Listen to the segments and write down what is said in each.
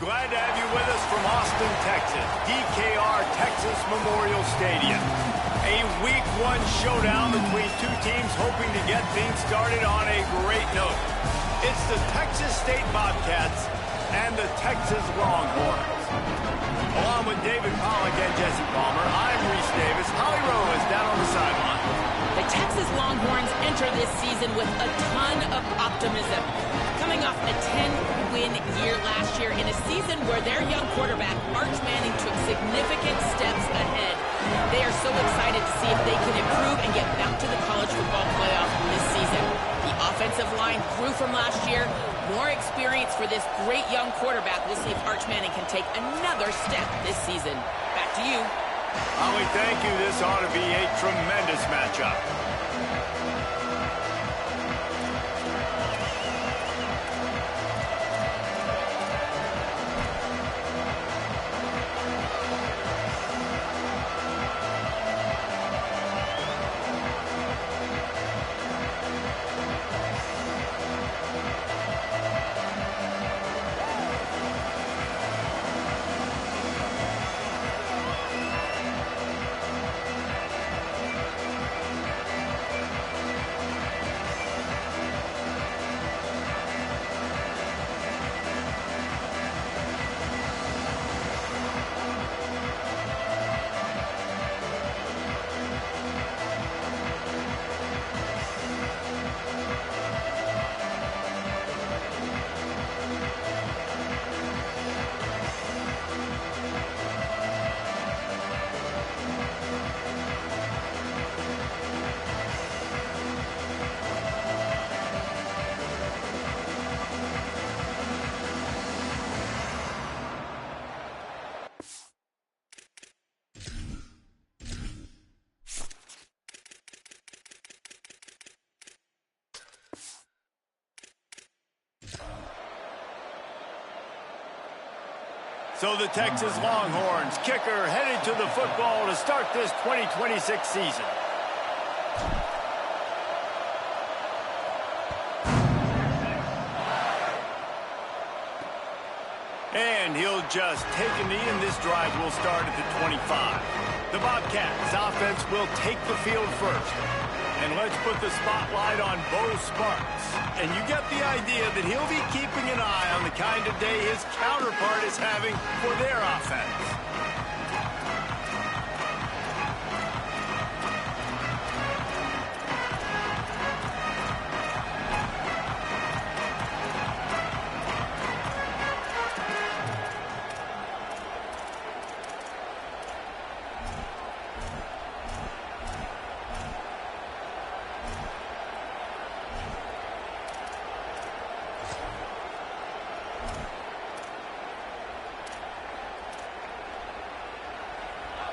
Glad to have you with us from Austin, Texas, DKR Texas Memorial Stadium. A Week 1 showdown between two teams hoping to get things started on a great note. It's the Texas State Bobcats and the Texas Longhorns. Along with David Pollack and Jesse Palmer, I'm Reese Davis. Holly Rowe is down on the sideline. The Texas Longhorns enter this season with a ton of optimism. Coming off a 10-win year last year in a season where their young quarterback, Arch Manning, took significant steps ahead. They are so excited to see if they can improve and get back to the college football playoff this season. The offensive line grew from last year. More experience for this great young quarterback. We'll see if Arch Manning can take another step this season. Back to you. Holly, thank you. This ought to be a tremendous matchup. So the Texas Longhorns kicker headed to the football to start this 2026 season. And he'll just take a knee, and this drive will start at the 25. The Bobcats offense will take the field first. And let's put the spotlight on Bo Sparks. And you get the idea that he'll be keeping an eye on the kind of day his counterpart is having for their offense.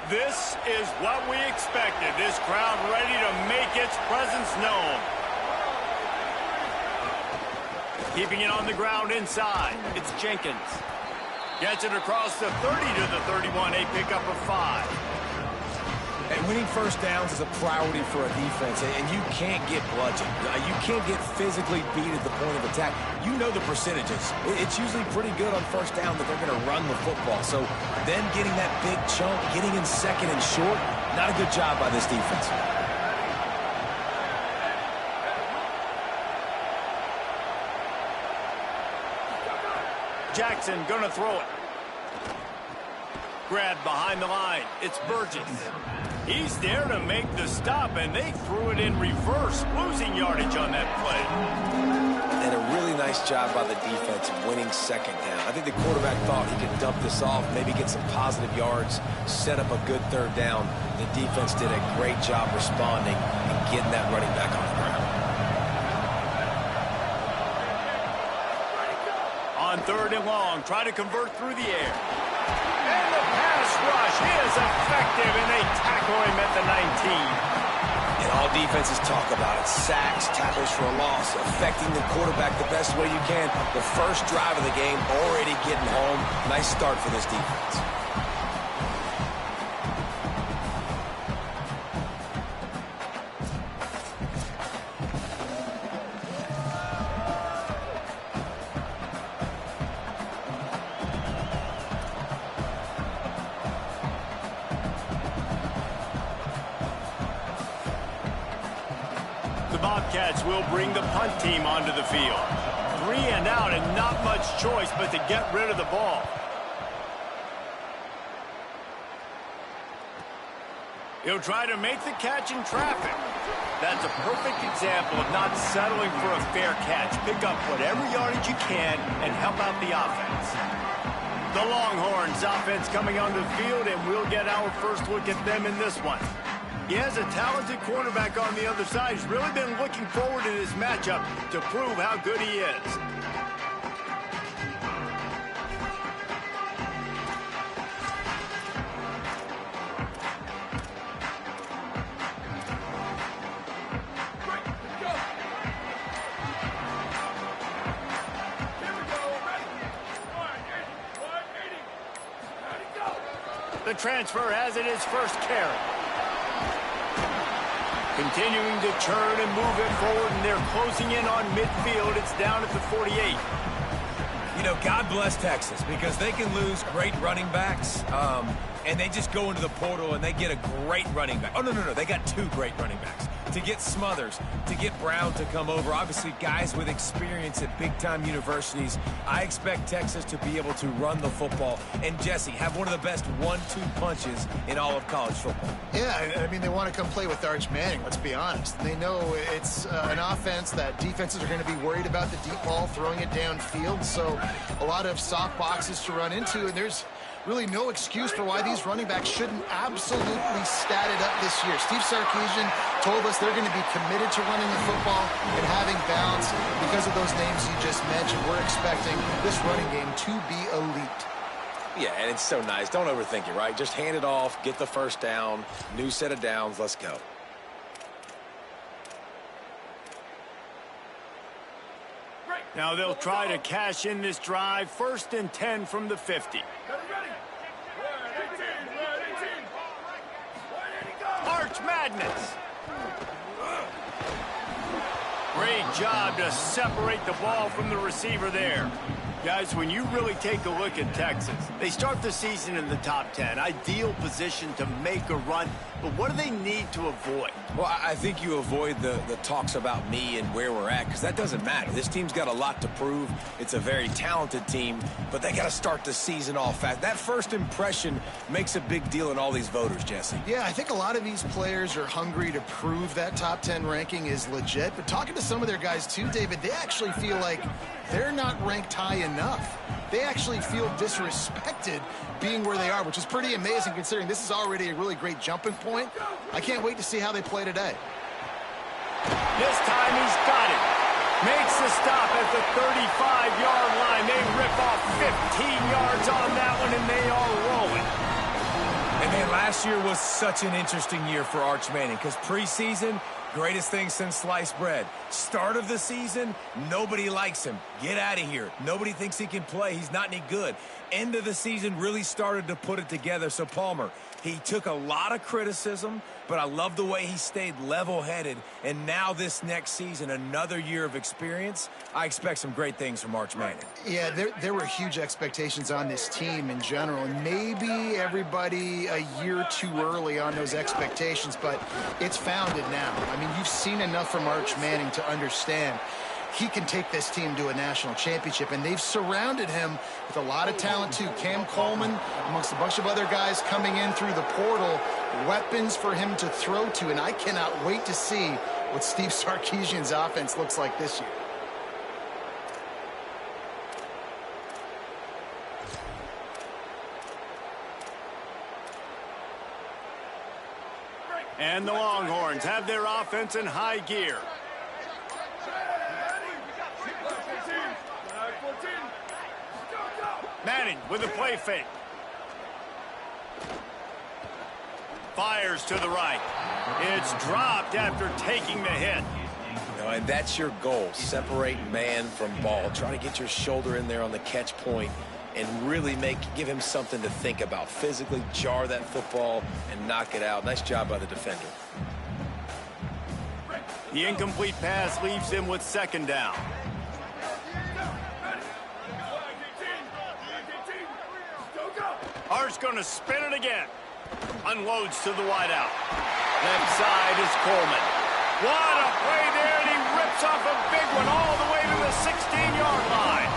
This is what we expected. This crowd ready to make its presence known. Keeping it on the ground inside. It's Jenkins. Gets it across the 30 to the 31. A pickup of 5. And winning first downs is a priority for a defense, and you can't get bludgeoned. You can't get physically beat at the point of attack. You know the percentages. It's usually pretty good on first down that they're going to run the football. So then getting that big chunk, getting in second and short, not a good job by this defense. Jackson going to throw it. Grabbed behind the line. It's Burgess. He's there to make the stop, and they threw it in reverse, losing yardage on that play. And a really nice job by the defense of winning second down. I think the quarterback thought he could dump this off, maybe get some positive yards, set up a good third down. The defense did a great job responding and getting that running back on the ground. On 3rd and long, try to convert through the air. And the pass rush is effective, and they tackle him at the 19. And all defenses talk about it. Sacks, tackles for a loss, affecting the quarterback the best way you can. The first drive of the game, already getting home. Nice start for this defense. Wildcats will bring the punt team onto the field. 3 and out and not much choice but to get rid of the ball. He'll try to make the catch in traffic. That's a perfect example of not settling for a fair catch. Pick up whatever yardage you can and help out the offense. The Longhorns offense coming onto the field, and we'll get our first look at them in this one. He has a talented quarterback on the other side. He's really been looking forward to this matchup to prove how good he is. The transfer has it his first carry. Continuing to churn and move it forward, and they're closing in on midfield. It's down at the 48. You know, God bless Texas, because they can lose great running backs, and they just go into the portal and they get a great running back. Oh, no, they got 2 great running backs. To get Smothers, to get Brown to come over, obviously guys with experience at big-time universities. I expect Texas to be able to run the football and, Jesse, have one of the best 1-2 punches in all of college football. Yeah, I mean, they want to come play with Arch Manning, let's be honest. They know it's an offense that defenses are going to be worried about the deep ball, throwing it downfield, so a lot of soft boxes to run into, and there's really no excuse for why these running backs shouldn't absolutely stat it up this year. Steve Sarkisian told us they're going to be committed to running the football and having balance because of those names you just mentioned. We're expecting this running game to be elite. Yeah, and it's so nice. Don't overthink it, right? Just hand it off, get the first down, new set of downs, let's go. Now they'll try to cash in this drive. 1st and 10 from the 50. Arch Madness. Great job to separate the ball from the receiver there. Guys, when you really take a look at Texas, they start the season in the top 10. Ideal position to make a run, but what do they need to avoid? Well, I think you avoid the talks about me and where we're at, because that doesn't matter. This team's got a lot to prove. It's a very talented team, but they got to start the season off fast. That first impression makes a big deal in all these voters, Jesse. Yeah, I think a lot of these players are hungry to prove that top 10 ranking is legit, but talking to some of their guys too, David, they actually feel like they're not ranked high enough. They actually feel disrespected being where they are, which is pretty amazing considering this is already a really great jumping point. I can't wait to see how they play today. This time he's got it. Makes the stop at the 35-yard line. They rip off 15 yards on that one, and they are rolling. And man, last year was such an interesting year for Arch Manning, because preseason, greatest thing since sliced bread. Start of the season, nobody likes him. Get out of here. Nobody thinks he can play. He's not any good. End of the season really started to put it together. So Palmer, he took a lot of criticism, but I love the way he stayed level-headed. And now this next season, another year of experience, I expect some great things from Arch Manning. Yeah, there were huge expectations on this team in general, and maybe everybody a year too early on those expectations, but it's founded now. I mean, you've seen enough from Arch Manning to understand he can take this team to a national championship, and they've surrounded him with a lot of talent too. Cam Coleman, amongst a bunch of other guys coming in through the portal, weapons for him to throw to, and I cannot wait to see what Steve Sarkisian's offense looks like this year. And the Longhorns have their offense in high gear. Manning with a play fake. Fires to the right. It's dropped after taking the hit. You know, and that's your goal. Separate man from ball. Try to get your shoulder in there on the catch point and really give him something to think about. Physically jar that football and knock it out. Nice job by the defender. The incomplete pass leaves him with 2nd down. Arch going to spin it again. Unloads to the wideout. Left side is Coleman. What a play there, and he Picks off a big one all the way to the 16-yard line.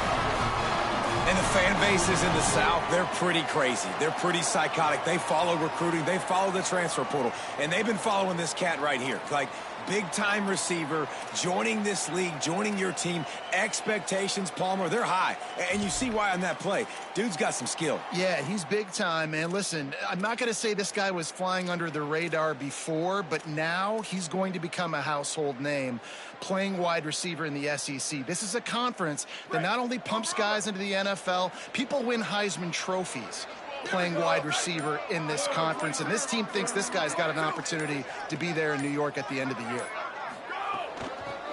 And the fan bases in the South, they're pretty crazy. They're pretty psychotic. They follow recruiting. They follow the transfer portal. And they've been following this cat right here. Like, big-time receiver, joining this league, joining your team. Expectations, Palmer, they're high. And you see why on that play. Dude's got some skill. Yeah, he's big time, man. Listen, I'm not going to say this guy was flying under the radar before, but now he's going to become a household name playing wide receiver in the SEC. This is a conference that not only pumps guys into the NFL, people win Heisman trophies playing wide receiver in this conference, and this team thinks this guy's got an opportunity to be there in New York at the end of the year.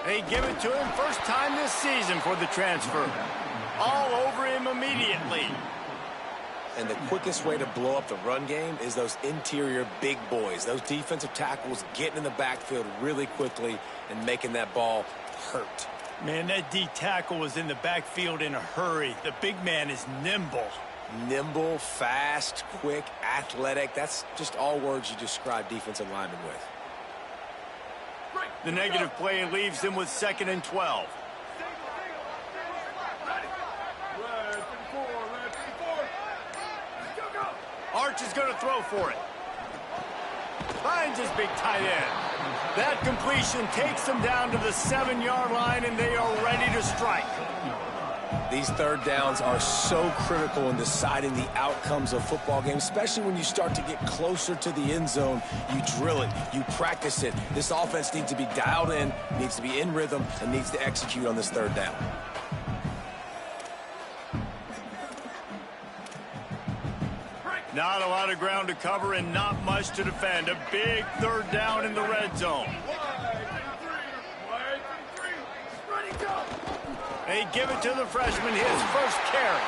They give it to him first time this season for the transfer. All over him immediately. And the quickest way to blow up the run game is those interior big boys, those defensive tackles getting in the backfield really quickly and making that ball hurt. Man, that D tackle was in the backfield in a hurry. The big man is nimble. Nimble, fast, quick, athletic. That's just all words you describe defensive linemen with. The negative play leaves him with 2nd and 12. Arch is going to throw for it. Finds his big tight end. That completion takes them down to the 7-yard line, and they are ready to strike. These third downs are so critical in deciding the outcomes of football games, especially when you start to get closer to the end zone. You drill it, you practice it. This offense needs to be dialed in, needs to be in rhythm, and needs to execute on this third down. Not a lot of ground to cover and not much to defend. A big third down in the red zone. They give it to the freshman, his first carry.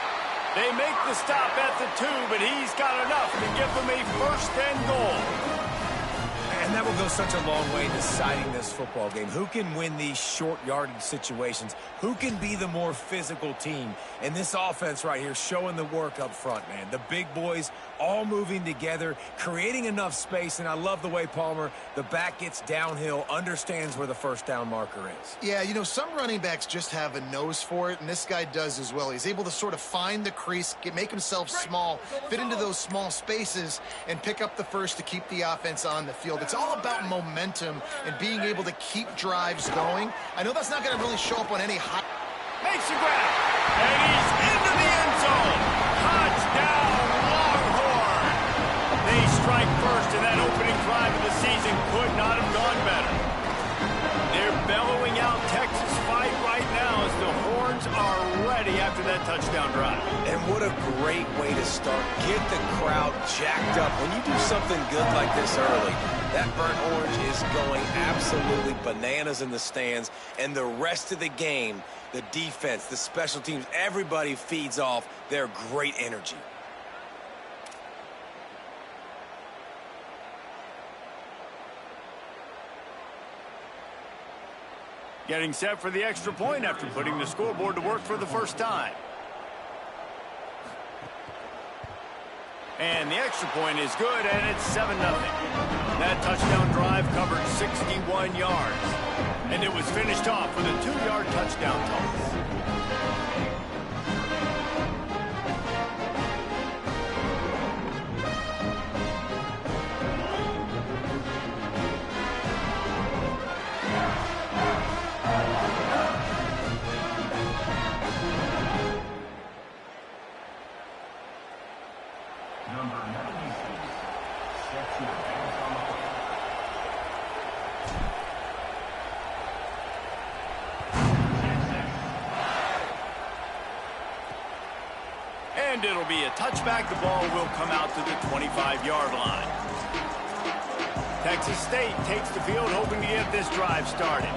They make the stop at the 2, but he's got enough to give them a 1st and goal. And that will go such a long way in deciding this football game. Who can win these short yardage situations? Who can be the more physical team? And this offense right here showing the work up front, man. The big boys all moving together, creating enough space. And I love the way, Palmer, the back gets downhill, understands where the first down marker is. Yeah, you know, some running backs just have a nose for it, and this guy does as well. He's able to sort of find the crease, make himself small, fit into those small spaces, and pick up the first to keep the offense on the field. It's all about momentum and being able to keep drives going. I know that's not going to really show up on any high. Makes a grab, and he's into the end zone. Touchdown, Longhorn. They strike first, and that opening drive of the season could not have gone better. They're bellowing out Texas fight right now as the Horns are ready after that touchdown drive. And what a great way to start. Get the crowd jacked up. When you do something good like this early, that burnt orange is going absolutely bananas in the stands. And the rest of the game, the defense, the special teams, everybody feeds off their great energy. Getting set for the extra point after putting the scoreboard to work for the first time. And the extra point is good, and it's 7-0. That touchdown drive covered 61 yards. And it was finished off with a 2-yard touchdown toss. And it'll be a touchback. The ball will come out to the 25-yard line. Texas State takes the field hoping to get this drive started.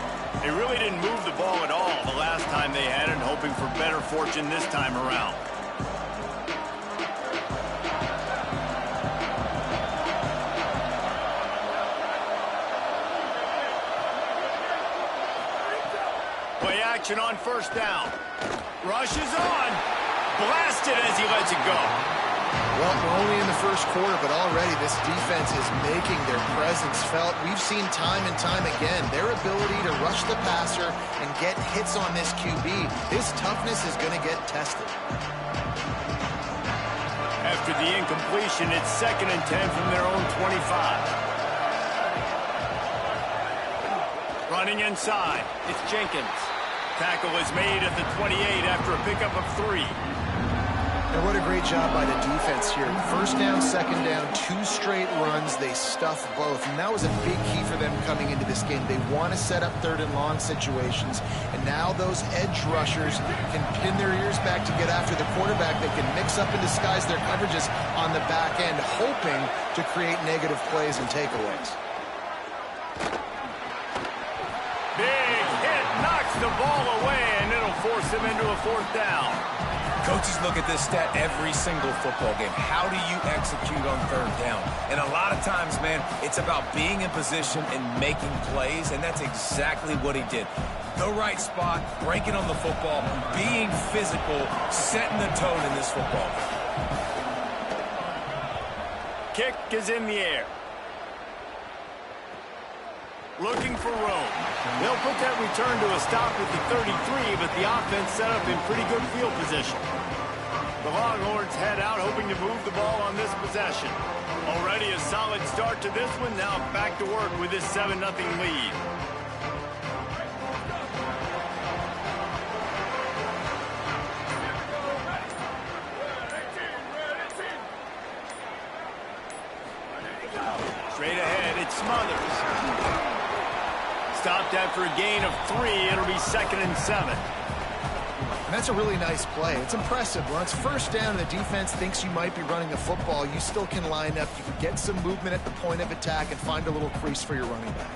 They really didn't move the ball at all the last time they had it, hoping for better fortune this time around. Play action on first down. Rushes on. Blasted as he lets it go. Well, we're only in the first quarter, but already this defense is making their presence felt. We've seen time and time again their ability to rush the passer and get hits on this QB. His toughness is going to get tested. After the incompletion, it's 2nd and 10 from their own 25. Running inside, it's Jenkins. Tackle is made at the 28 after a pickup of 3. And what a great job by the defense here. First down, second down, 2 straight runs. They stuffed both. And that was a big key for them coming into this game. They want to set up 3rd and long situations. And now those edge rushers can pin their ears back to get after the quarterback. They can mix up and disguise their coverages on the back end, hoping to create negative plays and takeaways. Big hit, knocks the ball away, and it'll force him into a 4th down. Coaches look at this stat every single football game. How do you execute on 3rd down? And a lot of times, man, it's about being in position and making plays, and that's exactly what he did. The right spot, breaking on the football, being physical, setting the tone in this football game. Kick is in the air. Looking for room. They'll put that return to a stop at the 33, but the offense set up in pretty good field position. The Longhorns head out hoping to move the ball on this possession. Already a solid start to this one. Now back to work with this 7-0 lead. Straight ahead, it's Smothers. Stopped after a gain of 3. It'll be 2nd and 7. And that's a really nice play. It's impressive. When it's first down and the defense thinks you might be running the football, you still can line up. You can get some movement at the point of attack and find a little crease for your running back.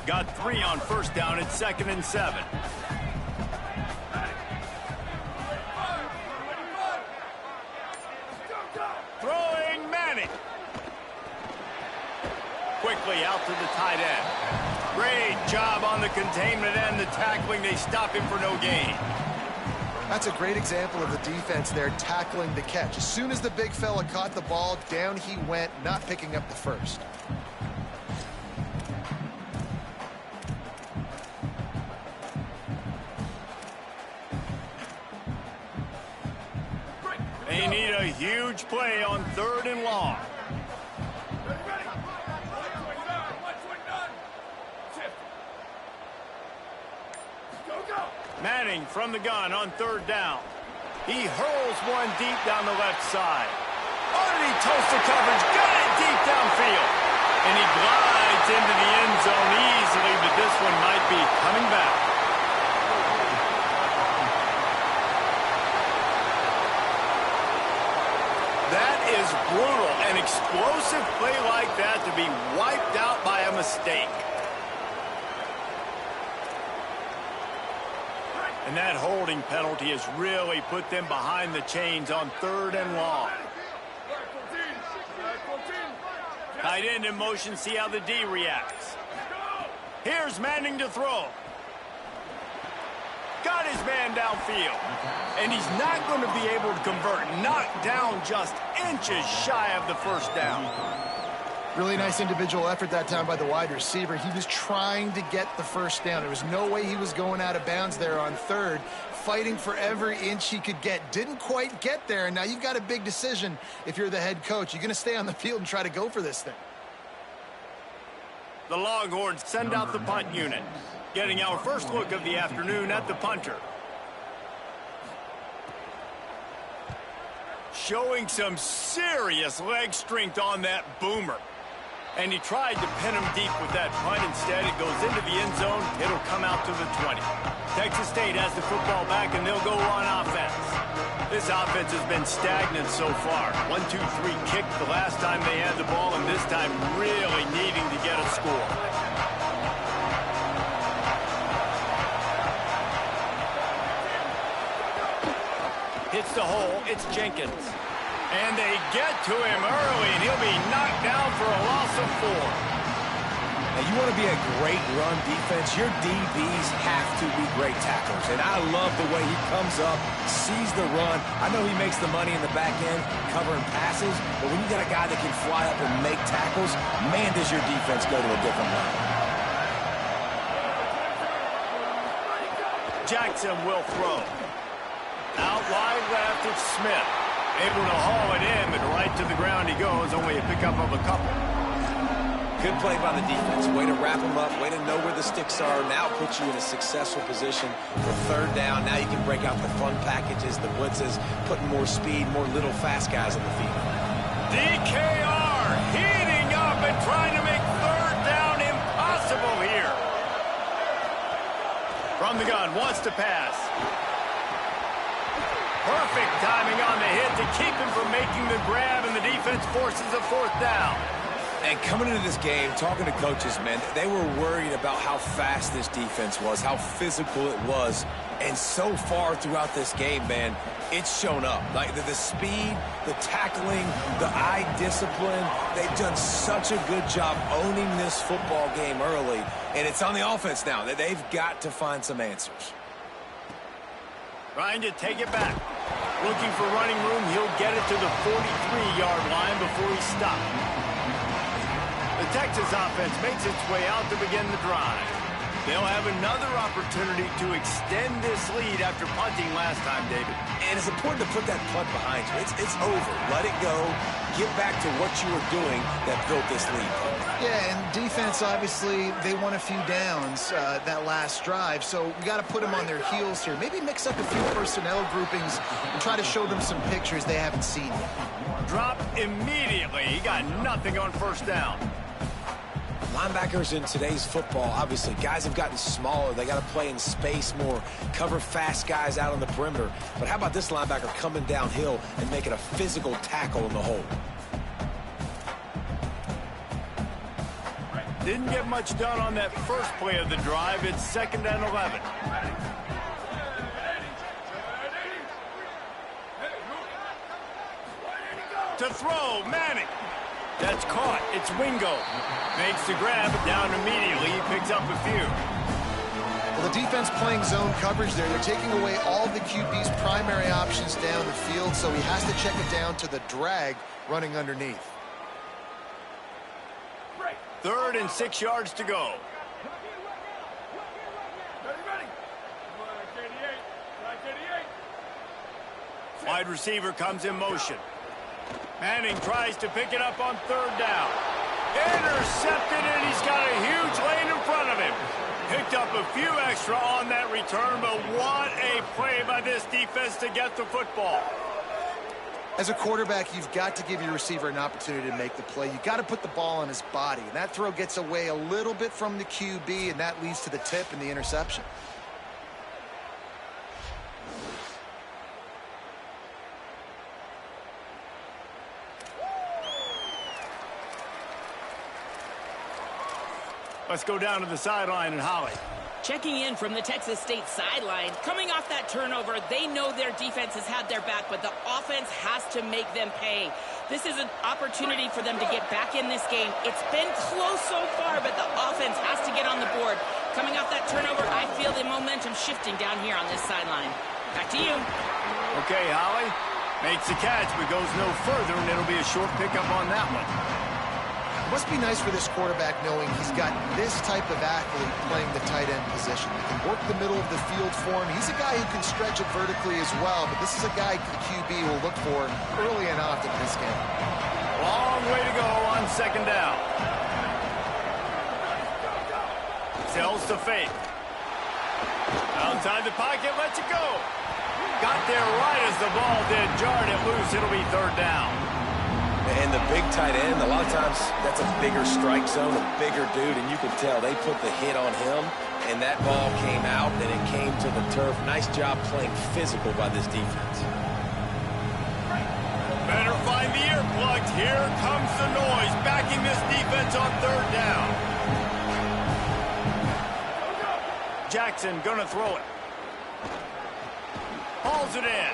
Got 3 on first down. It's 2nd and 7. Throwing Manning. Quickly out to the tight end. Great job on the containment and the tackling. They stop him for no gain. That's a great example of the defense there tackling the catch. As soon as the big fella caught the ball, down he went, not picking up the first. They need a huge play on 3rd and long. Manning from the gun on 3rd down. He hurls one deep down the left side. Underneath toasted coverage, got it deep downfield. And he glides into the end zone easily, but this one might be coming back. That is brutal. An explosive play like that to be wiped out by a mistake. And that holding penalty has really put them behind the chains on 3rd and long. Tight end in motion, see how the D reacts. Here's Manning to throw. Got his man downfield. And he's not going to be able to convert. Knocked down just inches shy of the first down. Really nice individual effort that time by the wide receiver. He was trying to get the first down. There was no way he was going out of bounds there on 3rd. Fighting for every inch he could get. Didn't quite get there. Now you've got a big decision if you're the head coach. You're going to stay on the field and try to go for this thing. The Longhorns send out the punt unit. Getting our first look of the afternoon at the punter. Showing some serious leg strength on that boomer. And he tried to pin him deep with that punt. Instead, it goes into the end zone. It'll come out to the 20. Texas State has the football back, and they'll go on offense. This offense has been stagnant so far. 1-2-3 kick the last time they had the ball, and this time really needing to get a score. Hits the hole. It's Jenkins. And they get to him early, and he'll be knocked down for a loss of 4. You want to be a great run defense, your DBs have to be great tacklers. And I love the way he comes up, sees the run. I know he makes the money in the back end covering passes, but when you got a guy that can fly up and make tackles, man, does your defense go to a different level. Jackson will throw. Out wide left, it's Smith. Able to haul it in, but right to the ground he goes, only a pickup of a couple. Good play by the defense. Way to wrap them up. Way to know where the sticks are. Now puts you in a successful position for third down. Now you can break out the fun packages, the blitzes, putting more speed, more little fast guys on the field. DKR heating up and trying to make third down impossible here. From the gun, wants to pass. Perfect timing on the hit to keep him from making the grab, and the defense forces a fourth down. And coming into this game, talking to coaches, man, they were worried about how fast this defense was, how physical it was. And so far throughout this game, man, it's shown up. Like the speed, the tackling, the eye discipline, they've done such a good job owning this football game early. And it's on the offense now. They've got to find some answers. Trying to take it back. Looking for running room. He'll get it to the 43-yard line before he stops. The Texas offense makes its way out to begin the drive. They'll have another opportunity to extend this lead after punting last time, David. And it's important to put that punt behind you. It's over. Let it go. Get back to what you were doing that built this lead. Yeah, and defense, obviously, they won a few downs that last drive, so we got to put them on their heels here. Maybe mix up a few personnel groupings and try to show them some pictures they haven't seen yet. Drop immediately. He got nothing on first down. Linebackers in today's football, obviously, guys have gotten smaller. They got to play in space more, cover fast guys out on the perimeter. But how about this linebacker coming downhill and making a physical tackle in the hole? Didn't get much done on that first play of the drive. It's 2nd and 11. To throw, Manning. That's caught. It's Wingo. Makes the grab, down immediately. He picks up a few. Well, the defense playing zone coverage there. They're taking away all the QB's primary options down the field, so he has to check it down to the drag running underneath. 3rd and 6 yards to go. Wide receiver comes in motion. Manning tries to pick it up on 3rd down. Intercepted, and he's got a huge lane in front of him. Picked up a few extra on that return, but what a play by this defense to get the football. As a quarterback, you've got to give your receiver an opportunity to make the play. You've got to put the ball on his body, and that throw gets away a little bit from the QB, and that leads to the tip and the interception. Let's go down to the sideline and Holly. Checking in from the Texas State sideline. Coming off that turnover, they know their defense has had their back, but the offense has to make them pay. This is an opportunity for them to get back in this game. It's been close so far, but the offense has to get on the board. Coming off that turnover, I feel the momentum shifting down here on this sideline. Back to you. Okay, Holly. Makes the catch, but goes no further, and it'll be a short pickup on that one. It must be nice for this quarterback knowing he's got this type of athlete playing the tight end position. He can work the middle of the field for him. He's a guy who can stretch it vertically as well, but this is a guy the QB will look for early and often in this game. Long way to go on 2nd down. Sells to fake. Outside the pocket, lets it go. Got there right as the ball did. Jarred it loose. It'll be 3rd down. And the big tight end, a lot of times that's a bigger strike zone, a bigger dude, and you can tell they put the hit on him, and that ball came out, and it came to the turf. Nice job playing physical by this defense. Better find the earplugs. Here comes the noise, backing this defense on 3rd down. Jackson gonna throw it. Hauls it in.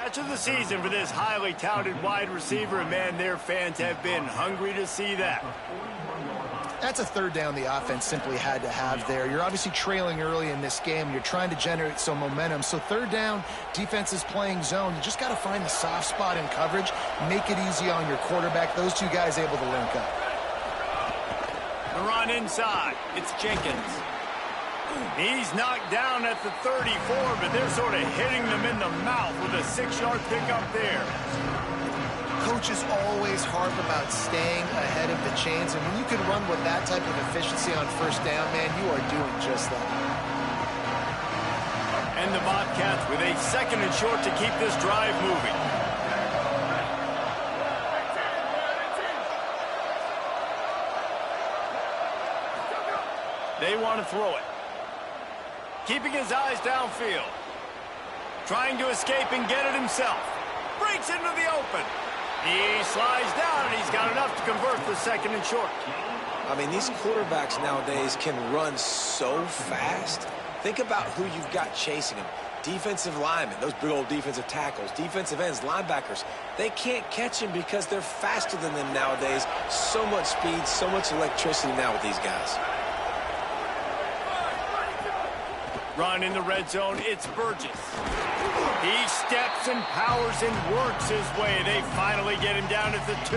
catch of the season for this highly touted wide receiver, and man, their fans have been hungry to see that. That's a third down the offense simply had to have there. You're obviously trailing early in this game. You're trying to generate some momentum. So third down, defense is playing zone. You just got to find the soft spot in coverage, make it easy on your quarterback. Those two guys able to link up. The run inside. It's Jenkins. He's knocked down at the 34, but they're sort of hitting them in the mouth with a 6-yard pickup there. Coaches always harp about staying ahead of the chains, and when you can run with that type of efficiency on first down, man, you are doing just that. And the Bobcats with a 2nd and short to keep this drive moving. They want to throw it. Keeping his eyes downfield. Trying to escape and get it himself. Breaks into the open. He slides down, and he's got enough to convert the 2nd and short. I mean, these quarterbacks nowadays can run so fast. Think about who you've got chasing them. Defensive linemen, those big old defensive tackles, defensive ends, linebackers. They can't catch him because they're faster than them nowadays. So much speed, so much electricity now with these guys. Run in the red zone, it's Burgess. He steps and powers and works his way. They finally get him down at the 2.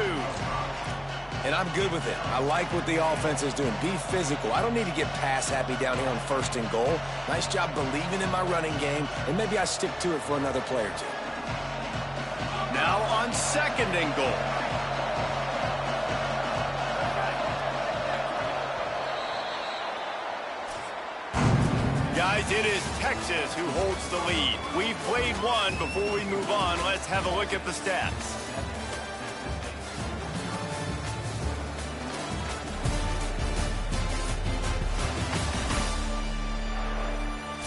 And I'm good with it. I like what the offense is doing. Be physical. I don't need to get pass happy down here on 1st and goal. Nice job believing in my running game, and maybe I stick to it for another play or 2. Now on 2nd and goal. Guys, it is Texas who holds the lead. We've played one. Before we move on, let's have a look at the stats.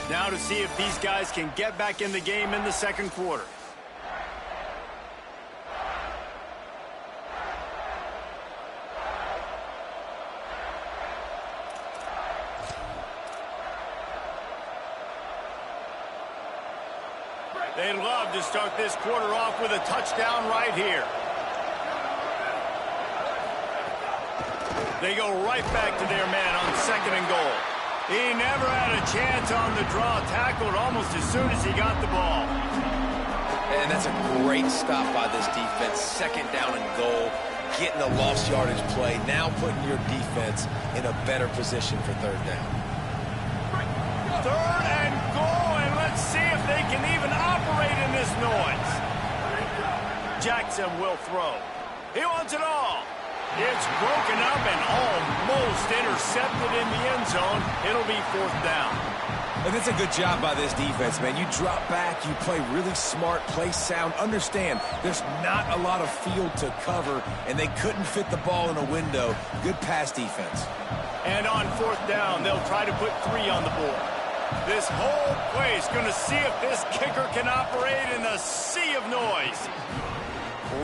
Now to see if these guys can get back in the game in the 2nd quarter. They'd love to start this quarter off with a touchdown right here. They go right back to their man on 2nd and goal. He never had a chance on the draw, tackled almost as soon as he got the ball. And that's a great stop by this defense. 2nd down and goal, getting a lost yardage play, now putting your defense in a better position for 3rd down. 3rd and goal, and let's see if they can even operate in this noise. Jackson will throw. He wants it all. It's broken up and almost intercepted in the end zone. It'll be 4th down. And that's a good job by this defense, man. You drop back, you play really smart, play sound. Understand, there's not a lot of field to cover, and they couldn't fit the ball in a window. Good pass defense. And on 4th down, they'll try to put 3 on the board. This whole place going to see if this kicker can operate in the sea of noise.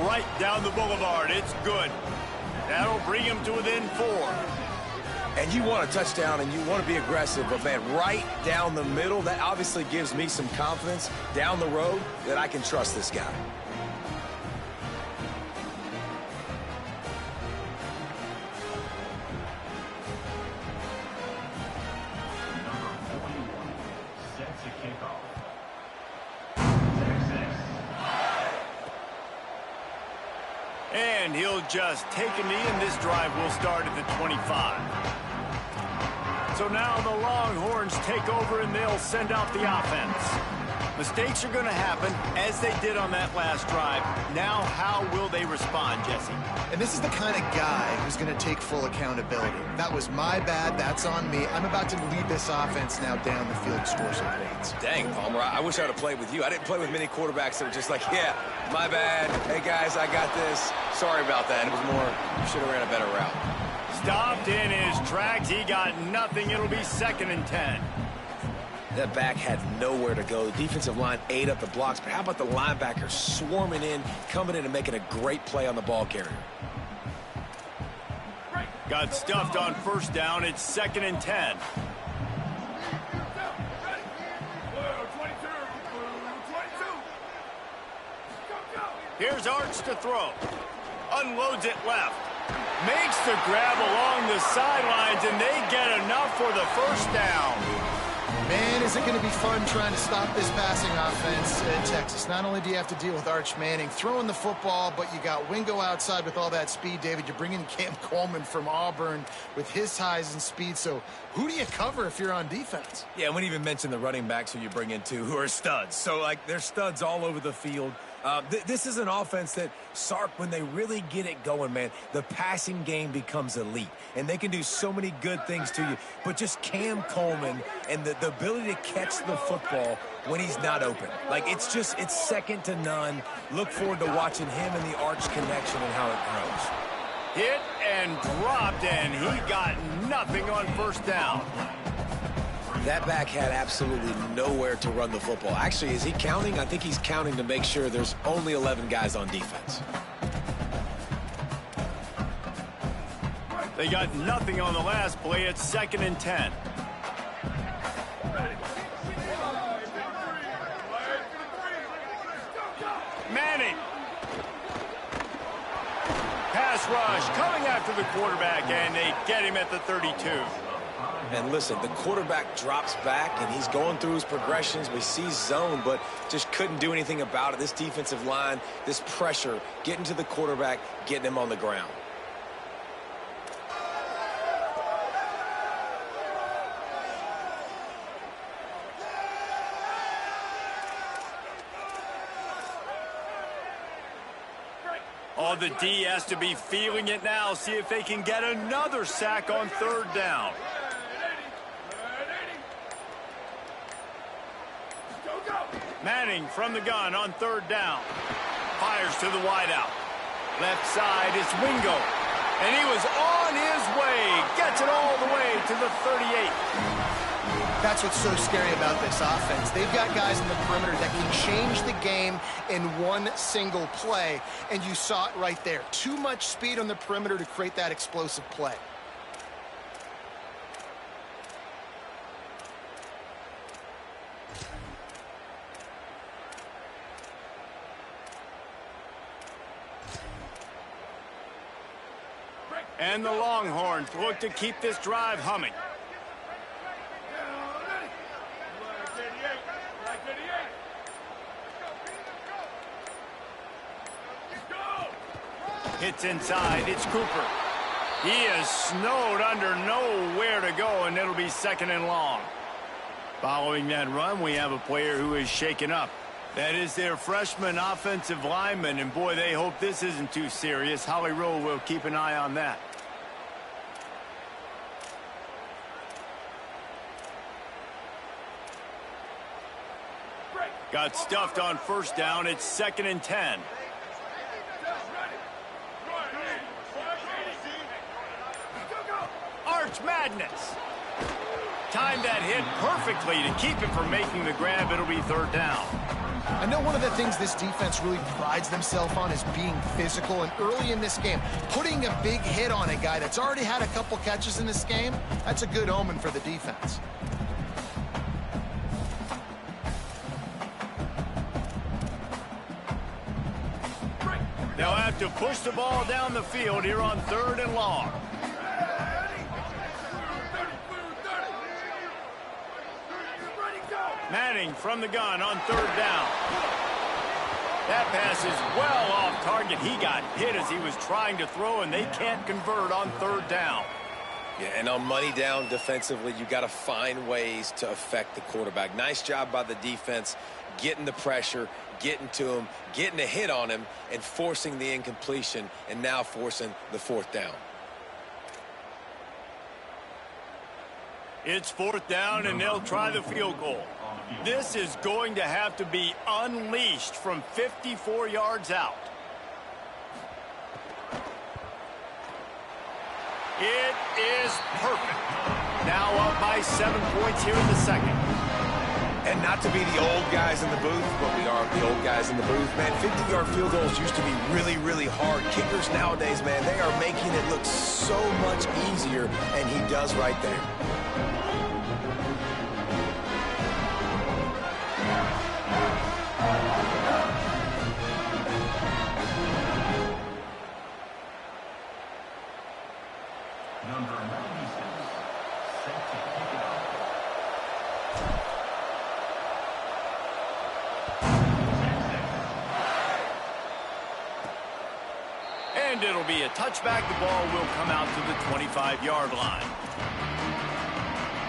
Right down the boulevard. It's good. That'll bring him to within 4. And you want a touchdown and you want to be aggressive, but man, right down the middle, that obviously gives me some confidence down the road that I can trust this guy. And he'll just take a knee, and this drive will start at the 25. So now the Longhorns take over, and they'll send out the offense. Mistakes are going to happen, as they did on that last drive. Now, how will they respond, Jesse? And this is the kind of guy who's going to take full accountability. That was my bad. That's on me. I'm about to lead this offense now down the field, score some points. Dang, Palmer, I wish I would have played with you. I didn't play with many quarterbacks that were just like, yeah, my bad. Hey, guys, I got this. Sorry about that. It was more, you should have ran a better route. Stopped in his tracks. He got nothing. It'll be 2nd and 10. That back had nowhere to go. The defensive line ate up the blocks, but how about the linebackers swarming in, coming in and making a great play on the ball carrier? Got stuffed on 1st down. It's 2nd and 10. Here's Arch to throw. Unloads it left. Makes the grab along the sidelines, and they get enough for the first down. Man, is it going to be fun trying to stop this passing offense in Texas. Not only do you have to deal with Arch Manning throwing the football, but you got Wingo outside with all that speed, David. You bring in Cam Coleman from Auburn with his highs and speed. So who do you cover if you're on defense? Yeah, we didn't even mention the running backs who you bring in, too, who are studs. So, like, they're studs all over the field. This is an offense that, Sark, when they really get it going, man, the passing game becomes elite. And they can do so many good things to you. But just Cam Coleman and the ability to catch the football when he's not open. Like, it's second to none. Look forward to watching him and the Arch connection and how it grows. Hit and dropped, and he got nothing on first down. That back had absolutely nowhere to run the football. Actually, is he counting? I think he's counting to make sure there's only 11 guys on defense. They got nothing on the last play. It's 2nd and 10. Manning. Pass rush coming after the quarterback, and they get him at the 32. And listen, the quarterback drops back, and he's going through his progressions. We see zone, but just couldn't do anything about it. This defensive line, this pressure, getting to the quarterback, getting him on the ground. Oh, the D has to be feeling it now. See if they can get another sack on 3rd down. Manning from the gun on 3rd down. Fires to the wideout. Left side is Wingo. And he was on his way. Gets it all the way to the 38. That's what's so scary about this offense. They've got guys in the perimeter that can change the game in one single play. And you saw it right there. Too much speed on the perimeter to create that explosive play. And the Longhorns look to keep this drive humming. Hits inside. It's Cooper. He is snowed under, nowhere to go, and it'll be 2nd and long. Following that run, we have a player who is shaken up. That is their freshman offensive lineman, and boy, they hope this isn't too serious. Holly Rowe will keep an eye on that. Got stuffed on 1st down. It's 2nd and 10. Arch Madness. Timed that hit perfectly to keep it from making the grab. It'll be 3rd down. I know one of the things this defense really prides themselves on is being physical, and early in this game, putting a big hit on a guy that's already had a couple catches in this game, that's a good omen for the defense. They'll have to push the ball down the field here on 3rd and long. Manning from the gun on 3rd down. That pass is well off target. He got hit as he was trying to throw, and they can't convert on 3rd down. Yeah, and on money down defensively, you got to find ways to affect the quarterback. Nice job by the defense, getting the pressure, getting to him, getting a hit on him, and forcing the incompletion, and now forcing the 4th down. It's 4th down, and they'll try the field goal. This is going to have to be unleashed from 54 yards out. It is perfect. Now up by 7 points here in the 2nd. And not to be the old guys in the booth, but we are the old guys in the booth, man. 50-yard field goals used to be really, really hard. Kickers nowadays, man, they are making it look so much easier, and he does right there. And it'll be a touchback. The ball will come out to the 25-yard line.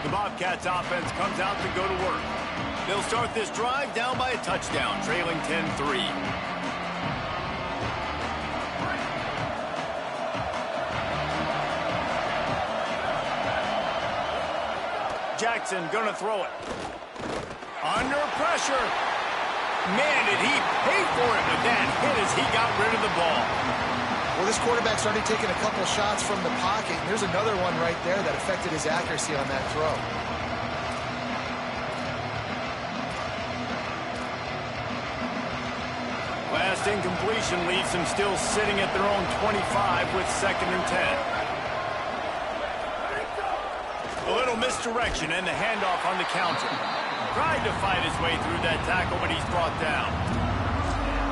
The Bobcats offense comes out to go to work. They'll start this drive down by a touchdown, trailing 10-3. Jackson gonna throw it. Under pressure. Man, did he pay for it with that hit as he got rid of the ball. Well, this quarterback's already taken a couple shots from the pocket. There's another one right there that affected his accuracy on that throw. Last incompletion leaves them still sitting at their own 25 with 2nd and 10. A little misdirection and the handoff on the counter. Tried to fight his way through that tackle, but he's brought down.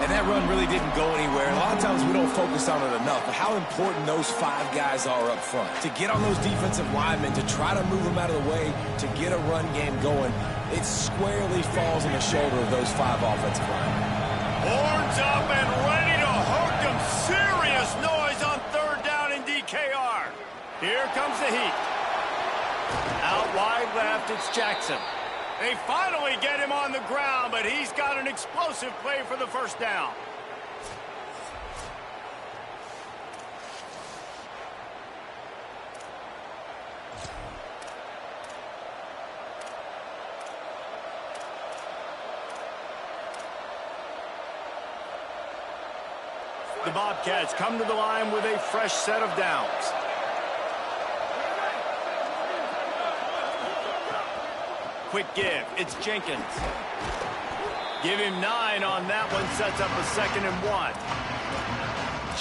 And that run really didn't go anywhere. And a lot of times we don't focus on it enough, but how important those 5 guys are up front. To get on those defensive linemen, to try to move them out of the way, to get a run game going, it squarely falls on the shoulder of those 5 offensive linemen. Horns up and ready to hook them. Serious noise on 3rd down in DKR. Here comes the heat. Out wide left, it's Jackson. They finally get him on the ground, but he's got an explosive play for the 1st down. The Bobcats come to the line with a fresh set of downs. Quick give. It's Jenkins. Give him 9 on that one. Sets up a 2nd and 1.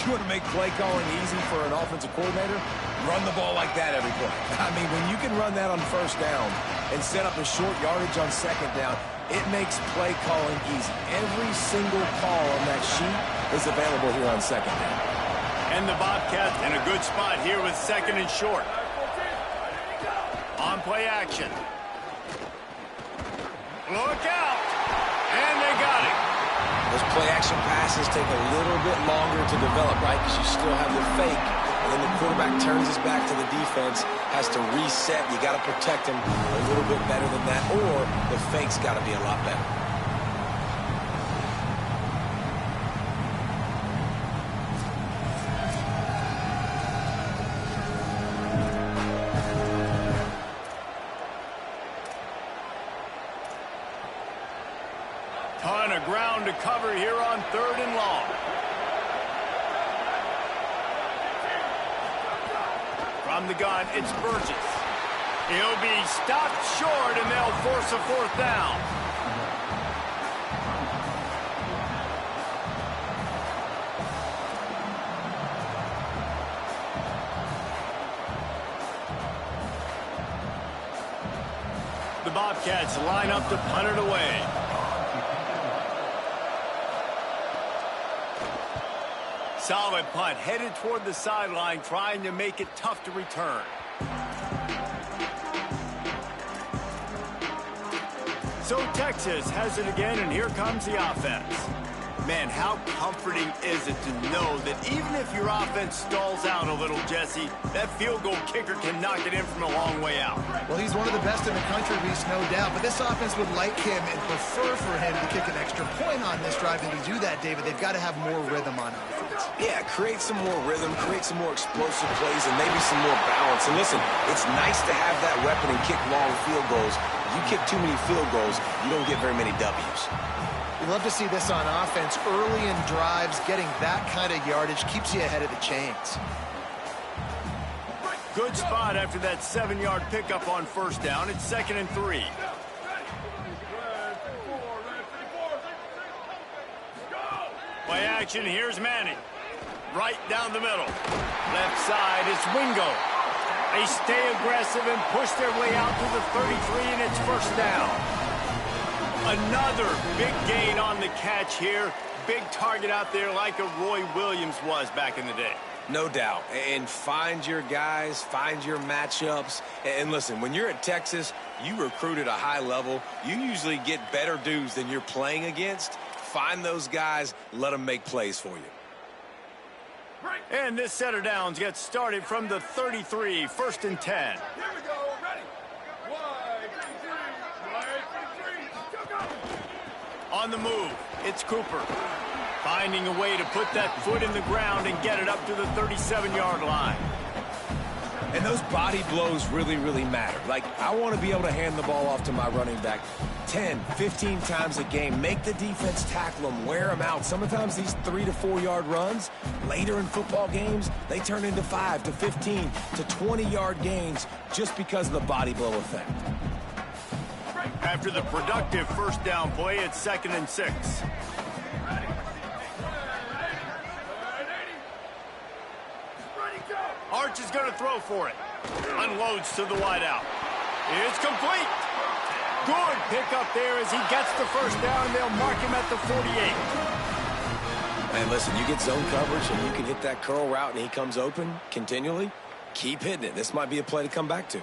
You want to make play calling easy for an offensive coordinator? Run the ball like that every play. I mean, when you can run that on 1st down and set up a short yardage on 2nd down, it makes play calling easy. Every single call on that sheet is available here on 2nd down. And the Bobcats in a good spot here with 2nd and short. On play action. Look out! And they got it. Those play-action passes take a little bit longer to develop, right? Because you still have the fake, and then the quarterback turns his back to the defense, has to reset. You got to protect him a little bit better than that, or the fake's got to be a lot better. Ton of ground to cover here on 3rd and long. From the gun, it's Burgess. He'll be stopped short, and they'll force a 4th down. The Bobcats line up to punt it away. Solid punt, headed toward the sideline, trying to make it tough to return. So Texas has it again, and here comes the offense. Man, how comforting is it to know that even if your offense stalls out a little, Jesse, that field goal kicker can knock it in from a long way out. Well, he's one of the best in the country, Reese, no doubt. But this offense would like him and prefer for him to kick an extra point on this drive. And to do that, David, they've got to have more rhythm on offense. Yeah, create some more rhythm, create some more explosive plays, and maybe some more balance. And listen, it's nice to have that weapon and kick long field goals. You kick too many field goals, you don't get very many W's. We love to see this on offense. Early in drives, getting that kind of yardage keeps you ahead of the chains. Good spot after that 7-yard pickup on 1st down. It's 2nd and 3. Play action, here's Manning. Right down the middle. Left side, it's Wingo. They stay aggressive and push their way out to the 33, and it's 1st down. Another big gain on the catch here. Big target out there like a Roy Williams was back in the day. No doubt. And find your guys, find your matchups. And listen, when you're at Texas, you recruit at a high level. You usually get better dudes than you're playing against. Find those guys, let them make plays for you. Break. And this set of downs gets started from the 33, 1st and 10. Here we go, ready. 1, 2, 3, 1, 2, 3, go. On the move, it's Cooper. Finding a way to put that foot in the ground and get it up to the 37-yard line. And those body blows really, really matter. Like, I want to be able to hand the ball off to my running back 10, 15 times a game. Make the defense tackle them, wear them out. Sometimes these 3 to 4 yard runs, later in football games, they turn into 5 to 15 to 20-yard gains just because of the body blow effect. After the productive first down play, it's 2nd and 6. Arch is going to throw for it. Unloads to the wideout. It's complete. Good pickup there as he gets the first down, and they'll mark him at the 48. Man, listen, you get zone coverage and you can hit that curl route and he comes open continually. Keep hitting it. This might be a play to come back to.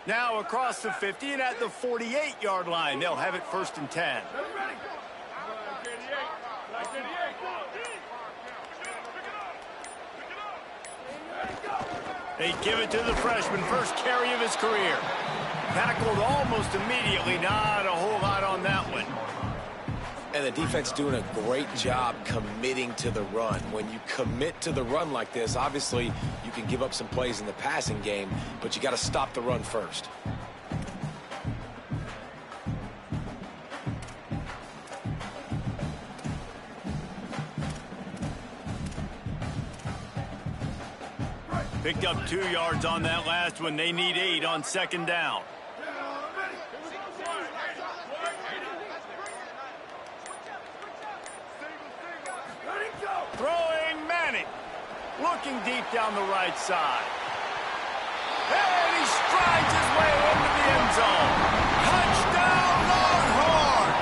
Now across the 50 and at the 48-yard line. They'll have it 1st and 10. They give it to the freshman, first carry of his career. Tackled almost immediately, not a whole lot on that one. And the defense doing a great job committing to the run. When you commit to the run like this, obviously you can give up some plays in the passing game, but you got to stop the run first. Picked up 2 yards on that last one. They need 8 on 2nd down. Throwing Manning. Looking deep down the right side. And he strides his way into the end zone. Touchdown, Longhorns!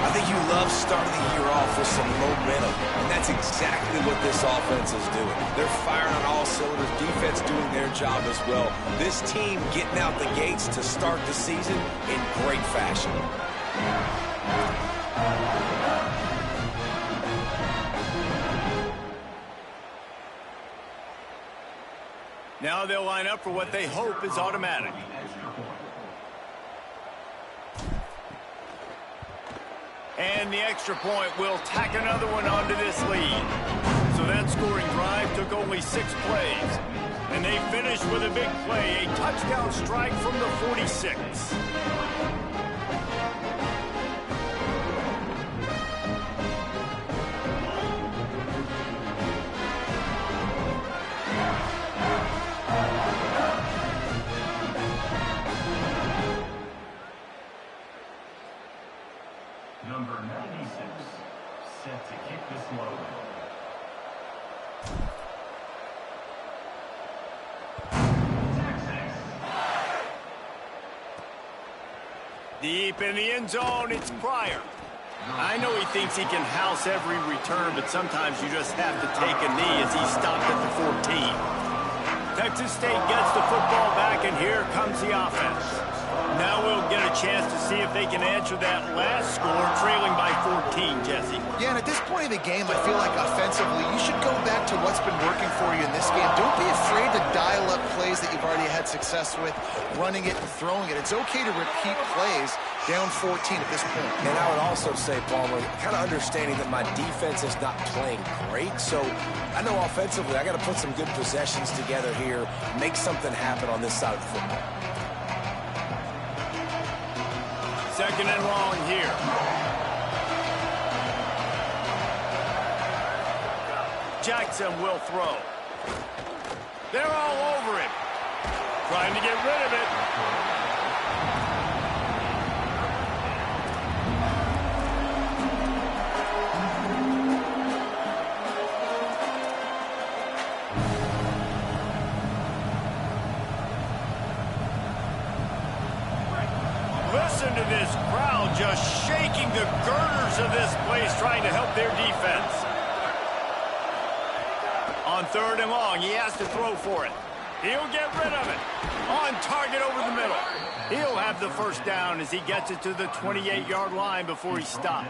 I think you love starting the year off with some momentum, and that's exactly what this offense is doing. They're firing on all cylinders, defense doing their job as well. This team getting out the gates to start the season in great fashion. Now they'll line up for what they hope is automatic. And the extra point will tack another one onto this lead. So that scoring drive took only 6 plays. And they finished with a big play, a touchdown strike from the 46. Number 96, set to kick this low. Deep in the end zone, it's Pryor. I know he thinks he can house every return, but sometimes you just have to take a knee as he stopped at the 14. Texas State gets the football back, and here comes the offense. Now we'll get a chance to see if they can answer that last score, trailing by 14, Jesse. Yeah, and at this point of the game, I feel like offensively, you should go back to what's been working for you in this game. Don't be afraid to dial up plays that you've already had success with, running it and throwing it. It's okay to repeat plays down 14 at this point. And I would also say, Palmer, kind of understanding that my defense is not playing great, so I know offensively I got to put some good possessions together here, make something happen on this side of the football. 2nd and long here. Jackson will throw. They're all over him. Trying to get rid of it. Listen to this crowd just shaking the girders of this place, trying to help their defense. On On 3rd and long, he has to throw for it. He'll get rid of it. On target over the middle. He'll have the first down as he gets it to the 28-yard line before he stops.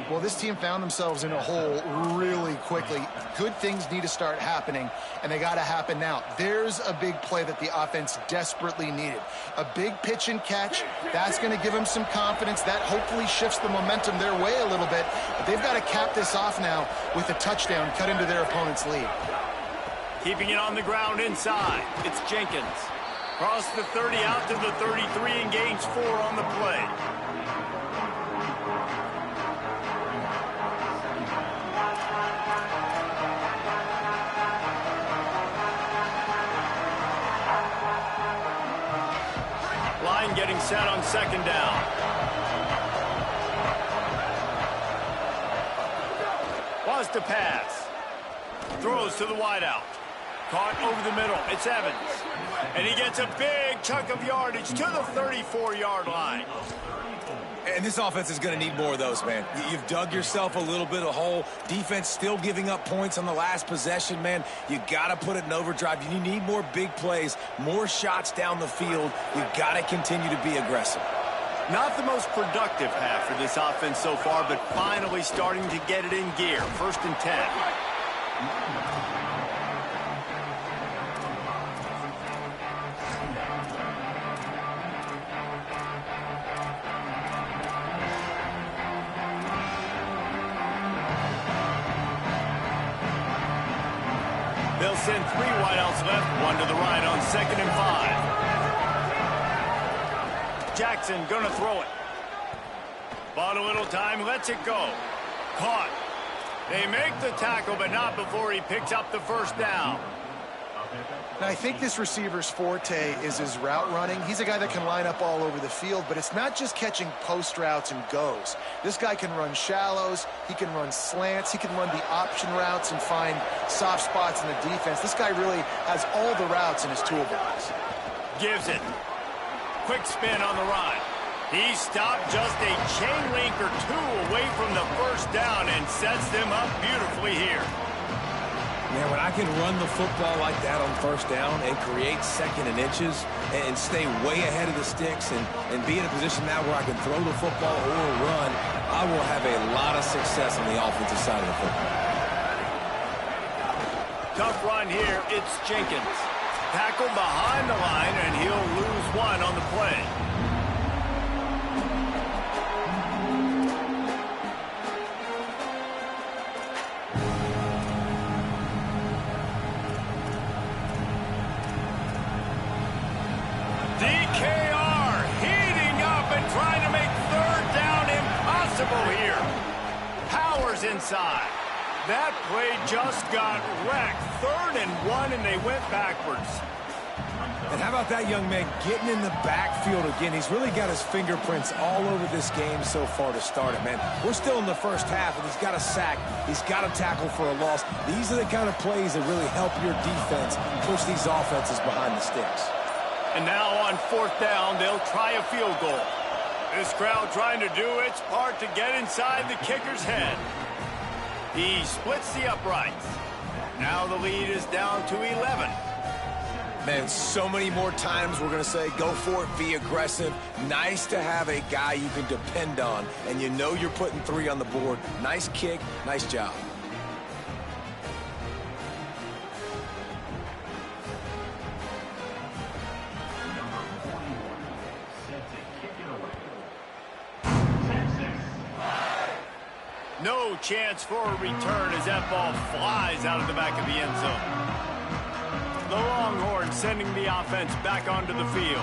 Well, this team found themselves in a hole really quickly. Good things need to start happening, and they got to happen now. There's a big play that the offense desperately needed. A big pitch and catch. That's going to give them some confidence. That hopefully shifts the momentum their way a little bit. But they've got to cap this off now with a touchdown cut into their opponent's lead. Keeping it on the ground inside. It's Jenkins. Cross the 30 out to the 33 and gains 4 on the play. Line getting set on 2nd down. Wants to pass. Throws to the wideout. Caught over the middle. It's Evans. And he gets a big chunk of yardage to the 34-yard line. And this offense is going to need more of those, man. You've dug yourself a little bit of hole. Defense still giving up points on the last possession, man. You got to put it in overdrive. You need more big plays, more shots down the field. You got to continue to be aggressive. Not the most productive half for this offense so far, but finally starting to get it in gear. 1st and 10. They'll send 3 wideouts left, 1 to the right on 2nd and 5. Jackson gonna throw it. Bought a little time, lets it go. Caught. They make the tackle, but not before he picks up the first down. Now, I think this receiver's forte is his route running. He's a guy that can line up all over the field, but it's not just catching post routes and goes. This guy can run shallows, he can run slants, he can run the option routes and find soft spots in the defense. This guy really has all the routes in his toolbox. Gives it. Quick spin on the run. He stopped just a chain link or 2 away from the first down and sets them up beautifully here. Man, when I can run the football like that on 1st down and create 2nd and inches and stay way ahead of the sticks and be in a position now where I can throw the football or run, I will have a lot of success on the offensive side of the football. Tough run here. It's Jenkins. Tackled behind the line, and he'll lose 1 on the play. DKR heating up and trying to make 3rd down impossible here. Powers inside. That play just got wrecked. 3rd and 1, and they went backwards. And how about that young man getting in the backfield again? He's really got his fingerprints all over this game so far to start it, man. We're still in the 1st half, and he's got a sack. He's got a tackle for a loss. These are the kind of plays that really help your defense push these offenses behind the sticks. And now on 4th down, they'll try a field goal. This crowd trying to do its part to get inside the kicker's head. He splits the uprights. Now the lead is down to 11. Man, so many more times we're going to say, go for it, be aggressive. Nice to have a guy you can depend on, and you know you're putting 3 on the board. Nice kick, nice job. No chance for a return as that ball flies out of the back of the end zone. The Longhorns sending the offense back onto the field.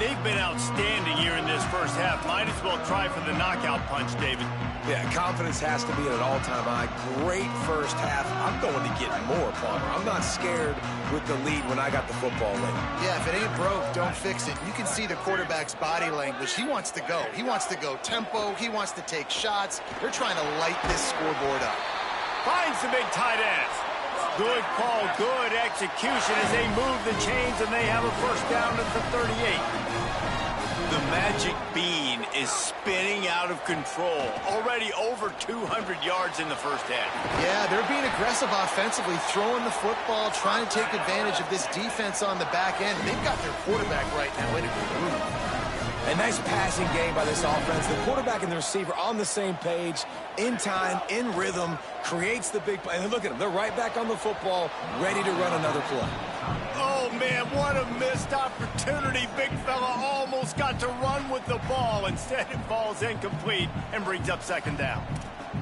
They've been outstanding here in this 1st half. Might as well try for the knockout punch, David. Yeah, confidence has to be at an all-time high. Great 1st half. I'm going to get more, Palmer. I'm not scared with the lead when I got the football late. Yeah, if it ain't broke, don't fix it. You can see the quarterback's body language. He wants to go. He wants to go tempo. He wants to take shots. They're trying to light this scoreboard up. Finds the big tight ends. Good call, good execution as they move the chains, and they have a 1st down at the 38. The magic bean is spinning out of control. Already over 200 yards in the first half. Yeah, they're being aggressive offensively, throwing the football, trying to take advantage of this defense on the back end. They've got their quarterback right now in a groove. A nice passing game by this offense. The quarterback and the receiver on the same page, in time, in rhythm, creates the big play. And look at them. They're right back on the football, ready to run another play. Oh, man, what a missed opportunity. Big fella almost got to run with the ball. Instead, it falls incomplete and brings up second down.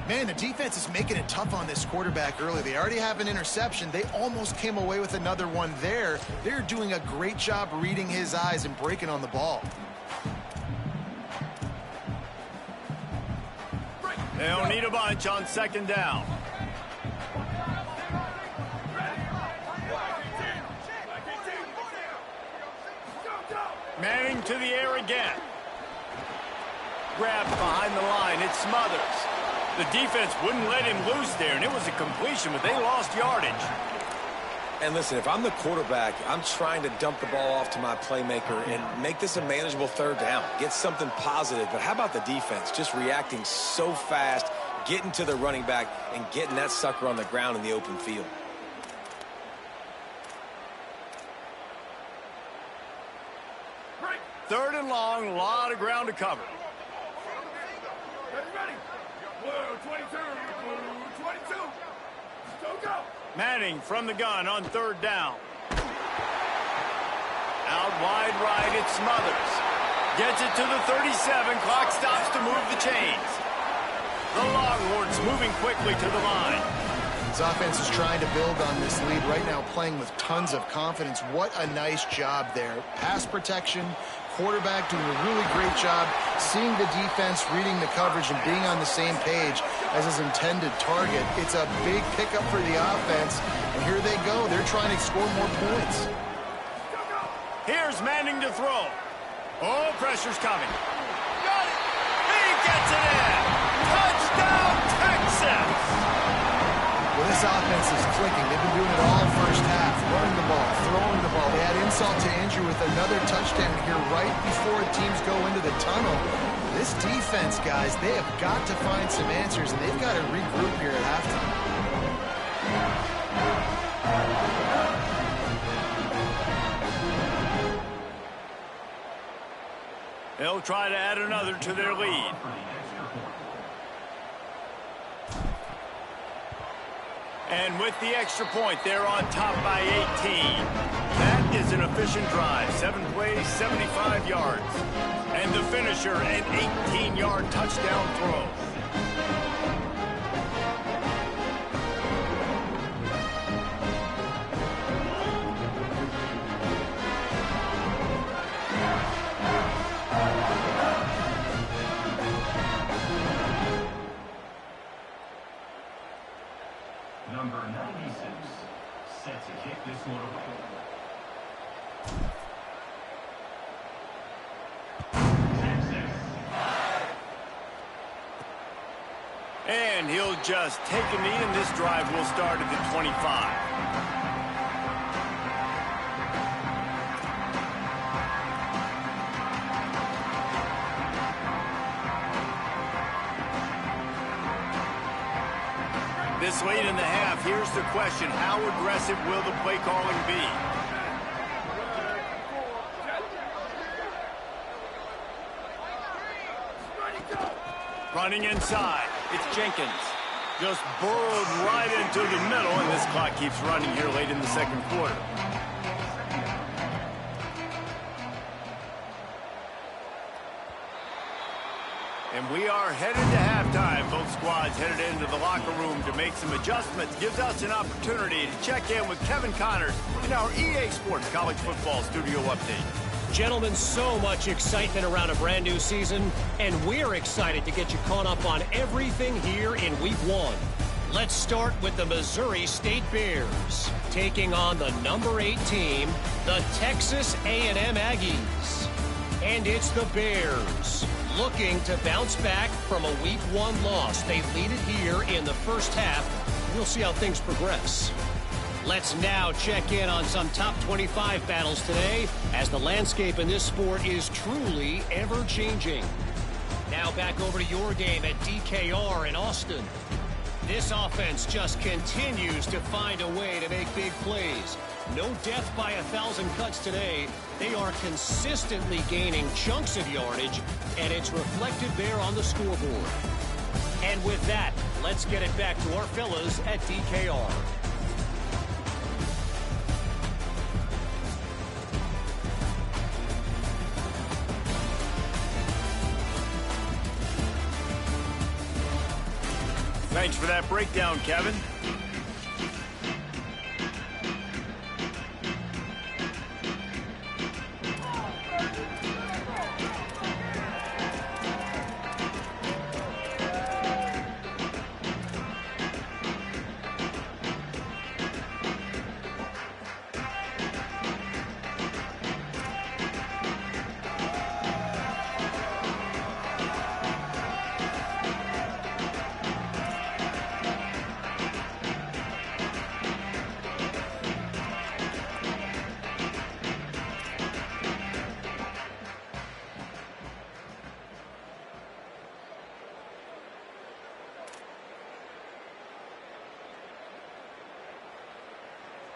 Man, the defense is making it tough on this quarterback early. They already have an interception. They almost came away with another one there. They're doing a great job reading his eyes and breaking on the ball. They'll need a bunch on second down. Manning to the air again. Grabbed behind the line. It's Smothers. The defense wouldn't let him loose there, and it was a completion, but they lost yardage. And listen, if I'm the quarterback, I'm trying to dump the ball off to my playmaker and make this a manageable third down. Get something positive. But how about the defense? Just reacting so fast, getting to the running back, and getting that sucker on the ground in the open field. Third and long, a lot of ground to cover. Ready? Blue 22. Blue 22. Go. Manning from the gun on third down. Out wide right, it's Smothers. Gets it to the 37. Clock stops to move the chains. The Longhorns moving quickly to the line. This offense is trying to build on this lead right now, playing with tons of confidence. What a nice job there. Pass protection, quarterback doing a really great job, seeing the defense, reading the coverage, and being on the same page as his intended target. It's a big pickup for the offense, and here they go. They're trying to score more points. Here's Manning to throw. Oh, pressure's coming. Got it. He gets it in. Touchdown, Texas. Well, this offense is clicking. They've been doing it all first half, running the ball, throwing the ball. They had insult to injury with another touchdown here right before teams go into the tunnel. This defense, guys, they have got to find some answers, and they've got to regroup here at halftime. They'll try to add another to their lead. And with the extra point, they're on top by 18. That is an efficient drive. 7 plays, 75 yards. And the finisher, an 18-yard touchdown throw. Number 96, set to kick this one away. And he'll just take a knee, and this drive will start at the 25. This late in the half, here's the question. How aggressive will the play calling be? Running inside, it's Jenkins. Just burrowed right into the middle, and this clock keeps running here late in the second quarter. And we are headed to halftime. Both squads headed into the locker room to make some adjustments. Gives us an opportunity to check in with Kevin Connors in our EA Sports College Football Studio Update. Gentlemen, so much excitement around a brand new season, and we're excited to get you caught up on everything here in Week 1. Let's start with the Missouri State Bears, taking on the number 8 team, the Texas A&M Aggies. And it's the Bears, looking to bounce back from a Week 1 loss. They lead it here in the first half. We'll see how things progress. Let's now check in on some top 25 battles today, as the landscape in this sport is truly ever-changing. Now back over to your game at DKR in Austin. This offense just continues to find a way to make big plays. No death by 1,000 cuts today. They are consistently gaining chunks of yardage, and it's reflected there on the scoreboard. And with that, let's get it back to our fellas at DKR. Thanks for that breakdown, Kevin.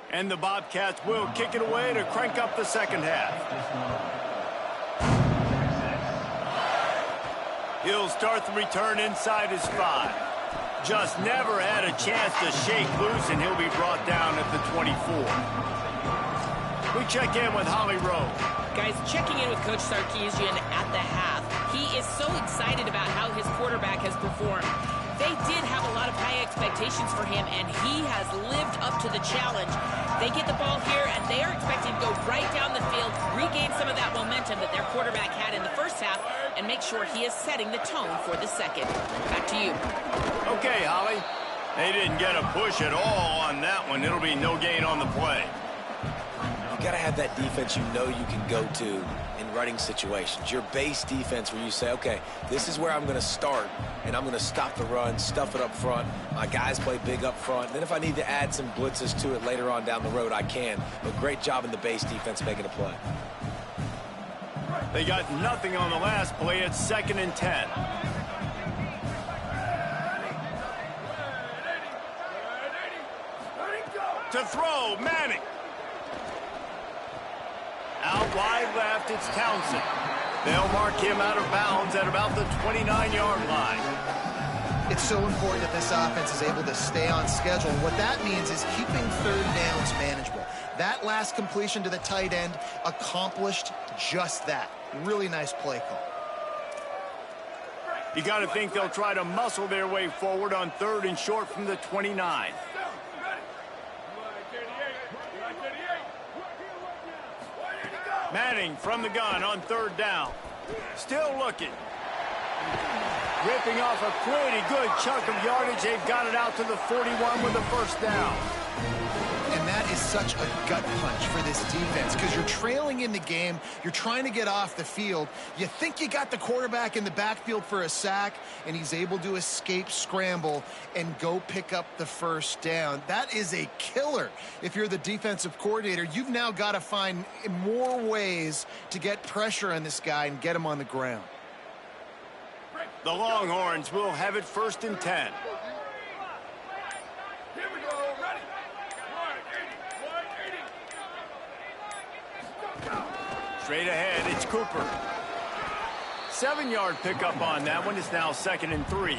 And the Bobcats will kick it away to crank up the second half. He'll start the return inside his 5. Just never had a chance to shake loose, and he'll be brought down at the 24. We check in with Holly Rowe. Guys, checking in with Coach Sarkisian at the half. He is so excited about how his quarterback has performed. They did have a lot of high expectations for him, and he has lived up to the challenge. They get the ball here, and they are expecting to go right down the field, regain some of that momentum that their quarterback had in the first half, and make sure he is setting the tone for the second. Back to you. Okay, Holly. They didn't get a push at all on that one. It'll be no gain on the play. You got to have that defense you know you can go to in running situations. Your base defense where you say, okay, this is where I'm going to start, and I'm going to stop the run, stuff it up front. My guys play big up front. Then if I need to add some blitzes to it later on down the road, I can. But great job in the base defense making a play. They got nothing on the last play. It's 2nd and 10. To throw, Manning. Out wide left, it's Townsend. They'll mark him out of bounds at about the 29-yard line. It's so important that this offense is able to stay on schedule. And what that means is keeping third downs manageable. That last completion to the tight end accomplished just that. Really nice play call. You got to think they'll try to muscle their way forward on 3rd and short from the 29. Manning from the gun on 3rd down. Still looking. Ripping off a pretty good chunk of yardage. They've got it out to the 41 with the 1st down. And that is such a gut punch for this defense because you're trailing in the game. You're trying to get off the field. You think you got the quarterback in the backfield for a sack, and he's able to escape scramble and go pick up the 1st down. That is a killer. If you're the defensive coordinator, you've now got to find more ways to get pressure on this guy and get him on the ground. The Longhorns will have it 1st and 10. Straight ahead, it's Cooper. 7-yard pickup on that one. It's now 2nd and 3.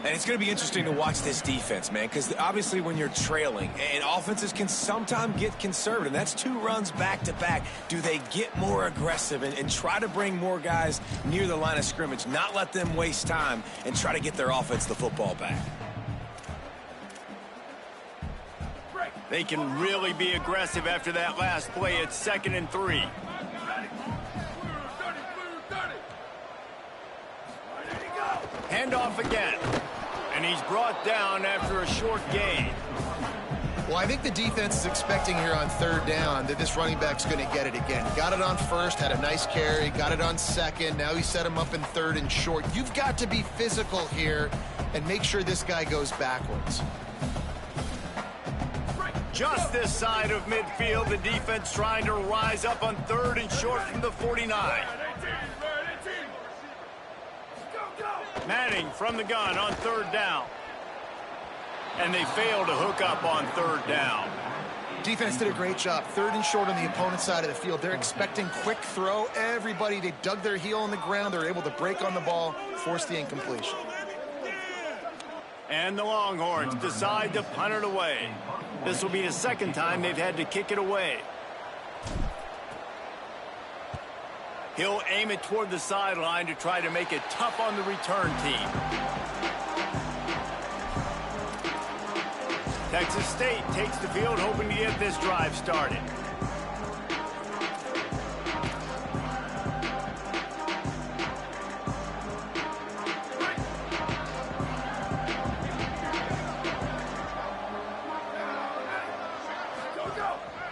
And it's going to be interesting to watch this defense, man, because obviously when you're trailing, and offenses can sometimes get conservative. That's 2 runs back-to-back. Do they get more aggressive and try to bring more guys near the line of scrimmage, not let them waste time, and try to get their offense the football back? They can really be aggressive after that last play. It's 2nd and 3. Handoff again. And he's brought down after a short gain. Well, I think the defense is expecting here on 3rd down that this running back's going to get it again. Got it on 1st, had a nice carry, got it on 2nd. Now he set him up in 3rd and short. You've got to be physical here and make sure this guy goes backwards. just this side of midfield. The defense trying to rise up on 3rd and short from the 49. Manning from the gun on 3rd down. And they fail to hook up on 3rd down. Defense did a great job. 3rd and short on the opponent's side of the field. They're expecting quick throw. Everybody, they dug their heel on the ground. They're able to break on the ball, force the incompletion. And the Longhorns decide to punt it away. This will be the 2nd time they've had to kick it away. He'll aim it toward the sideline to try to make it tough on the return team. Texas State takes the field, hoping to get this drive started.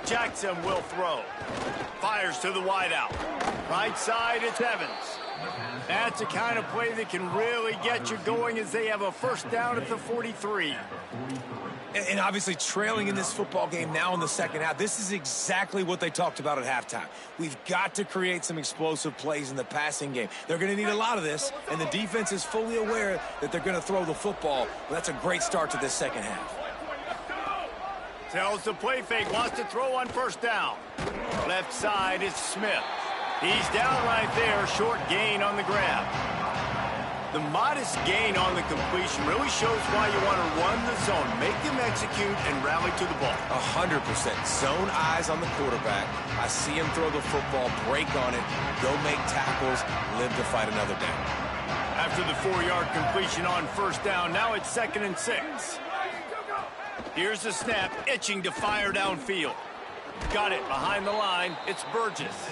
Jackson will throw. Fires to the wideout. Right side, it's Evans. That's the kind of play that can really get you going as they have a 1st down at the 43. And obviously trailing in this football game now in the 2nd half, this is exactly what they talked about at halftime. We've got to create some explosive plays in the passing game. They're going to need a lot of this, and the defense is fully aware that they're going to throw the football. But that's a great start to this 2nd half. Tells the play fake, wants to throw on 1st down. Left side is Smith. He's down right there, short gain on the grab. The modest gain on the completion really shows why you want to run the zone, make them execute, and rally to the ball. 100%. Zone eyes on the quarterback. I see him throw the football, break on it, go make tackles, live to fight another down. After the 4-yard completion on 1st down, now it's 2nd and 6. Here's the snap, itching to fire downfield. Got it behind the line. It's Burgess.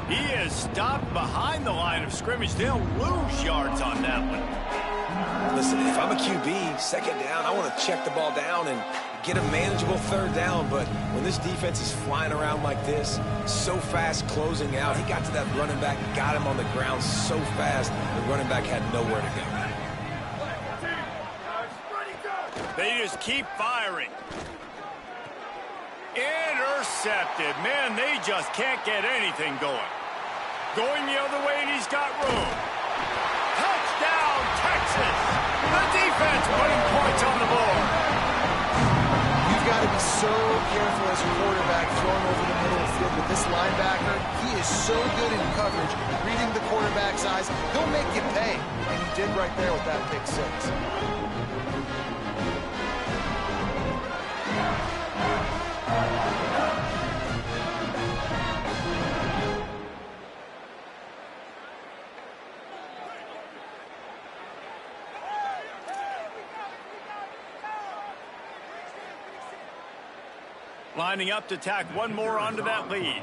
He is stopped behind the line of scrimmage. They'll lose yards on that one. Listen, if I'm a QB, 2nd down, I want to check the ball down and get a manageable 3rd down. But when this defense is flying around like this, so fast closing out, he got to that running back, got him on the ground so fast, the running back had nowhere to go. They just keep firing. Intercepted. Man, they just can't get anything going. Going the other way, and he's got room. Touchdown, Texas! The defense putting points on the board. You've got to be so careful as a quarterback throwing over the middle of the field with this linebacker. He is so good in coverage, reading the quarterback's eyes. He'll make you pay, and he did right there with that pick 6. Lining up to tack one more onto that lead.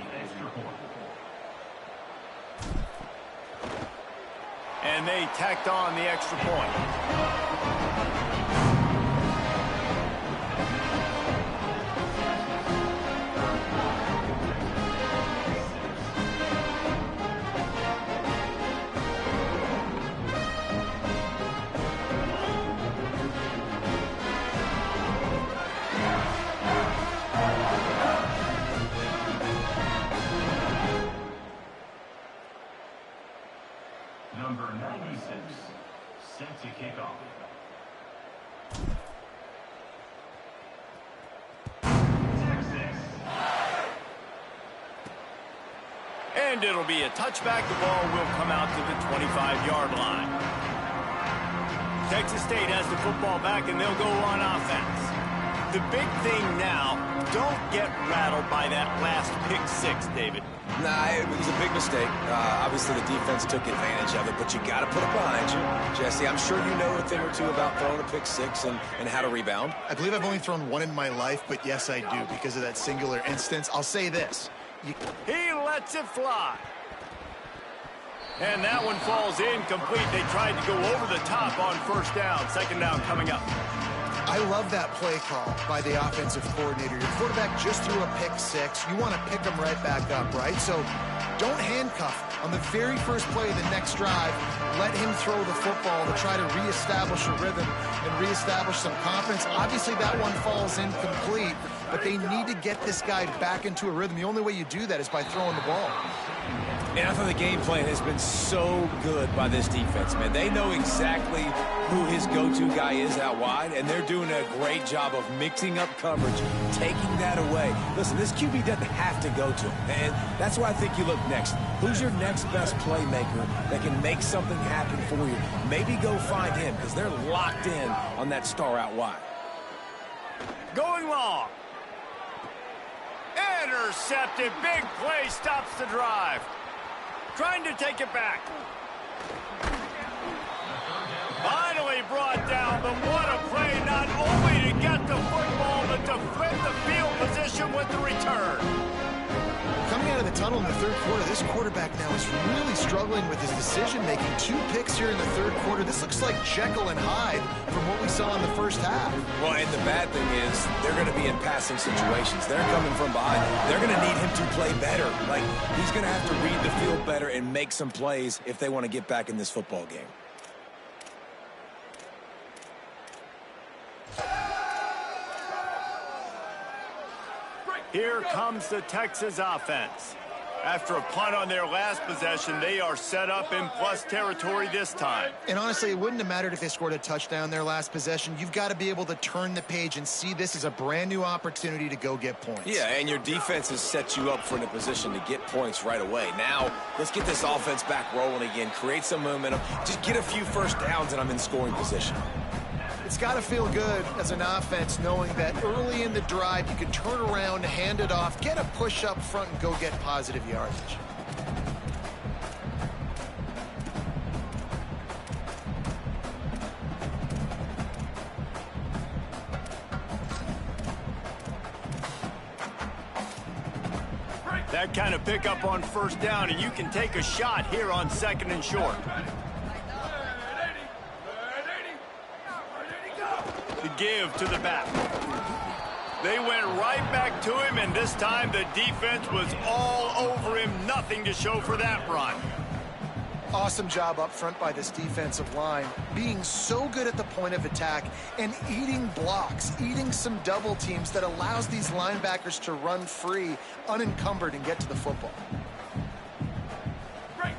And they tacked on the extra point. Number 96, set to kick off. Texas. And it'll be a touchback. The ball will come out to the 25-yard line. Texas State has the football back, and they'll go on offense. The big thing now, don't get rattled by that last pick 6, David. Nah, it was a big mistake. Obviously, the defense took advantage of it, but you got to put it behind you. Jesse, I'm sure you know a thing or two about throwing a pick 6 and how to rebound. I believe I've only thrown one in my life, but yes, I do because of that singular instance. I'll say this. He lets it fly. And that one falls incomplete. They tried to go over the top on 1st down. 2nd down coming up. I love that play call by the offensive coordinator. Your quarterback just threw a pick 6. You want to pick him right back up, right? So Don't handcuff on the very first play of the next drive. Let him throw the football to try to reestablish a rhythm and reestablish some confidence. Obviously, that one falls incomplete, but they need to get this guy back into a rhythm. The only way you do that is by throwing the ball. And I thought the game plan has been so good by this defense, man. They know exactly who his go-to guy is out wide, and they're doing a great job of mixing up coverage, taking that away. Listen, this QB doesn't have to go to him, and that's why I think you look next. Who's your next best playmaker that can make something happen for you? Maybe go find him, because they're locked in on that star out wide. Going long. Intercepted. Big play stops the drive. Trying to take it back. Finally brought down, but what a play, not only to get the football, but to flip the field position with the return. Coming out of the tunnel in the third quarter, this quarterback now is really struggling with his decision-making. 2 picks here in the third quarter. This looks like Jekyll and Hyde from what we saw in the first half. Well, and the bad thing is they're going to be in passing situations. They're coming from behind. They're going to need him to play better. Like, he's going to have to read the field better and make some plays if they want to get back in this football game. Here comes the Texas offense. After a punt on their last possession, they are set up in plus territory this time. And honestly, it wouldn't have mattered if they scored a touchdown their last possession. You've got to be able to turn the page and see this as a brand new opportunity to go get points. Yeah, and your defense has set you up for a position to get points right away. Now, let's get this offense back rolling again, create some momentum, just get a few first downs, and I'm in scoring position. It's got to feel good as an offense knowing that early in the drive you can turn around, hand it off, get a push up front, and go get positive yardage. That kind of pickup on first down, and you can take a shot here on 2nd and short. The give to the back. They went right back to him, and this time the defense was all over him. Nothing to show for that run. Awesome job up front by this defensive line, being so good at the point of attack and eating blocks, eating some double teams that allows these linebackers to run free, unencumbered, and get to the football.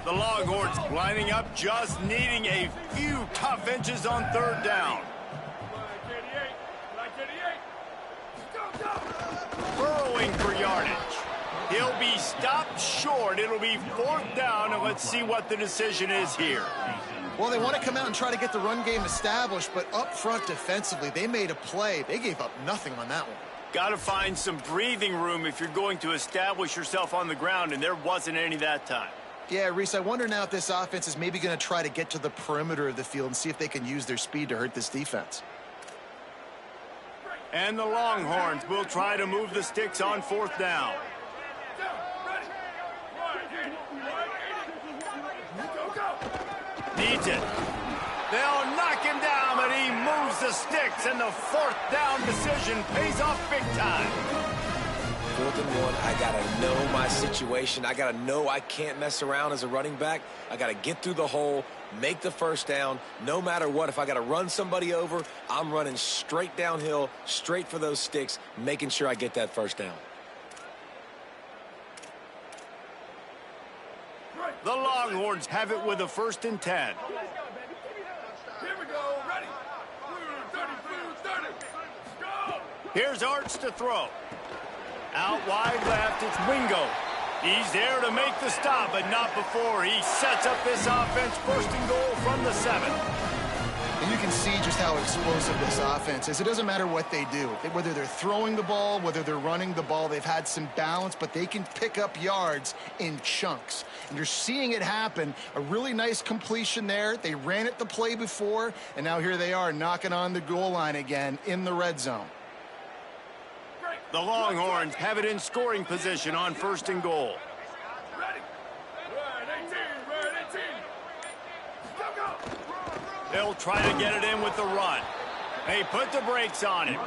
The Longhorns lining up, just needing a few tough inches on 3rd down. Burrowing for yardage. He'll be stopped short. It'll be 4th down, and let's see what the decision is here. Well, they want to come out and try to get the run game established, but up front defensively, they made a play. They gave up nothing on that one. Got to find some breathing room if you're going to establish yourself on the ground, and there wasn't any that time. Yeah, Reese, I wonder now if this offense is maybe going to try to get to the perimeter of the field and see if they can use their speed to hurt this defense. And the Longhorns will try to move the sticks on 4th down. Needs it. They'll knock him down, but he moves the sticks, and the 4th down decision pays off big time. 4th and 1, I got to know my situation. I got to know I can't mess around as a running back. I got to get through the hole, make the first down. No matter what, if I got to run somebody over, I'm running straight downhill, straight for those sticks, making sure I get that first down. The Longhorns have it with a 1st and 10. Here we go, ready. 30. Go! Here's Arch to throw. Out wide left, it's Wingo. He's there to make the stop, but not before he sets up this offense. 1st and goal from the 7. And you can see just how explosive this offense is. It doesn't matter what they do. Whether they're throwing the ball, whether they're running the ball, they've had some balance, but they can pick up yards in chunks. And you're seeing it happen. A really nice completion there. They ran it the play before, and now here they are knocking on the goal line again in the red zone. The Longhorns have it in scoring position on 1st and goal. Ready. Red 18. Go. They'll try to get it in with the run. They put the brakes on it.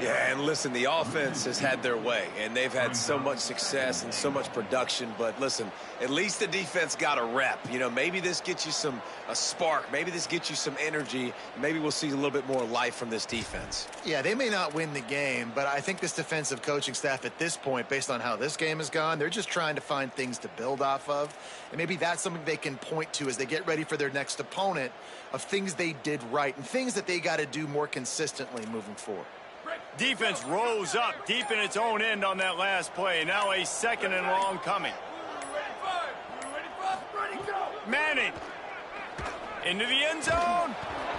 Yeah, and listen, the offense has had their way, and they've had so much success and so much production. But listen, at least the defense got a rep. You know, maybe this gets you a spark. Maybe this gets you some energy. Maybe we'll see a little bit more life from this defense. Yeah, they may not win the game, but I think this defensive coaching staff at this point, based on how this game has gone, they're just trying to find things to build off of. And maybe that's something they can point to as they get ready for their next opponent, of things they did right and things that they got to do more consistently moving forward. Defense rose up deep in its own end on that last play. Now a 2nd and long coming. Manning into the end zone.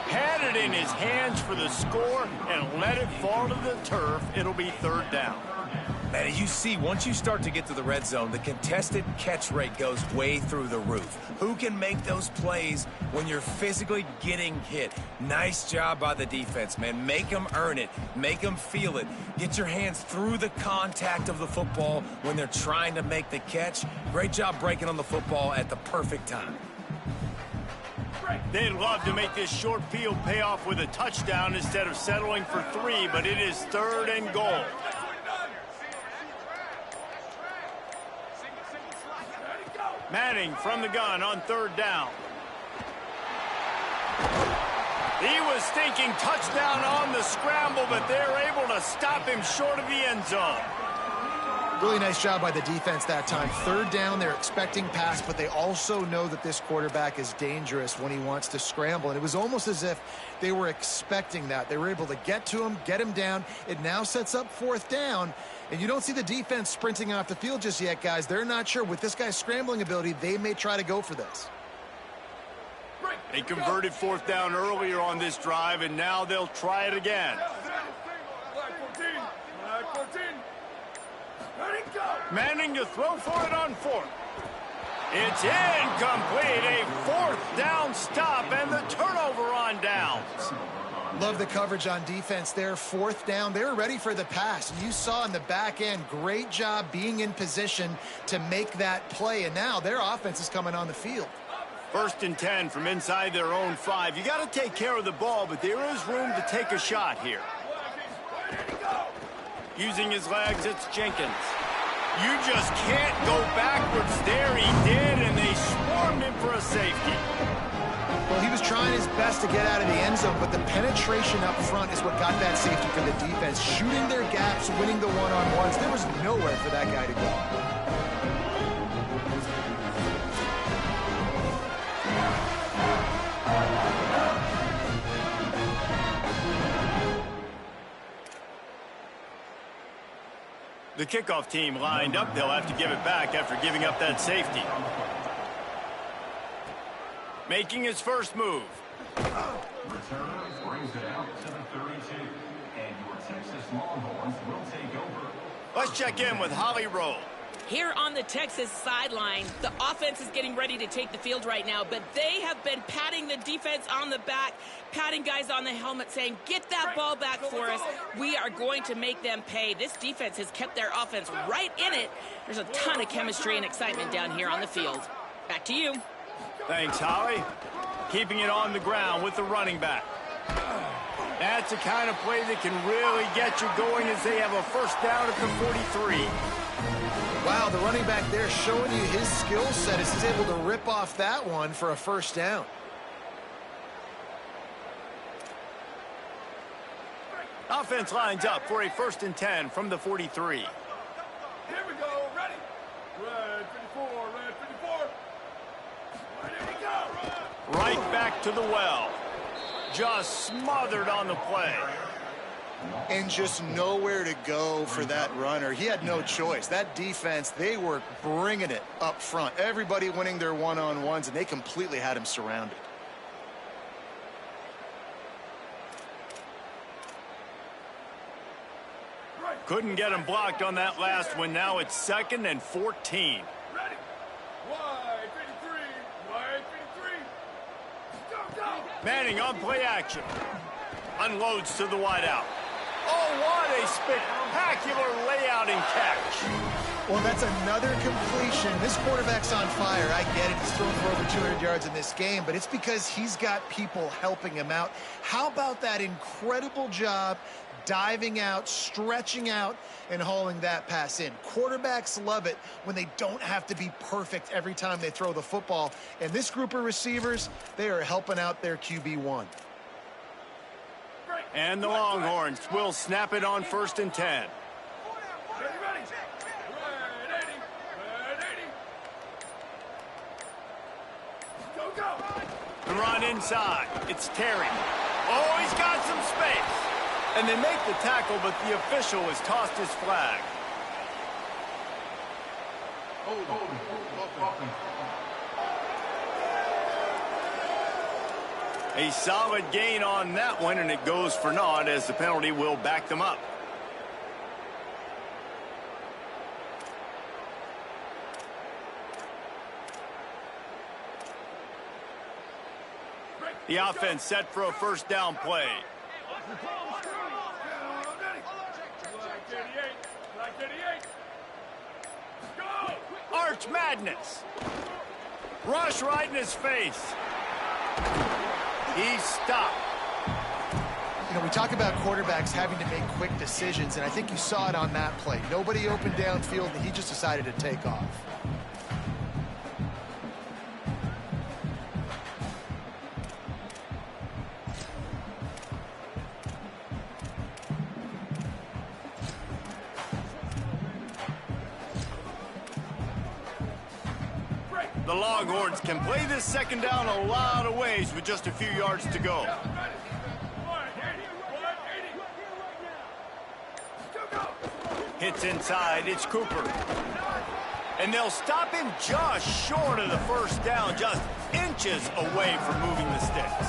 Had it in his hands for the score and let it fall to the turf. It'll be 3rd down. Man, you see, once you start to get to the red zone, the contested catch rate goes way through the roof. Who can make those plays when you're physically getting hit? Nice job by the defense, man. Make them earn it. Make them feel it. Get your hands through the contact of the football when they're trying to make the catch. Great job breaking on the football at the perfect time. They'd love to make this short field pay off with a touchdown instead of settling for 3, but it is 3rd and goal. Manning from the gun on 3rd down. He was thinking touchdown on the scramble, but they're able to stop him short of the end zone. Really nice job by the defense that time. 3rd down, they're expecting pass, but they also know that this quarterback is dangerous when he wants to scramble. And it was almost as if they were expecting that. They were able to get to him, get him down. It now sets up 4th down. And you don't see the defense sprinting off the field just yet, guys. They're not sure. With this guy's scrambling ability, they may try to go for this. They converted 4th down earlier on this drive, and now they'll try it again. Manning to throw for it on 4th. It's incomplete. A 4th down stop and the turnover on downs. Love the coverage on defense there. 4th down. They were ready for the pass. You saw in the back end, great job being in position to make that play. And now their offense is coming on the field. 1st and 10 from inside their own 5. You got to take care of the ball, but there is room to take a shot here. Using his legs, it's Jenkins. You just can't go backwards there. He did, and they swarmed him for a safety. Well, he was trying his best to get out of the end zone, but the penetration up front is what got that safety for the defense. Shooting their gaps, winning the one-on-ones. There was nowhere for that guy to go. The kickoff team lined up. They'll have to give it back after giving up that safety. Making his first move. Return brings it out to the 32. And your Texas Longhorns will take over. Let's check in with Holly Rowe. Here on the Texas sideline, the offense is getting ready to take the field right now, but they have been patting the defense on the back, patting guys on the helmet, saying, get that ball back for us. We are going to make them pay. This defense has kept their offense right in it. There's a ton of chemistry and excitement down here on the field. Back to you. Thanks, Holly. Keeping it on the ground with the running back. That's the kind of play that can really get you going as they have a 1st down at the 43. Wow, the running back there showing you his skill set as he's able to rip off that one for a 1st down. Offense lines up for a 1st and 10 from the 43. Here we go, ready. Red 54, red 54. Ready to go. Right back to the well. Just smothered on the play. And just nowhere to go for that runner. He had no choice. That defense, they were bringing it up front. Everybody winning their one-on-ones, and they completely had him surrounded. Couldn't get him blocked on that last one. Now it's 2nd and 14. Ready. Wide 53, wide 53. Go, go. Manning on play action. Unloads to the wideout. Oh, what a spectacular layout and catch. Well, that's another completion. This quarterback's on fire. I get it. He's thrown for over 200 yards in this game, but it's because he's got people helping him out. How about that incredible job diving out, stretching out, and hauling that pass in. Quarterbacks love it when they don't have to be perfect every time they throw the football. And this group of receivers, they are helping out their QB1. And the Longhorns will snap it on 1st and 10. The run inside. It's Terry. Oh, he's got some space. And they make the tackle, but the official has tossed his flag. A solid gain on that one, and it goes for naught as the penalty will back them up. The offense set for a 1st down play. Arch Madness. Rush right in his face. He's stopped. You know, we talk about quarterbacks having to make quick decisions, and I think you saw it on that play. Nobody opened downfield, and he just decided to take off. The Longhorns can play this 2nd down a lot of ways with just a few yards to go. Hits inside, it's Cooper. And they'll stop him just short of the 1st down, just inches away from moving the sticks.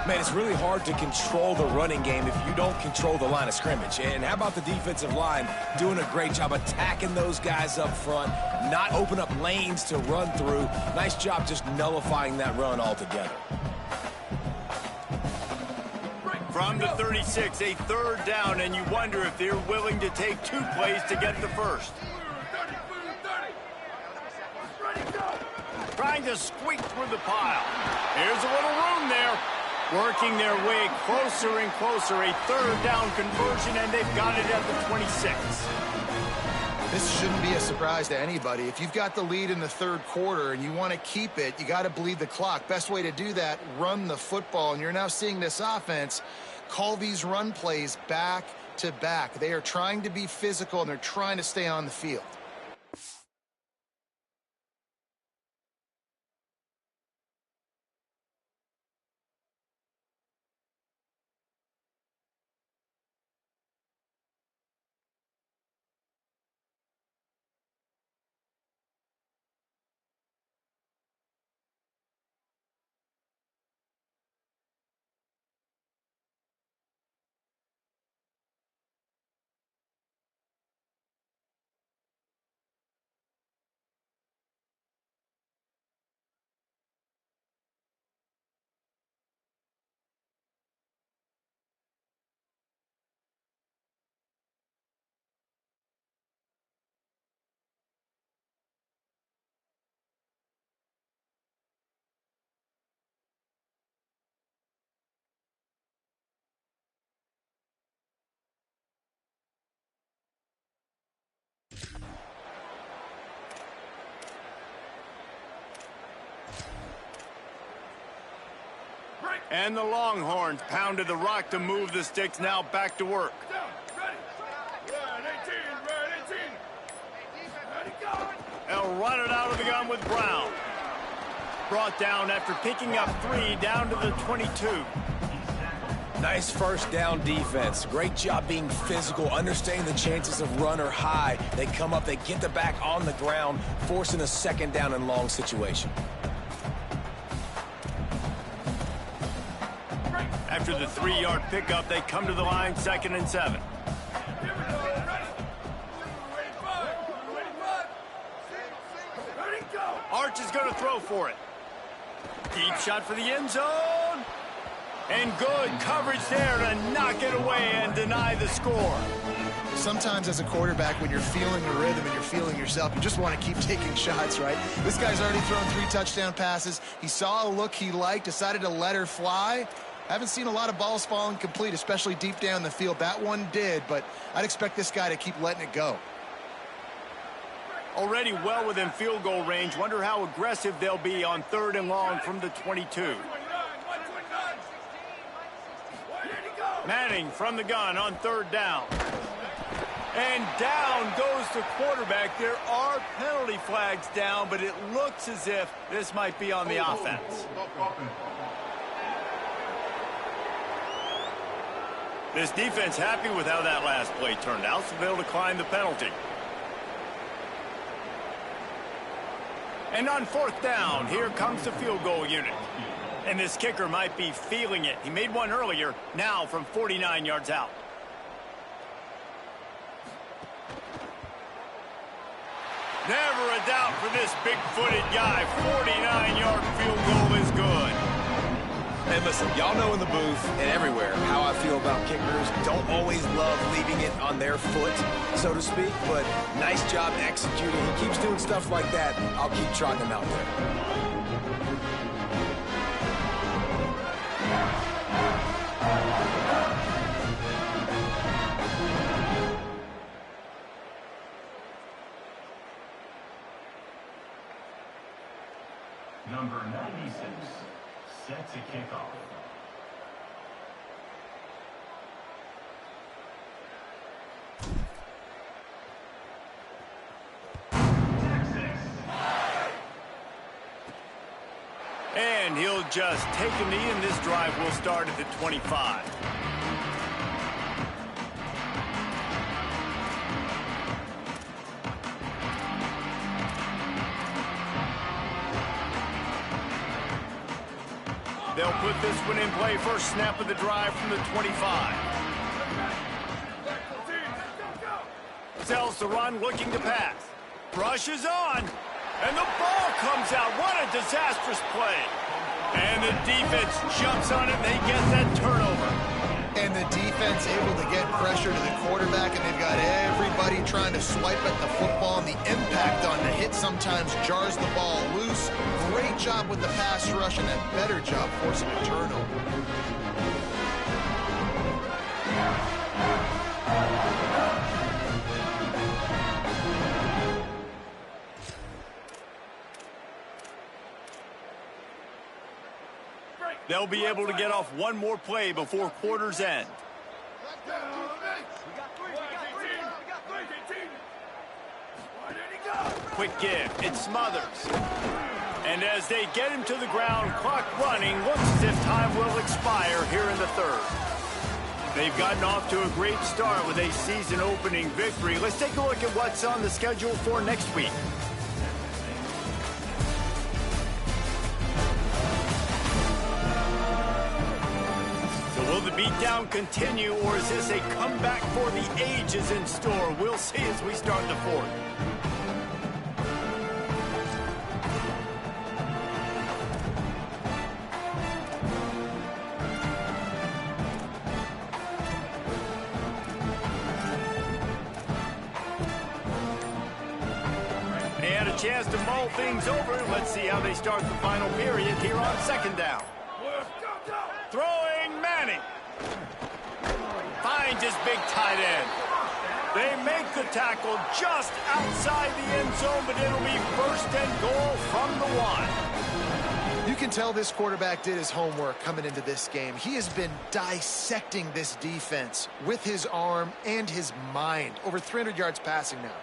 Man, it's really hard to control the running game if you don't control the line of scrimmage. And how about the defensive line doing a great job attacking those guys up front, not open up lanes to run through. Nice job just nullifying that run altogether. From the 36, a 3rd down, and you wonder if they're willing to take 2 plays to get the 1st. Trying to squeak through the pile. Here's a little room there. Working their way closer and closer. A 3rd down conversion, and they've got it at the 26. This shouldn't be a surprise to anybody. If you've got the lead in the 3rd quarter and you want to keep it, you got to bleed the clock. Best way to do that, run the football. And you're now seeing this offense call these run plays back to back. They are trying to be physical, and they're trying to stay on the field. And the Longhorns pounded the rock to move the sticks, now back to work. They'll run it out of the gun with Brown. Brought down after picking up 3 down to the 22. Nice 1st down defense. Great job being physical, understanding the chances of run are high. They come up, they get the back on the ground, forcing a 2nd down and long situation. After the 3-yard pickup, they come to the line 2nd and 7. Arch is going to throw for it. Deep shot for the end zone. And good coverage there to knock it away and deny the score. Sometimes as a quarterback, when you're feeling the rhythm and you're feeling yourself, you just want to keep taking shots, right? This guy's already thrown 3 touchdown passes. He saw a look he liked, decided to let her fly, Haven't seen a lot of balls falling complete, especially deep down the field. That one did, but I'd expect this guy to keep letting it go. Already well within field goal range. Wonder how aggressive they'll be on 3rd and long from the 22. Manning from the gun on 3rd down. And down goes the quarterback. There are penalty flags down, but it looks as if this might be on the offense. This defense happy with how that last play turned out, so they'll decline the penalty. And on 4th down, here comes the field goal unit. And this kicker might be feeling it. He made one earlier, now from 49 yards out. Never a doubt for this big-footed guy. 49-yard field goal is good. And listen, y'all know in the booth and everywhere how I feel about kickers. Don't always love leaving it on their foot, so to speak, but nice job executing. He keeps doing stuff like that. I'll keep trotting him out there. Number 96, set to kick off. And he'll just take a knee, and this drive will start at the 25. They'll put this one in play. First snap of the drive from the 25. Sells the run, looking to pass. Rushes on, and the ball comes out. What a disastrous play. And the defense jumps on it, and they get that turnover. And the defense able to get pressure to the quarterback, and they've got everybody trying to swipe at the football, and the impact on the hit sometimes jars the ball loose. Great job with the pass rush, and a better job forcing a turnover. They'll be able to get off one more play before quarter's end. Quick give. It smothers. And as they get him to the ground, clock running, looks as if time will expire here in the 3rd. They've gotten off to a great start with a season-opening victory. Let's take a look at what's on the schedule for next week. Will the beatdown continue, or is this a comeback for the ages in store? We'll see as we start the 4th. They had a chance to mull things over. Let's see how they start the final period here on 2nd down. Throwing Manning. Finds his big tight end. They make the tackle just outside the end zone, but it'll be 1st and goal from the 1. You can tell this quarterback did his homework coming into this game. He has been dissecting this defense with his arm and his mind. Over 300 yards passing now.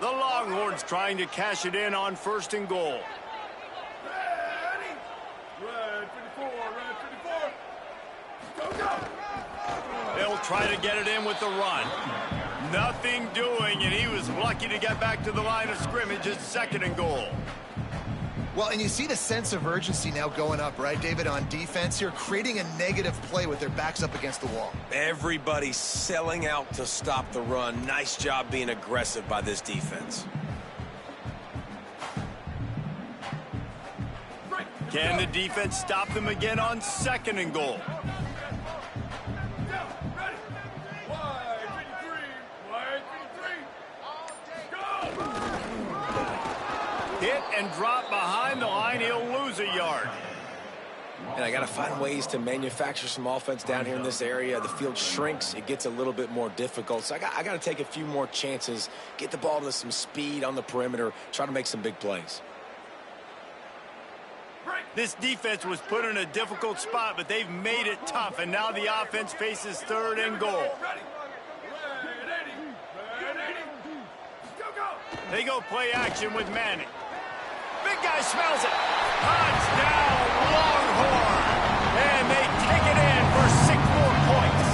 The Longhorns trying to cash it in on 1st and goal. They'll try to get it in with the run. Nothing doing, and he was lucky to get back to the line of scrimmage at 2nd and goal. Well, and you see the sense of urgency now going up, right, David, on defense here, creating a negative play with their backs up against the wall. Everybody's selling out to stop the run. Nice job being aggressive by this defense. Can the defense stop them again on 2nd and goal? Hit and drop behind the line. He'll lose a yard. and I got to find ways to manufacture some offense down here in this area. The field shrinks. It gets a little bit more difficult. So I got to take a few more chances, get the ball to some speed on the perimeter, try to make some big plays. This defense was put in a difficult spot, but they've made it tough, and now the offense faces 3rd and goal. They go play action with Manning. Big guy smells it. Touchdown, Longhorn. And they take it in for 6 more points.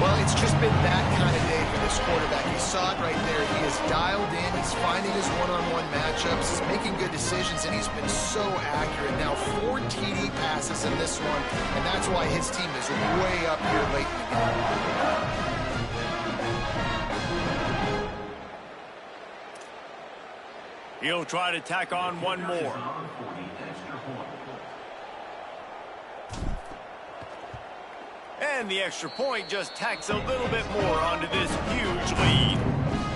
Well, it's just been that kind of day for this quarterback. You saw it right there. He is dialed in. He's finding his one-on-one matchups. He's making good decisions, and he's been so accurate. Now 4 TD passes in this one, and that's why his team is way up here late in the game. He'll try to tack on one more. And the extra point just tacks a little bit more onto this huge lead.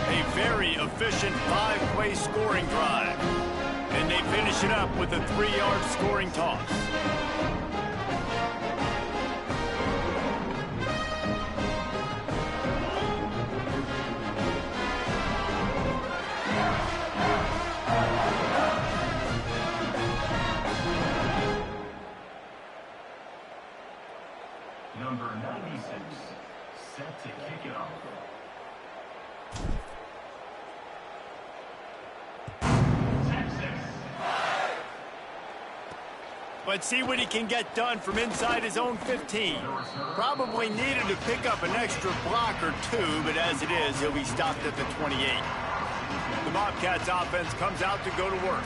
A very efficient 5-play scoring drive. And they finish it up with a 3-yard scoring toss. Number 96, set to kick it off. But see what he can get done from inside his own 15. Probably needed to pick up an extra block or 2, but as it is, he'll be stopped at the 28. The Bobcats offense comes out to go to work.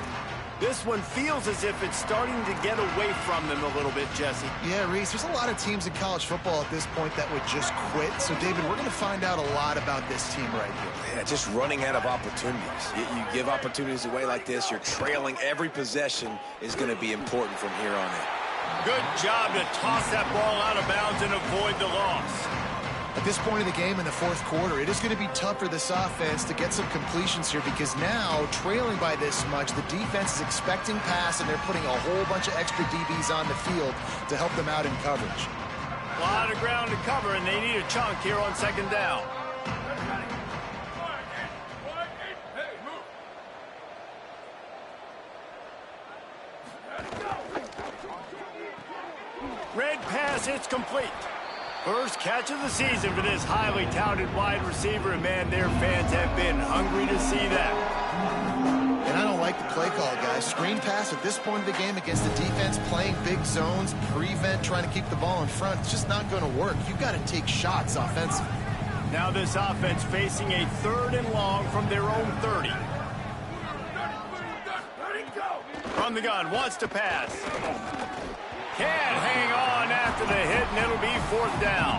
This one feels as if it's starting to get away from them a little bit, Jesse. Yeah, Reese, there's a lot of teams in college football at this point that would just quit. So, David, we're going to find out a lot about this team right here. Yeah, just running out of opportunities. You give opportunities away like this, you're trailing. Every possession is going to be important from here on in. Good job to toss that ball out of bounds and avoid the loss. At this point of the game in the 4th quarter, it is going to be tough for this offense to get some completions here because now, trailing by this much, the defense is expecting pass, and they're putting a whole bunch of extra DBs on the field to help them out in coverage. A lot of ground to cover, and they need a chunk here on 2nd down. Red pass, it's complete. First catch of the season for this highly touted wide receiver, and man, their fans have been hungry to see that. And I don't like the play call, guys. Screen pass at this point of the game against the defense, playing big zones, prevent, trying to keep the ball in front. It's just not going to work. You've got to take shots offensively. Now this offense facing a 3rd and long from their own 30. From the gun, wants to pass. Can't hang on after the hit, and it'll be 4th down.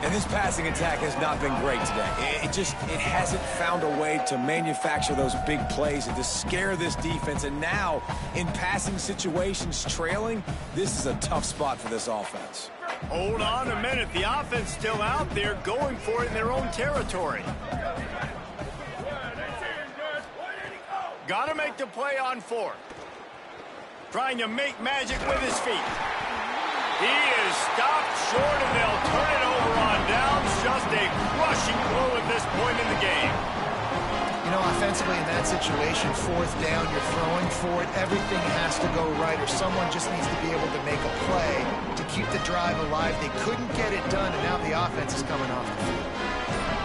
And this passing attack has not been great today. It hasn't found a way to manufacture those big plays and to scare this defense. And now, in passing situations, trailing, this is a tough spot for this offense. Hold on a minute. The offense still out there going for it in their own territory. Got to make the play on 4th. Trying to make magic with his feet. He is stopped short, and they'll turn it over on downs. Just a crushing blow at this point in the game. You know, offensively in that situation, 4th down, you're throwing for it. Everything has to go right, or someone just needs to be able to make a play to keep the drive alive. They couldn't get it done, and now the offense is coming off the field.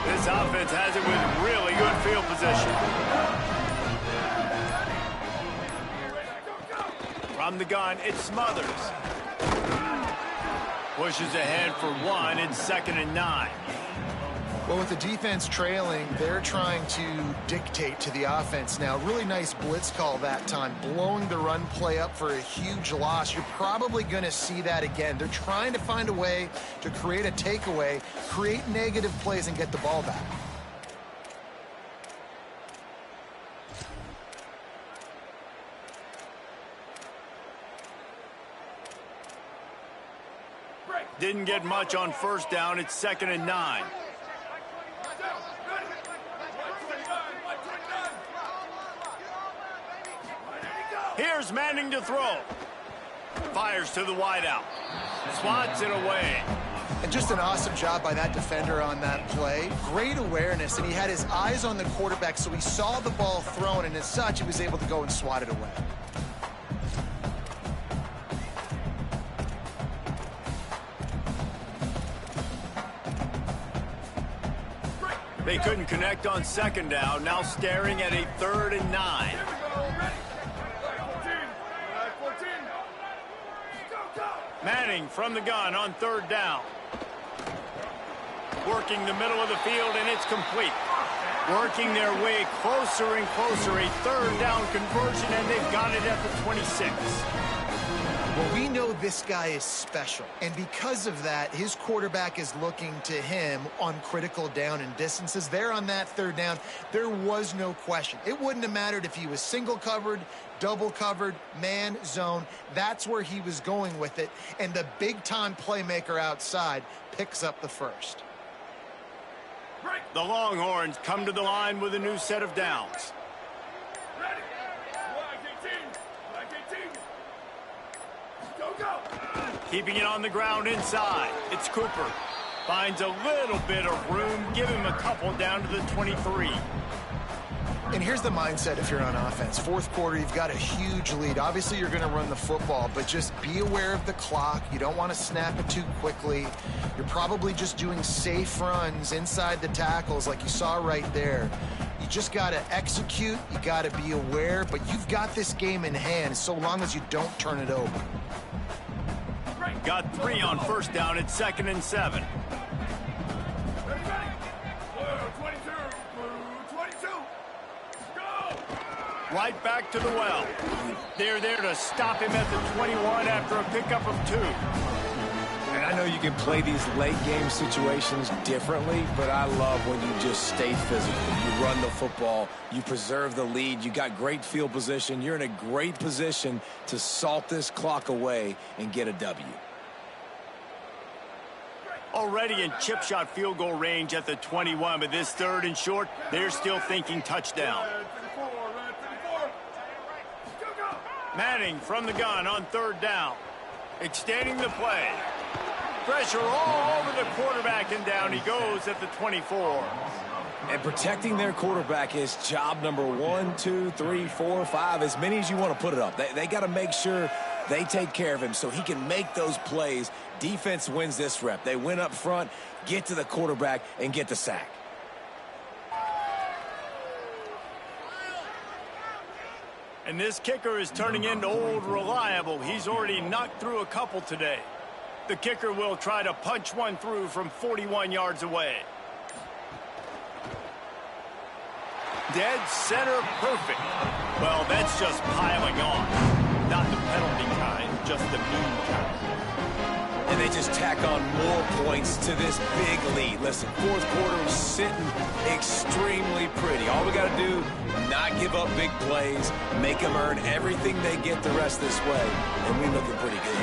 This offense has it with really good field position. From the gun, it Smothers. Pushes ahead for 1. It's 2nd and 9. Well, with the defense trailing, they're trying to dictate to the offense now. Really nice blitz call that time, blowing the run play up for a huge loss. You're probably going to see that again. They're trying to find a way to create a takeaway, create negative plays, and get the ball back. Didn't get much on 1st down. It's 2nd and 9. Here's Manning to throw. Fires to the wideout. Swats it away. And just an awesome job by that defender on that play. Great awareness, and he had his eyes on the quarterback, so he saw the ball thrown, and as such, he was able to go and swat it away. They couldn't connect on second down. Now staring at a 3rd and 9. Here we go. Ready. Flag 14. Go. Manning from the gun on 3rd down. Working the middle of the field, and it's complete. Working their way closer and closer. A 3rd down conversion, and they've got it at the 26. Well, we know this guy is special, and because of that, his quarterback is looking to him on critical down and distances. There on that 3rd down, there was no question. It wouldn't have mattered if he was single covered, double covered, man, zone. That's where he was going with it, and the big-time playmaker outside picks up the first. The Longhorns come to the line with a new set of downs. Ready. Flag 18. Go. Keeping it on the ground inside. It's Cooper. Finds a little bit of room. Give him a couple down to the 23. And here's the mindset if you're on offense. 4th quarter, you've got a huge lead. Obviously, you're going to run the football, but just be aware of the clock. You don't want to snap it too quickly. You're probably just doing safe runs inside the tackles like you saw right there. You just got to execute. You got to be aware, but you've got this game in hand so long as you don't turn it over. Got 3 on 1st down at 2nd and 7. Ready. Blue 22. Blue 22. Go. Right back to the well. They're there to stop him at the 21 after a pickup of 2. And I know you can play these late game situations differently, but I love when you just stay physical. You run the football, you preserve the lead, you got great field position. You're in a great position to salt this clock away and get a W. Already in chip shot field goal range at the 21, but this 3rd and short, they're still thinking touchdown. Red 34. Go. Manning from the gun on 3rd down. Extending the play. Pressure all over the quarterback, and down he goes at the 24. And protecting their quarterback is job number 1, 2, 3, 4, 5, as many as you want to put it up. They got to make sure they take care of him so he can make those plays. Defense wins this rep. They win up front, get to the quarterback, and get the sack. And this kicker is turning into old reliable. He's already knocked through a couple today. The kicker will try to punch one through from 41 yards away. Dead center perfect. Well, that's just piling on. Not the penalty kind, just the mean kind. And they just tack on more points to this big lead. Listen, 4th quarter is sitting extremely pretty. All we got to do, not give up big plays, make them earn everything they get the rest this way, and we looking pretty good.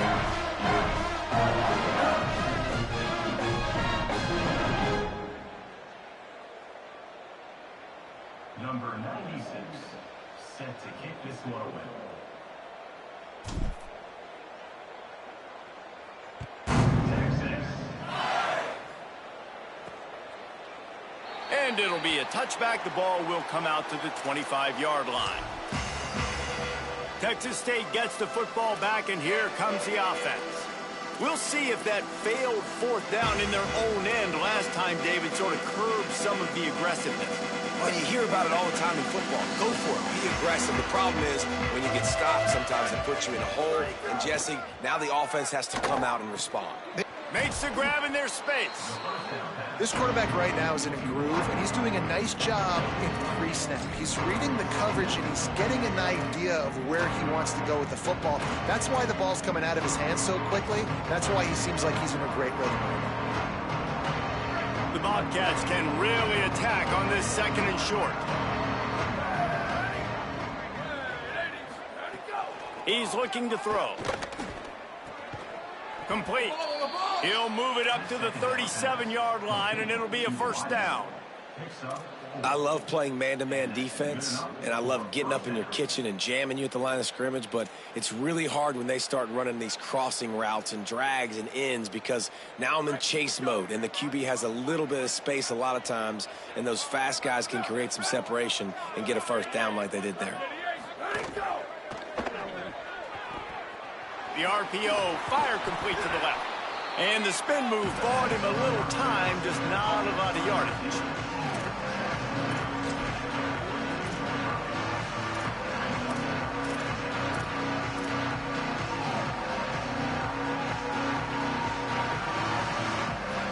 Number 96, set to kick this one away. And it'll be a touchback. The ball will come out to the 25-yard line. Texas State gets the football back, and here comes the offense. We'll see if that failed 4th down in their own end last time, David, sort of curbed some of the aggressiveness. Well, you hear about it all the time in football. Go for it. Be aggressive. The problem is when you get stopped, sometimes it puts you in a hole. And, Jesse, now the offense has to come out and respond. Makes the grab in their space. This quarterback right now is in a groove, and he's doing a nice job in pre-snap. He's reading the coverage, and he's getting an idea of where he wants to go with the football. That's why the ball's coming out of his hands so quickly. That's why he seems like he's in a great rhythm right now. The Bobcats can really attack on this 2nd and short. He's looking to throw. Complete. He'll move it up to the 37-yard line, and it'll be a 1st down. Picks up I love playing man-to-man defense, and I love getting up in your kitchen and jamming you at the line of scrimmage, but it's really hard when they start running these crossing routes and drags and ends because now I'm in chase mode, and the QB has a little bit of space a lot of times, and those fast guys can create some separation and get a first down like they did there. The RPO, fire complete to the left. And the spin move bought him a little time, just not a lot of yardage.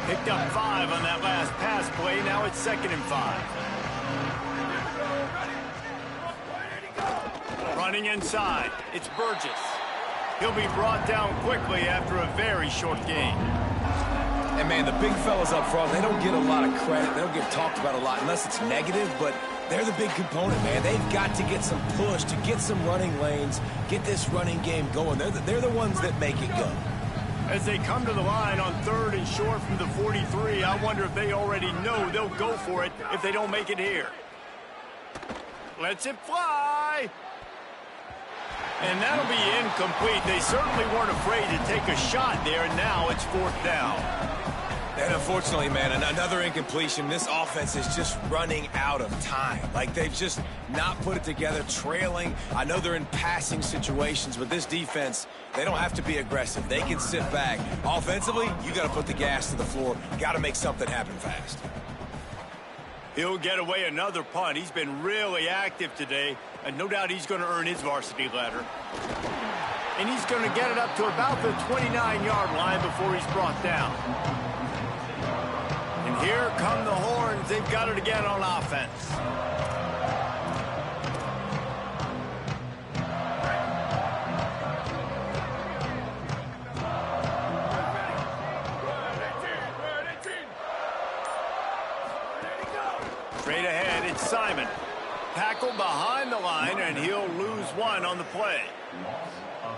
Picked up 5 on that last pass play. Now it's 2nd and 5. Running inside. It's Burgess. He'll be brought down quickly after a very short gain. And, man, the big fellas up front, they don't get a lot of credit. They don't get talked about a lot unless it's negative, but they're the big component, man. They've got to get some push, to get some running lanes, get this running game going. They're the ones that make it go. As they come to the line on 3rd and short from the 43, I wonder if they already know they'll go for it if they don't make it here. Lets it fly. And that'll be incomplete. They certainly weren't afraid to take a shot there, and now it's 4th down. And unfortunately, man, another incompletion. This offense is just running out of time. Like, they've just not put it together, trailing. I know they're in passing situations, but this defense, they don't have to be aggressive. They can sit back. Offensively, you got to put the gas to the floor. Got to make something happen fast. He'll get away another punt. He's been really active today, and no doubt he's going to earn his varsity letter. And he's going to get it up to about the 29-yard line before he's brought down. And here come the Horns. They've got it again on offense. Straight ahead, it's Simon. Tackled behind the line, and he'll lose 1 on the play.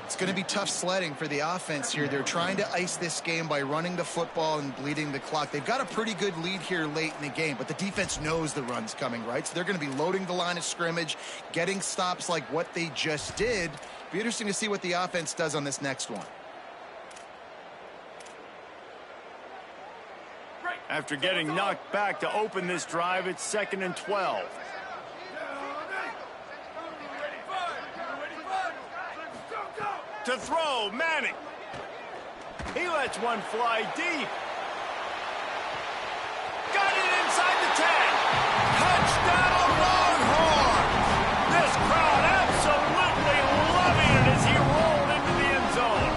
It's going to be tough sledding for the offense here. They're trying to ice this game by running the football and bleeding the clock. They've got a pretty good lead here late in the game, but the defense knows the run's coming, right? So they're going to be loading the line of scrimmage, getting stops like what they just did. Be interesting to see what the offense does on this next one. After getting knocked back to open this drive, it's 2nd and 12. To throw, Manning. He lets one fly deep. Got it inside the 10. Touchdown, Longhorns. This crowd absolutely loving it as he rolled into the end zone.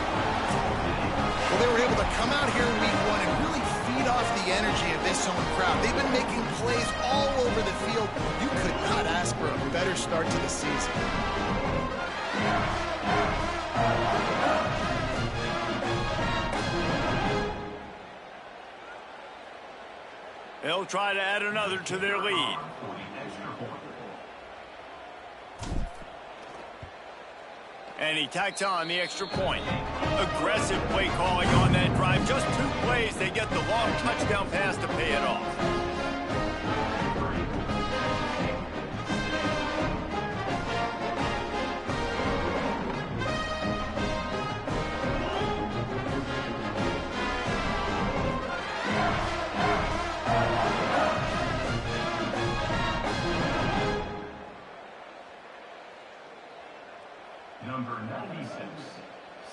Well, they were able to come out here week 1 and really feed off the energy of this home crowd. They've been making plays all over the field. You could not ask for a better start to the season. They'll try to add another to their lead. And he tacks on the extra point. Aggressive play calling on that drive. Just 2 plays, they get the long touchdown pass to pay it off. Number 96,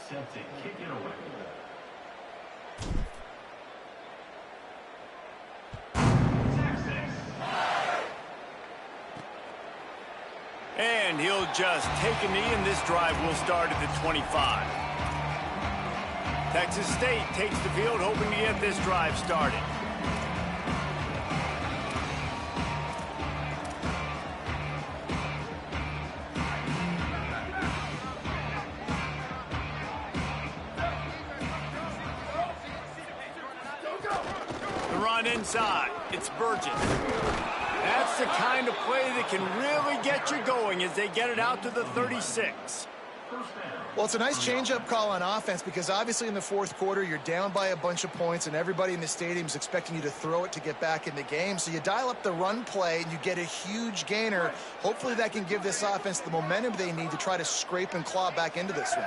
set to kick it away. And he'll just take a knee, and this drive will start at the 25. Texas State takes the field, hoping to get this drive started. Inside, it's Burgess. That's the kind of play that can really get you going as they get it out to the 36. Well, it's a nice change-up call on offense because obviously in the fourth quarter, you're down by a bunch of points and everybody in the stadium is expecting you to throw it to get back in the game. So you dial up the run play and you get a huge gainer. Hopefully that can give this offense the momentum they need to try to scrape and claw back into this one.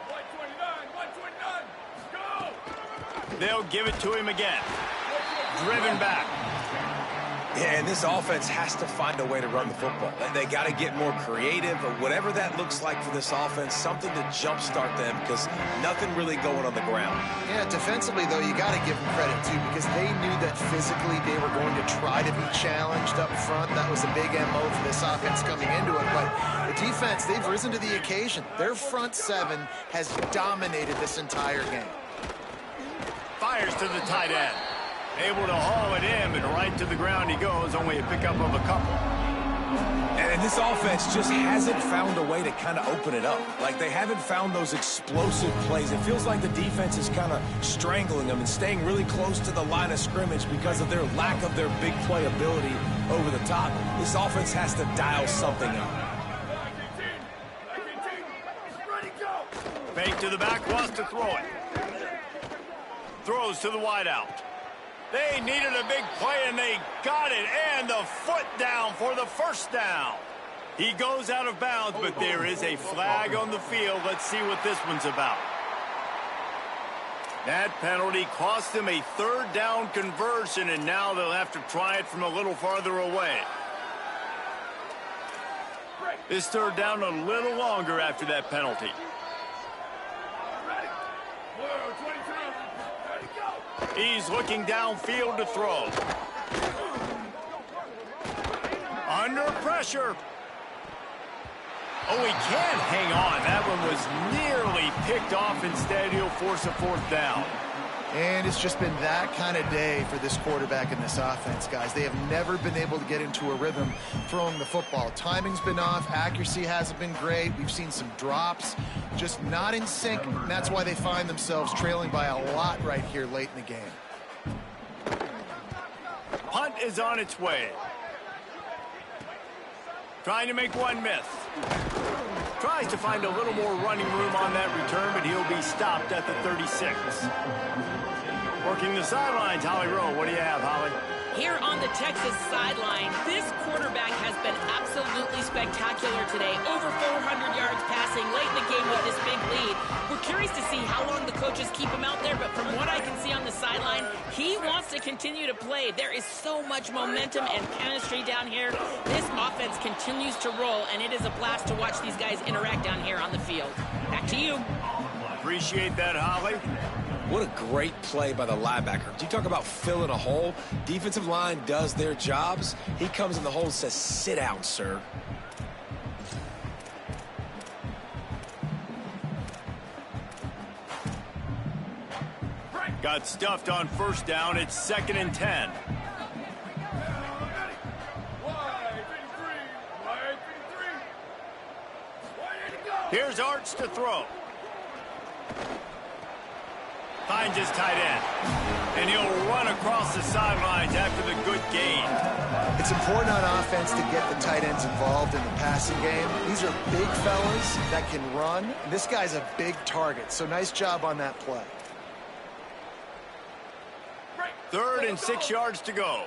129, 129, go! They'll give it to him again. Driven back. Yeah, and this offense has to find a way to run the football. They got to get more creative, or whatever that looks like for this offense, something to jumpstart them because nothing really going on the ground. Yeah, defensively, though, you got to give them credit, too, because they knew that physically they were going to try to be challenged up front. That was a big MO for this offense coming into it. But the defense, they've risen to the occasion. Their front seven has dominated this entire game. Fires to the tight end. Able to haul it in, and right to the ground he goes, only a pickup of a couple. And this offense just hasn't found a way to kind of open it up. Like, they haven't found those explosive plays. It feels like the defense is kind of strangling them and staying really close to the line of scrimmage because of their lack of their big play ability over the top. This offense has to dial something up. Fake to the back, wants to throw it. Throws to the wideout. They needed a big play, and they got it, and the foot down for the first down. He goes out of bounds, but there is a flag on the field. Let's see what this one's about. That penalty cost them a third down conversion, and now they'll have to try it from a little farther away. This third down a little longer after that penalty. He's looking downfield to throw. Under pressure. Oh, he can't hang on. That one was nearly picked off. Instead, he'll force a fourth down. And it's just been that kind of day for this quarterback and this offense, guys. They have never been able to get into a rhythm throwing the football. Timing's been off. Accuracy hasn't been great. We've seen some drops. Just not in sync. And that's why they find themselves trailing by a lot right here late in the game. Punt is on its way. Trying to make one miss. Tries to find a little more running room on that return, but he'll be stopped at the 36. Working the sidelines, Holly Rowe. What do you have, Holly? Here on the Texas sideline, this quarterback has been absolutely spectacular today. Over 400 yards passing late in the game with this big lead. We're curious to see how long the coaches keep him out there, but from what I can see on the sideline, he wants to continue to play. There is so much momentum and chemistry down here. This offense continues to roll, and it is a blast to watch these guys interact down here on the field. Back to you. Appreciate that, Holly. What a great play by the linebacker. Do you talk about filling a hole? Defensive line does their jobs. He comes in the hole and says, sit down, sir. Got stuffed on first down. It's 2nd and 10. Here's Arch to throw. Finds his tight end. And he'll run across the sidelines after the good gain. It's important on offense to get the tight ends involved in the passing game. These are big fellas that can run. This guy's a big target, so nice job on that play. 3rd and 6 yards to go.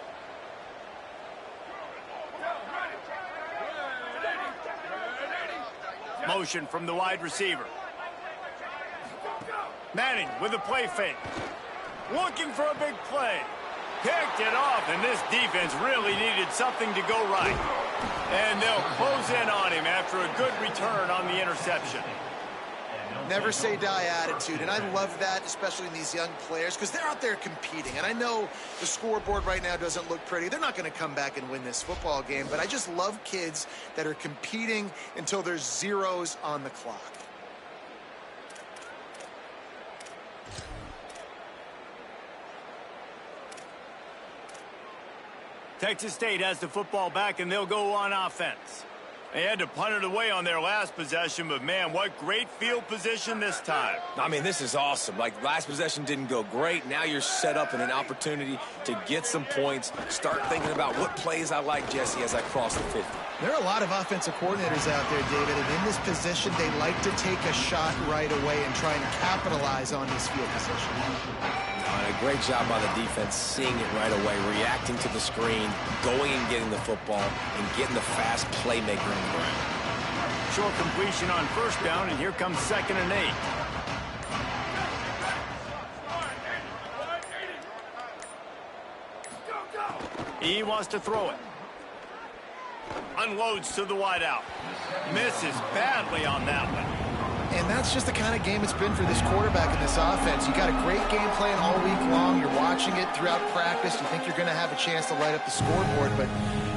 Motion from the wide receiver. Manning with a play fake. Looking for a big play. Picked it off, and this defense really needed something to go right. And they'll close in on him after a good return on the interception. Never say die attitude, and I love that, especially in these young players, because they're out there competing. And I know the scoreboard right now doesn't look pretty. They're not going to come back and win this football game, but I just love kids that are competing until there's zeros on the clock. Texas State has the football back, and they'll go on offense. They had to punt it away on their last possession, but man, what great field position this time. I mean, this is awesome. Like, last possession didn't go great. Now you're set up in an opportunity to get some points. Start thinking about what plays I like, Jesse, as I cross the 50. There are a lot of offensive coordinators out there, David, and in this position, they like to take a shot right away and try and capitalize on this field position. A great job by the defense, seeing it right away, reacting to the screen, going and getting the football, and getting the fast playmaker on the ground. Short completion on first down, and here comes 2nd and 8. He wants to throw it. Unloads to the wideout. Misses badly on that one. And that's just the kind of game it's been for this quarterback in this offense. You got a great game plan all week long. You're watching it throughout practice. You think you're going to have a chance to light up the scoreboard, but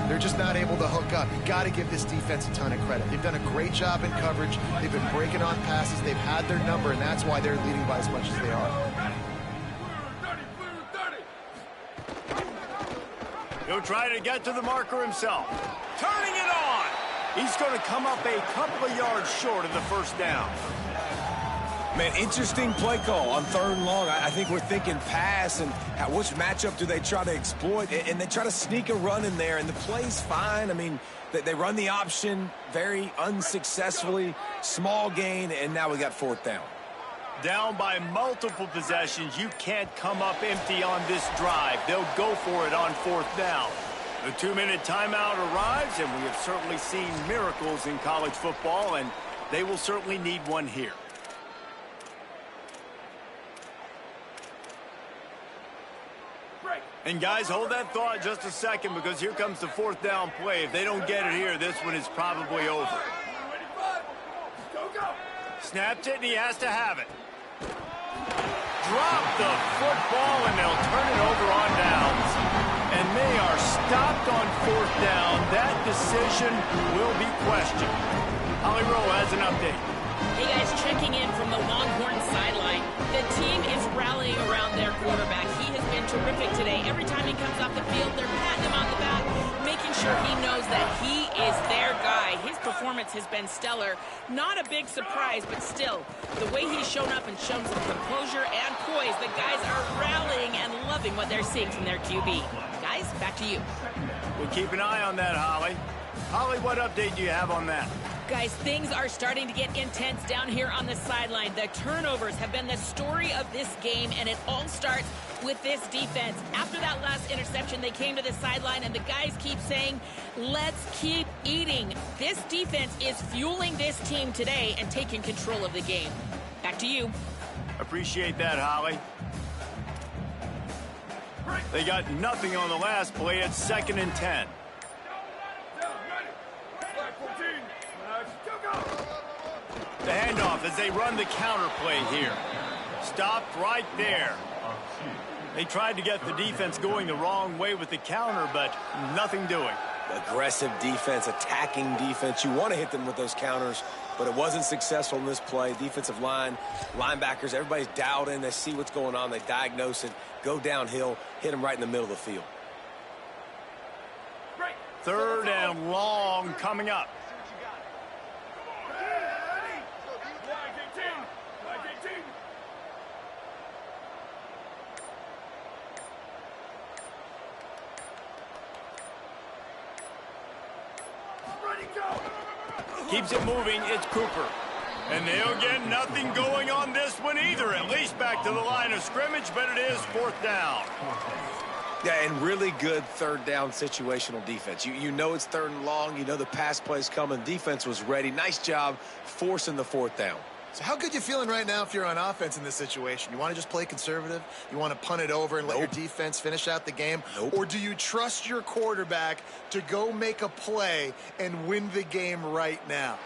they're just not able to hook up. You got to give this defense a ton of credit. They've done a great job in coverage. They've been breaking on passes. They've had their number, and that's why they're leading by as much as they are. He'll try to get to the marker himself. Turning it on. He's going to come up a couple of yards short of the first down. Man, interesting play call on 3rd and long. I think we're thinking pass and which matchup do they try to exploit, and they try to sneak a run in there, and the play's fine. I mean, they run the option very unsuccessfully, small gain, and now we got 4th down. Down by multiple possessions. You can't come up empty on this drive. They'll go for it on 4th down. The 2-minute timeout arrives, and we have certainly seen miracles in college football, and they will certainly need one here. And guys, hold that thought just a second, because here comes the 4th down play. If they don't get it here, this one is probably over. Snapped it, and he has to have it. Drop the football, and they'll turn it over on downs. And they are stopped on 4th down. That decision will be questioned. Holly Rowe has an update. Hey guys, checking in from the Longhorns sideline. The team is rallying around their quarterback. He has been terrific today. Every time he comes off the field, they're patting him on the back, making sure he knows that he is their guy. His performance has been stellar. Not a big surprise, but still, the way he's shown up and shown some composure and poise, the guys are rallying and loving what they're seeing from their QB. Guys, back to you. We'll keep an eye on that, Holly. Holly, what update do you have on that? Guys, things are starting to get intense down here on the sideline. The turnovers have been the story of this game, and it all starts with this defense. After that last interception, they came to the sideline, and the guys keep saying, let's keep eating. This defense is fueling this team today and taking control of the game. Back to you. Appreciate that, Holly. They got nothing on the last play. It's 2nd and 10. The handoff as they run the counter play here. Stopped right there. They tried to get the defense going the wrong way with the counter, but nothing doing. Aggressive defense, attacking defense. You want to hit them with those counters, but it wasn't successful in this play. Defensive line, linebackers, everybody's dialed in. They see what's going on. They diagnose it, go downhill, hit them right in the middle of the field. 3rd and long coming up. Keeps it moving. It's Cooper. And they'll get nothing going on this one either. At least back to the line of scrimmage, but it is 4th down. Yeah, and really good 3rd down situational defense. You know it's 3rd and long. You know the pass play's coming. Defense was ready. Nice job forcing the 4th down. So how good you feeling right now if you're on offense in this situation? You want to just play conservative? You want to punt it over and let your defense finish out the game? Or do you trust your quarterback to go make a play and win the game right now?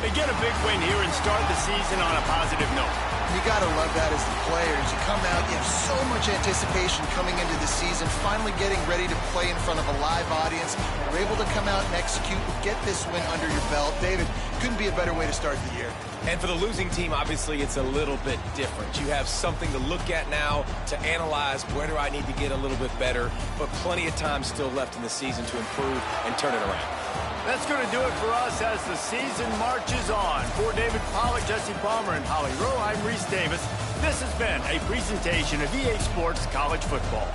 They get a big win here and start the season on a positive note. You got to love that as the players. You come out, you have so much anticipation coming into the season, finally getting ready to play in front of a live audience. You're able to come out and execute and get this win under your belt. David, couldn't be a better way to start the year. And for the losing team, obviously, it's a little bit different. You have something to look at now, to analyze where do I need to get a little bit better, but plenty of time still left in the season to improve and turn it around. That's going to do it for us as the season marches on. For David Pollack, Jesse Palmer, and Holly Rowe, I'm Reese Davis. This has been a presentation of EA Sports College Football.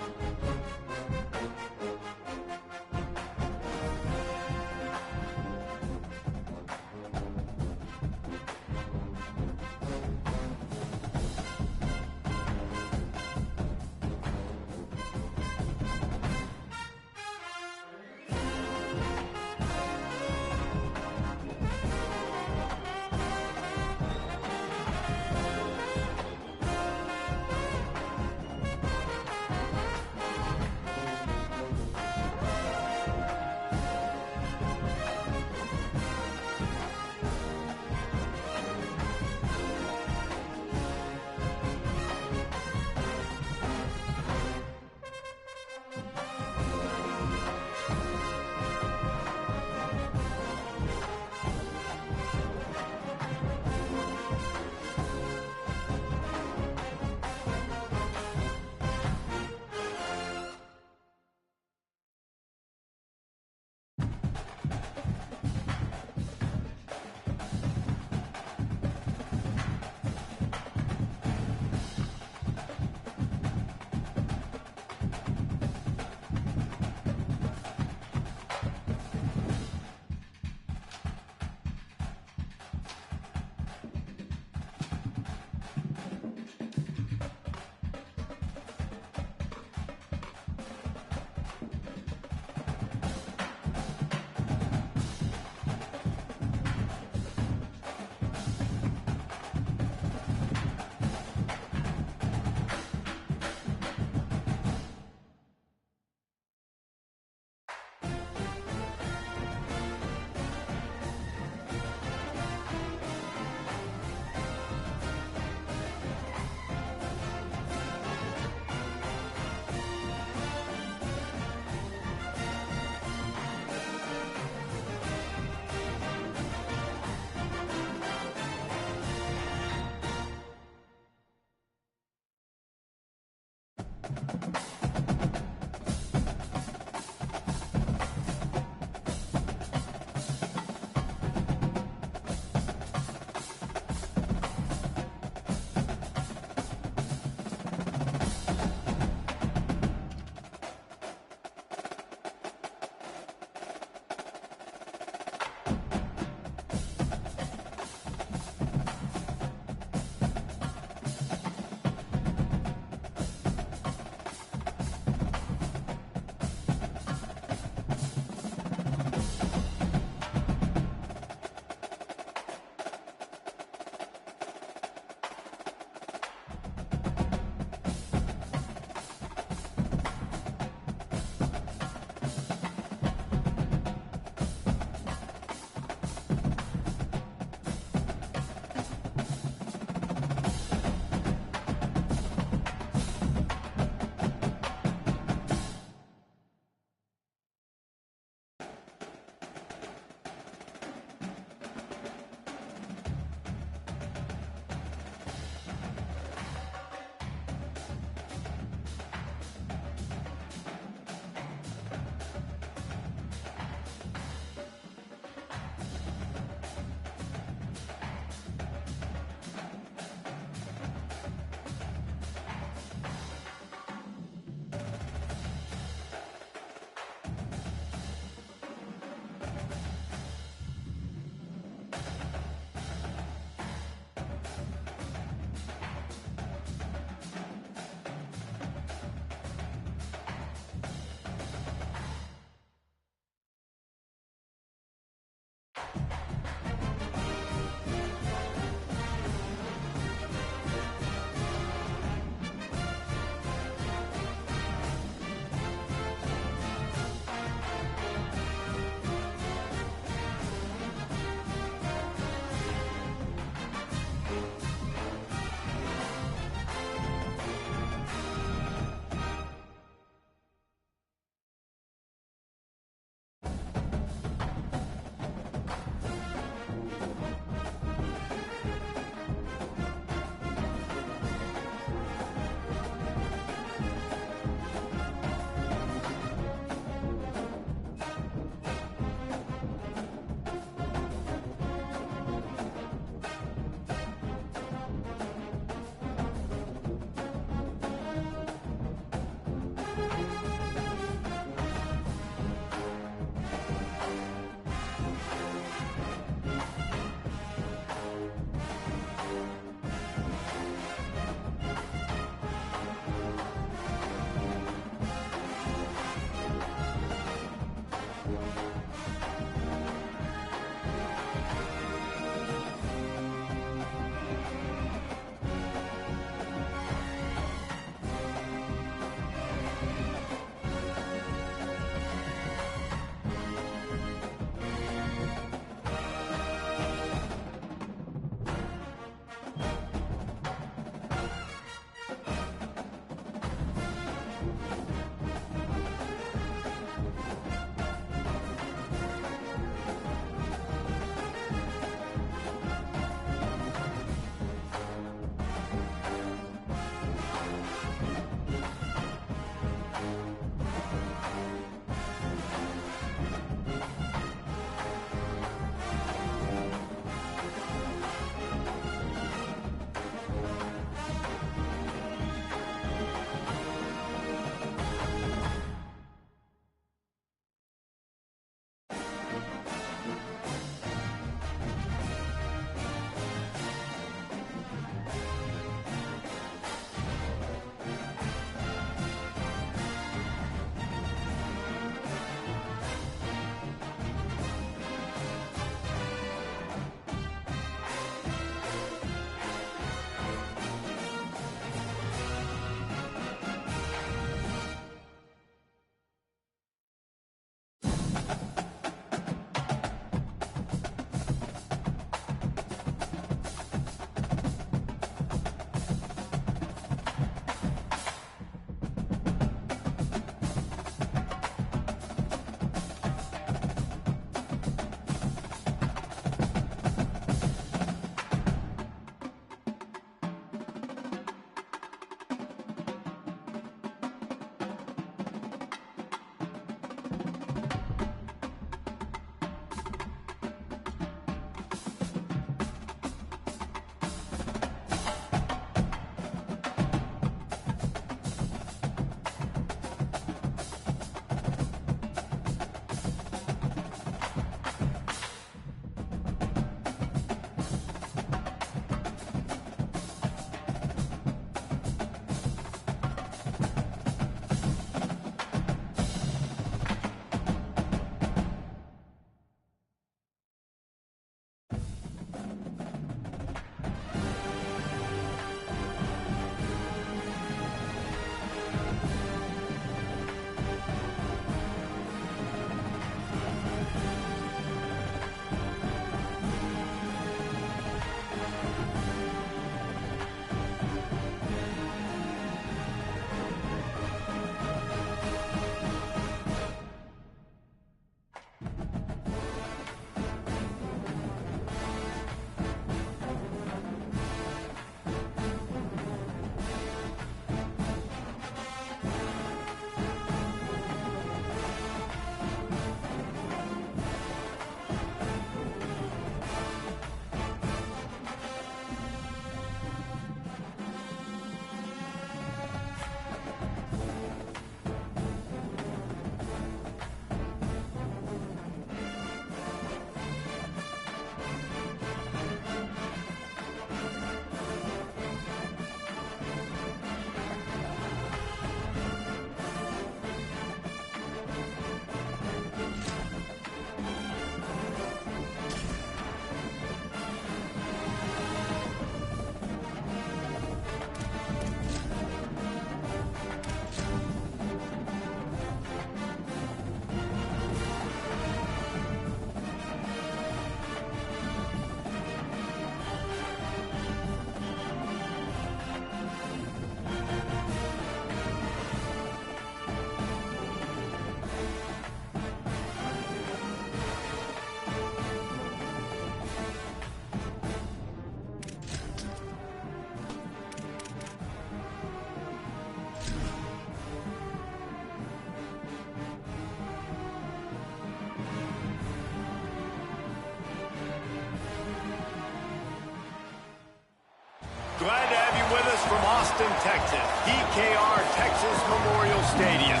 Glad to have you with us from Austin, Texas, DKR Texas Memorial Stadium.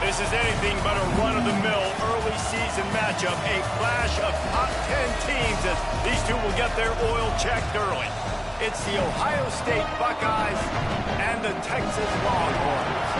This is anything but a run-of-the-mill early season matchup, a clash of top 10 teams as these two will get their oil checked early. It's the Ohio State Buckeyes and the Texas Longhorns.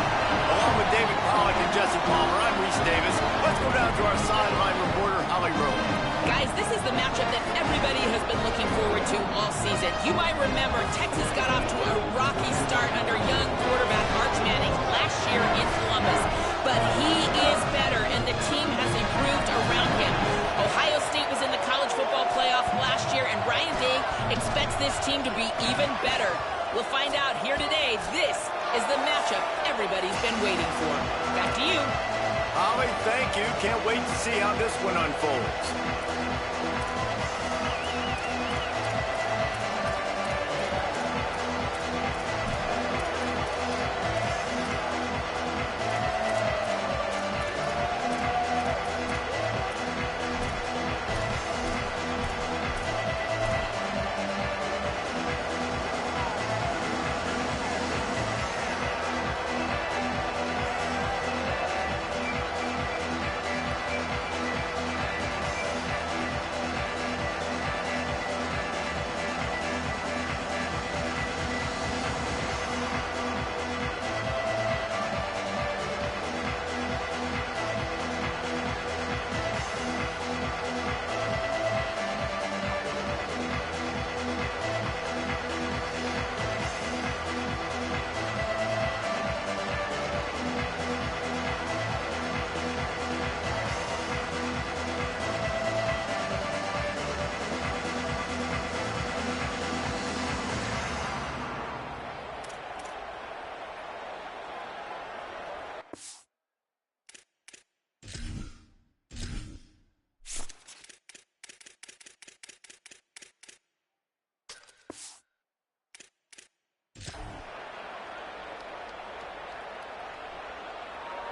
Along with David Pollack and Jesse Palmer, I'm Reese Davis. Let's go down to our sideline reporter, Holly Rowe. Guys, this is the matchup that everybody has been looking forward to all season. You might remember Texas got off to a rocky start under young quarterback Arch Manning last year in Columbus. But he is better, and the team has improved around him. Ohio State was in the college football playoff last year, and Ryan Day expects this team to be even better. We'll find out here today. This is the matchup everybody's been waiting for. Back to you. Holly, thank you. Can't wait to see how this one unfolds.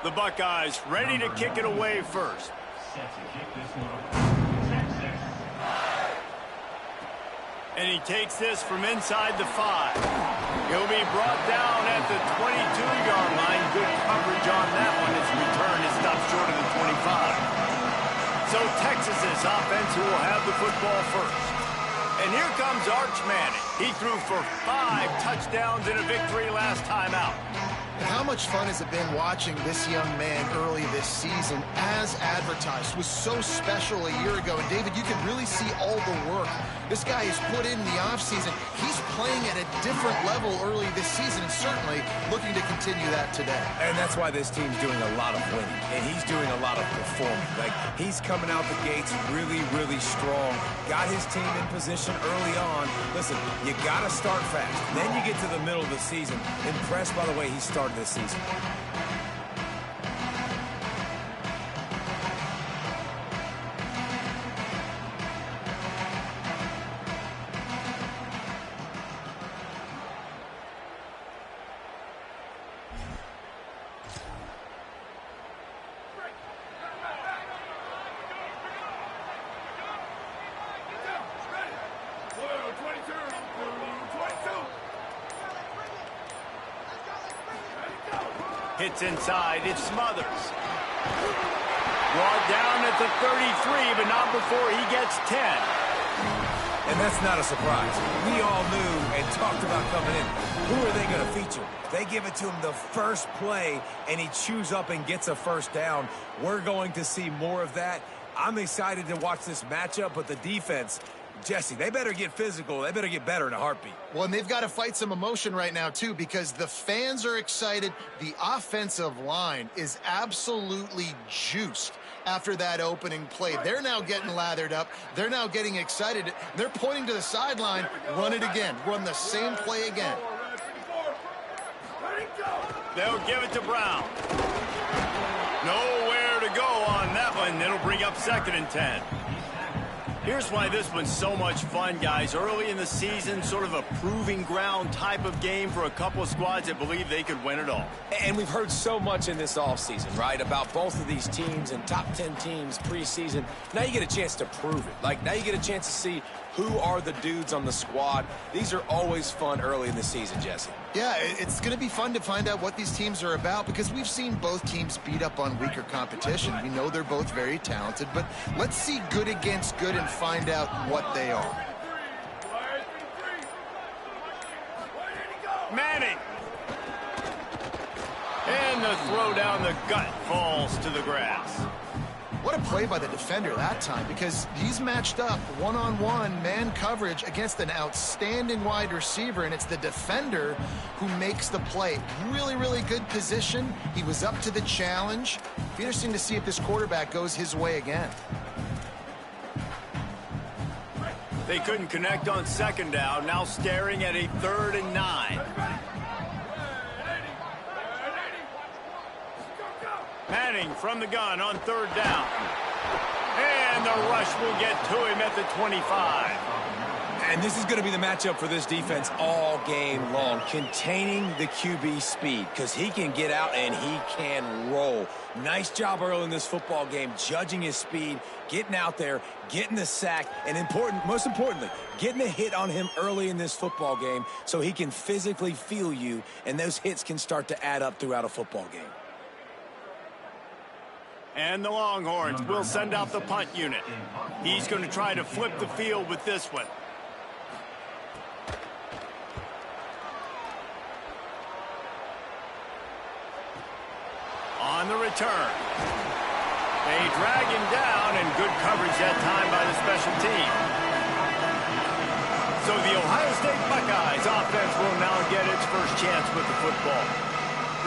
The Buckeyes ready to kick it away first. And he takes this from inside the 5. He'll be brought down at the 22-yard line. Good coverage on that one. His return is stopped short of the 25. So Texas's offense who will have the football first. And here comes Arch Manning. He threw for 5 touchdowns in a victory last time out. How much fun has it been watching this young man early this season as advertised? Was so special a year ago. And David, you can really see all the work this guy has put in the offseason. He's playing at a different level early this season and certainly looking to continue that today. And that's why this team's doing a lot of winning. And he's doing a lot of performing. Like, he's coming out the gates really, really strong. Got his team in position early on. Listen, you got to start fast. Then you get to the middle of the season. Impressed by the way he started this season. Hits inside, it Smothers. Brought down at the 33, but not before he gets 10. And that's not a surprise. We all knew and talked about coming in. Who are they going to feature? They give it to him the first play, and he chews up and gets a first down. We're going to see more of that. I'm excited to watch this matchup, but the defense, Jesse, they better get physical. They better get better in a heartbeat. Well, and they've got to fight some emotion right now, too, because the fans are excited. The offensive line is absolutely juiced after that opening play. They're now getting lathered up. They're now getting excited. They're pointing to the sideline. Run it again. Run the same play again. They'll give it to Brown. Nowhere to go on that one. It'll bring up 2nd and 10. Here's why this one's so much fun, guys. Early in the season, sort of a proving ground type of game for a couple of squads that believe they could win it all. And we've heard so much in this offseason, right, about both of these teams and top 10 teams preseason. Now you get a chance to prove it. Like, now you get a chance to see who are the dudes on the squad. These are always fun early in the season, Jesse. Yeah, it's going to be fun to find out what these teams are about because we've seen both teams beat up on weaker competition. We know they're both very talented, but let's see good against good and find out what they are. Manning. And the throw down the gut falls to the grass. What a play by the defender that time because he's matched up one-on-one man coverage against an outstanding wide receiver, and it's the defender who makes the play. Really, really good position. He was up to the challenge. Be interesting to see if this quarterback goes his way again. They couldn't connect on second down, now staring at a 3rd and 9. Manning from the gun on 3rd down. And the rush will get to him at the 25. And this is going to be the matchup for this defense all game long, containing the QB speed, because he can get out and he can roll. Nice job early in this football game, judging his speed, getting out there, getting the sack, and most importantly, getting a hit on him early in this football game so he can physically feel you, and those hits can start to add up throughout a football game. And the Longhorns will send out the punt unit. He's going to try to flip the field with this one. On the return. They drag him down, and good coverage that time by the special team. So the Ohio State Buckeyes offense will now get its first chance with the football.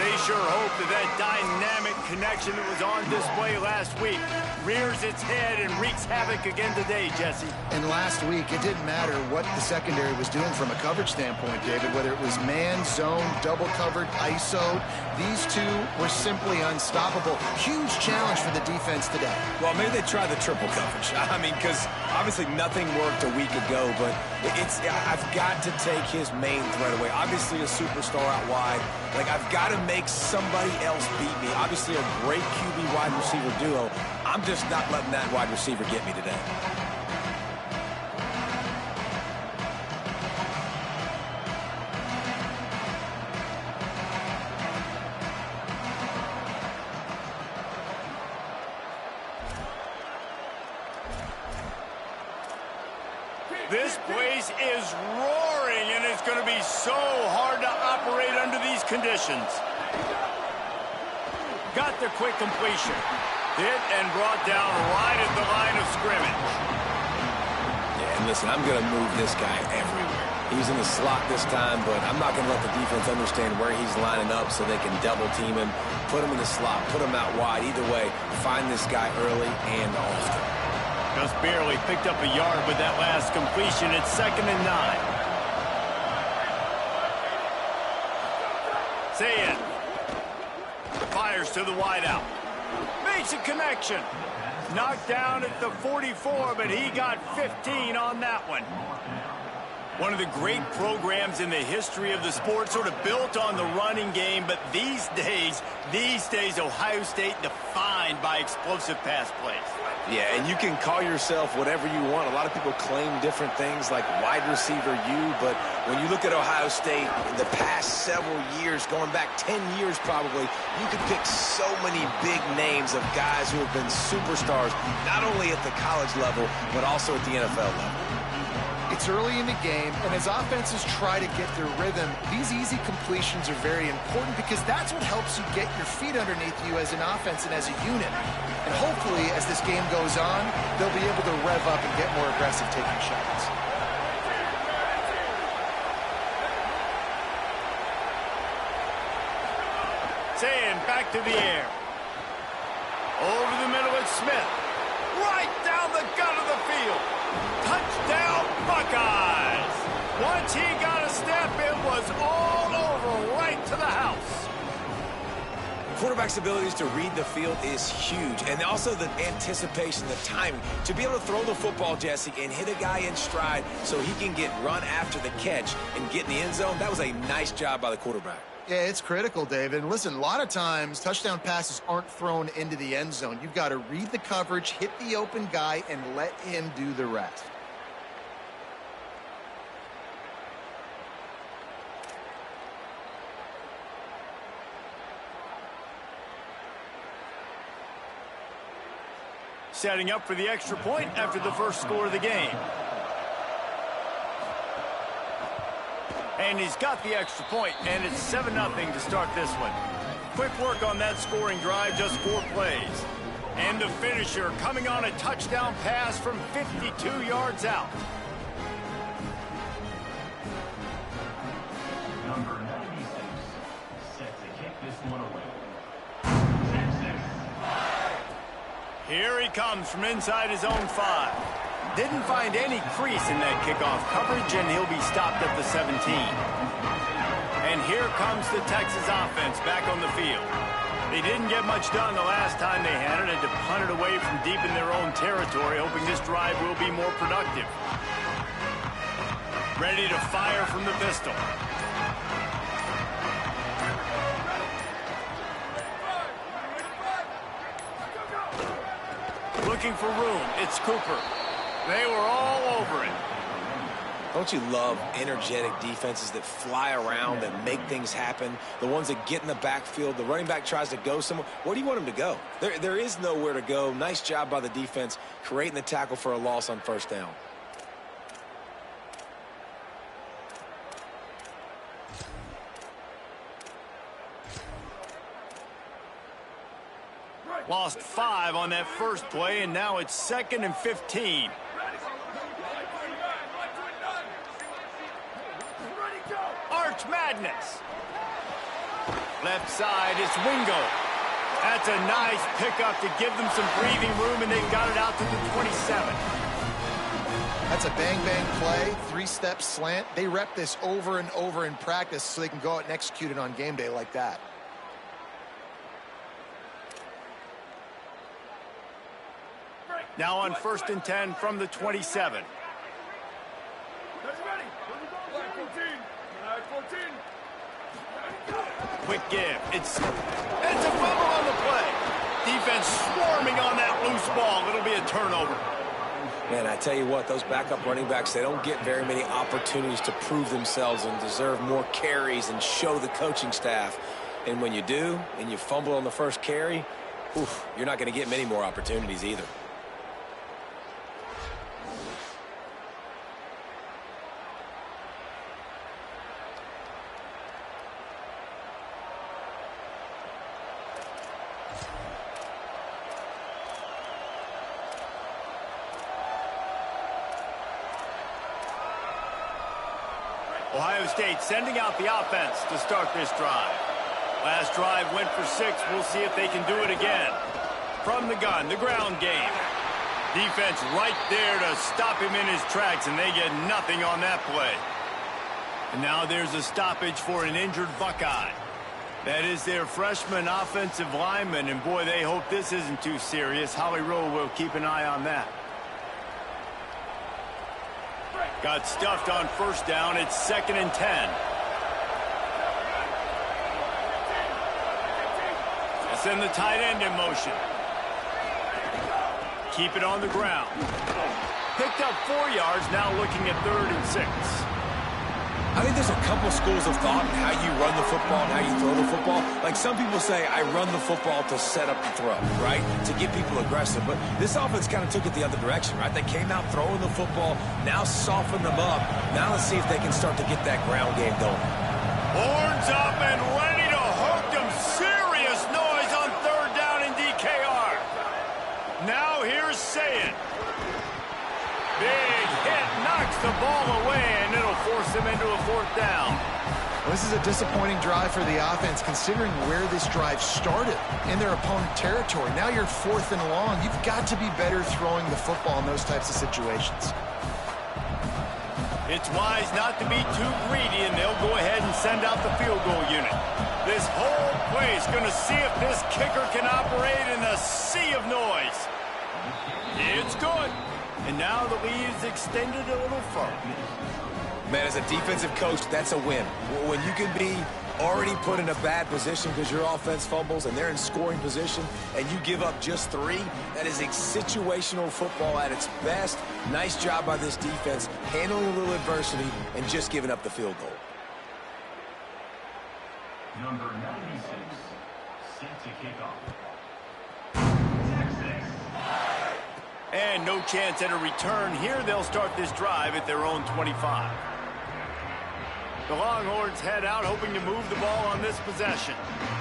They sure hope that dynamic connection that was on display last week rears its head and wreaks havoc again today, Jesse. And last week, it didn't matter what the secondary was doing from a coverage standpoint, David, whether it was man, zone, double covered, ISO'd. These two were simply unstoppable. Huge challenge for the defense today. Well, maybe they try the triple coverage. I mean, because obviously nothing worked a week ago, but I've got to take his main threat away. Obviously a superstar out wide. Like, I've got to make somebody else beat me. Obviously a great QB wide receiver duo. I'm just not letting that wide receiver get me today. This place is roaring, and it's going to be so hard to operate under these conditions. Got the quick completion. Hit and brought down right at the line of scrimmage. Yeah, and listen, I'm going to move this guy everywhere. He's in the slot this time, but I'm not going to let the defense understand where he's lining up so they can double team him, put him in the slot, put him out wide. Either way, find this guy early and often. Just barely picked up a yard with that last completion. It's 2nd and 9. Say it. Fires to the wideout. Makes a connection. Knocked down at the 44, but he got 15 on that one. One of the great programs in the history of the sport, sort of built on the running game, but these days, Ohio State defined by explosive pass plays. Yeah, and you can call yourself whatever you want. A lot of people claim different things like wide receiver U, but when you look at Ohio State in the past several years, going back 10 years probably, you could pick so many big names of guys who have been superstars, not only at the college level, but also at the NFL level. It's early in the game, and as offenses try to get their rhythm, these easy completions are very important because that's what helps you get your feet underneath you as an offense and as a unit. And hopefully, as this game goes on, they'll be able to rev up and get more aggressive taking shots. Saying back to the air. Over the middle, it's Smith. Right down the gut of the field. Touchdown, Buckeyes! Once he got a step, it was all over right to the house. quarterback's abilities to read the field is huge. And also the anticipation, the timing. To be able to throw the football, Jesse, and hit a guy in stride so he can get run after the catch and get in the end zone, that was a nice job by the quarterback. Yeah, it's critical, David. And listen, a lot of times touchdown passes aren't thrown into the end zone. You've got to read the coverage, hit the open guy, and let him do the rest. Setting up for the extra point after the first score of the game. And he's got the extra point, and it's 7-0 to start this one. Quick work on that scoring drive, just 4 plays. And the finisher coming on a touchdown pass from 52 yards out. Number 96, set to kick this one away. Here he comes from inside his own 5. Didn't find any crease in that kickoff coverage, and he'll be stopped at the 17. And here comes the Texas offense back on the field. They didn't get much done the last time they had it, and to punt it away from deep in their own territory, hoping this drive will be more productive. Ready to fire from the pistol. Looking for room. It's Cooper. They were all over it. Don't you love energetic defenses that fly around, that make things happen? The ones that get in the backfield, the running back tries to go somewhere. Where do you want him to go? There is nowhere to go. Nice job by the defense creating the tackle for a loss on first down. Lost 5 on that first play, and now it's 2nd and 15. Arch Madness. Left side, it's Wingo. That's a nice pickup to give them some breathing room, and they got it out to the 27. That's a bang-bang play, 3-step slant. They rep this over and over in practice so they can go out and execute it on game day like that. Now on 1st and 10 from the 27. Quick give. It's a fumble on the play. Defense swarming on that loose ball. It'll be a turnover. Man, I tell you what, those backup running backs, they don't get very many opportunities to prove themselves and deserve more carries and show the coaching staff. And when you do, and you fumble on the first carry, oof, you're not going to get many more opportunities either. Ohio State sending out the offense to start this drive. Last drive went for 6. We'll see if they can do it again. From the gun, the ground game. Defense right there to stop him in his tracks, and they get nothing on that play. And now there's a stoppage for an injured Buckeye. That is their freshman offensive lineman, and boy, they hope this isn't too serious. Howie Rowe will keep an eye on that. Got stuffed on first down. It's 2nd and 10. Send the tight end in motion. Keep it on the ground. Picked up 4 yards, now looking at 3rd and 6. I think there's a couple schools of thought in how you run the football and how you throw the football. Like some people say, I run the football to set up the throw, right? To get people aggressive. But this offense kind of took it the other direction, right? They came out throwing the football, now soften them up. Now let's see if they can start to get that ground game going. Horns up and ready to hook them. Serious noise on 3rd down in DKR. Now here's Sayin. Big hit, knocks the ball away, and it'll force them into a 4th down. Well, this is a disappointing drive for the offense, considering where this drive started in their opponent territory. Now you're 4th and long. You've got to be better throwing the football in those types of situations. It's wise not to be too greedy, and they'll go ahead and send out the field goal unit. This whole play is going to see if this kicker can operate in a sea of noise. It's good. And now the lead is extended a little further. Man, as a defensive coach, that's a win. When you can be already put in a bad position because your offense fumbles and they're in scoring position and you give up just 3, that is a situational football at its best. Nice job by this defense, handling a little adversity and just giving up the field goal. Number 96, set to kick off. And no chance at a return here. They'll start this drive at their own 25. The Longhorns head out hoping to move the ball on this possession.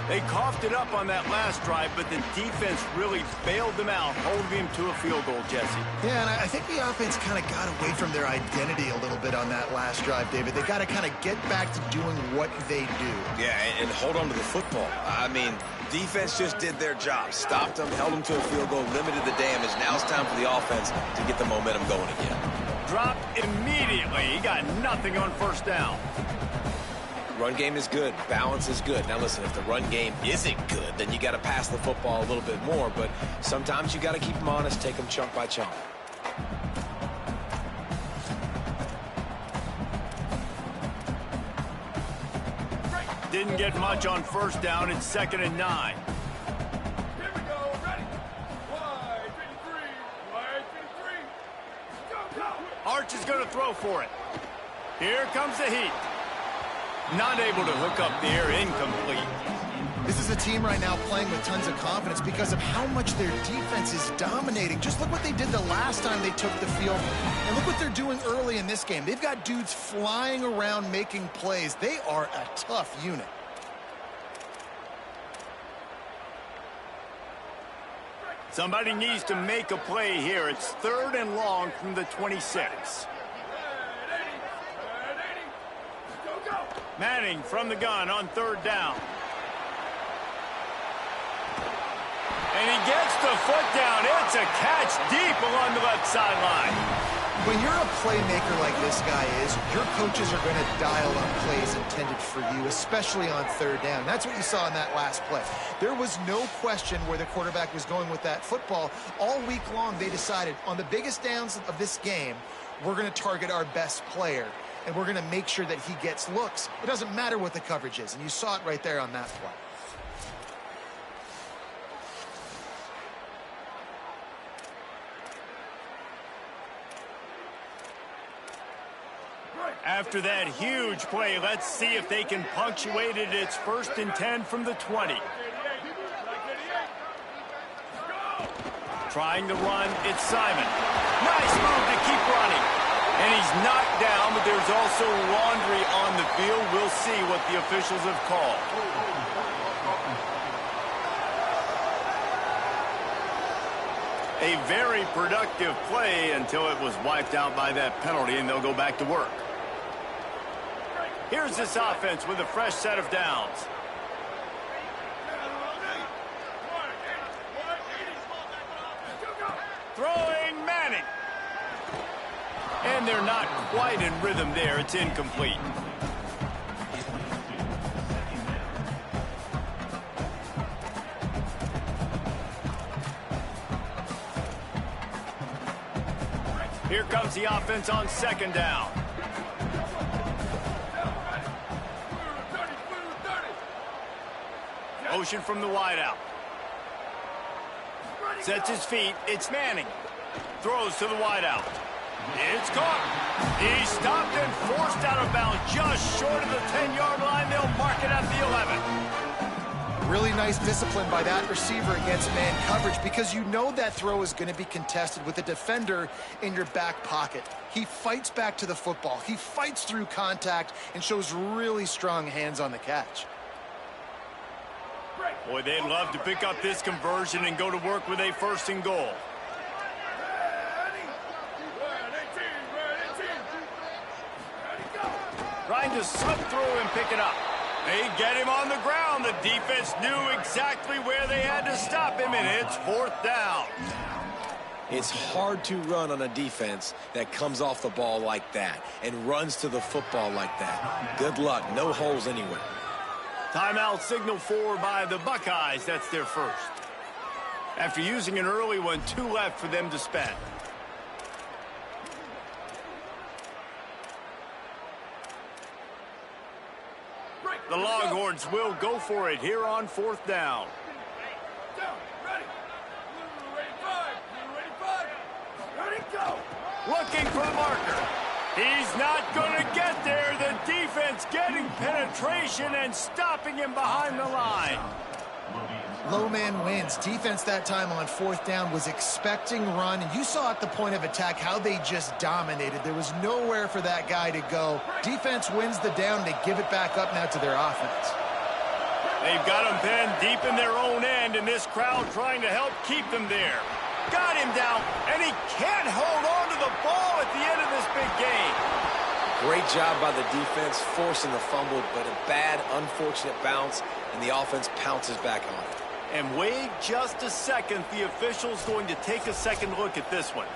They coughed it up on that last drive, but the defense really bailed them out, holding them to a field goal, Jesse. Yeah, and I think the offense kind of got away from their identity a little bit on that last drive, David. They got to kind of get back to doing what they do. Yeah, and hold on to the football. I mean, defense just did their job. Stopped them, held them to a field goal, limited the damage. Now it's time for the offense to get the momentum going again. Dropped immediately. He got nothing on first down. Run game is good. Balance is good. Now, listen, if the run game isn't good, then you got to pass the football a little bit more. But sometimes you got to keep them honest, take them chunk by chunk. Didn't get much on first down. It's 2nd and 9. Here we go. Ready. Wide 53. Wide 53. Go, go. Arch is going to throw for it. Here comes the heat. Not able to hook up there, incomplete. This is a team right now playing with tons of confidence because of how much their defense is dominating. Just look what they did the last time they took the field, and look what they're doing early in this game. They've got dudes flying around making plays. They are a tough unit. Somebody needs to make a play here. It's 3rd and long from the 26. Manning from the gun on 3rd down. And he gets the foot down. It's a catch deep along the left sideline. When you're a playmaker like this guy is, your coaches are going to dial up plays intended for you, especially on 3rd down. That's what you saw in that last play. There was no question where the quarterback was going with that football. All week long, they decided on the biggest downs of this game, we're going to target our best player, and we're going to make sure that he gets looks. It doesn't matter what the coverage is, and you saw it right there on that play. After that huge play, let's see if they can punctuate it. It's 1st and 10 from the 20. Trying to run, it's Simon. Nice move to keep running. And he's knocked down, but there's also laundry on the field. We'll see what the officials have called. A very productive play until it was wiped out by that penalty, and they'll go back to work. Here's this offense with a fresh set of downs. Throwing Manning. And they're not quite in rhythm there. It's incomplete. Here comes the offense on 2nd down. Motion from the wideout. Sets his feet. It's Manning. Throws to the wideout. It's caught. He's stopped and forced out of bounds just short of the 10-yard line. They'll mark it at the 11. Really nice discipline by that receiver against man coverage because you know that throw is going to be contested with a defender in your back pocket. He fights back to the football. He fights through contact and shows really strong hands on the catch. Boy, they'd love to pick up this conversion and go to work with a 1st and goal. Trying to slip through and pick it up. They get him on the ground. The defense knew exactly where they had to stop him, and it's 4th down. It's hard to run on a defense that comes off the ball like that and runs to the football like that. Good luck. No holes anywhere. Timeout signal forward by the Buckeyes. That's their first. After using an early one, 2 left for them to spend. The Longhorns will go for it here on 4th down. Looking for the marker. He's not going to get there. The defense getting penetration and stopping him behind the line. Low man wins. Defense that time on 4th down was expecting run. And you saw at the point of attack how they just dominated. There was nowhere for that guy to go. Defense wins the down. They give it back up now to their offense. They've got him pinned deep in their own end, and this crowd trying to help keep them there. Got him down, and he can't hold on to the ball at the end of this big game. Great job by the defense forcing the fumble, but a bad, unfortunate bounce, and the offense pounces back on it. And wait just a second. The official's going to take a second look at this one.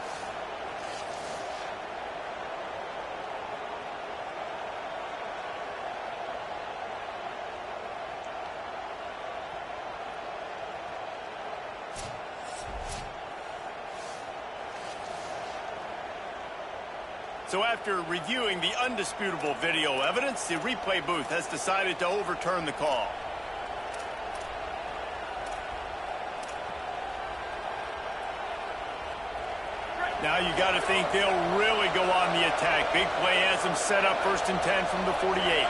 So after reviewing the undisputable video evidence, the replay booth has decided to overturn the call. Now you got to think they'll really go on the attack. Big play has them set up 1st and 10 from the 48.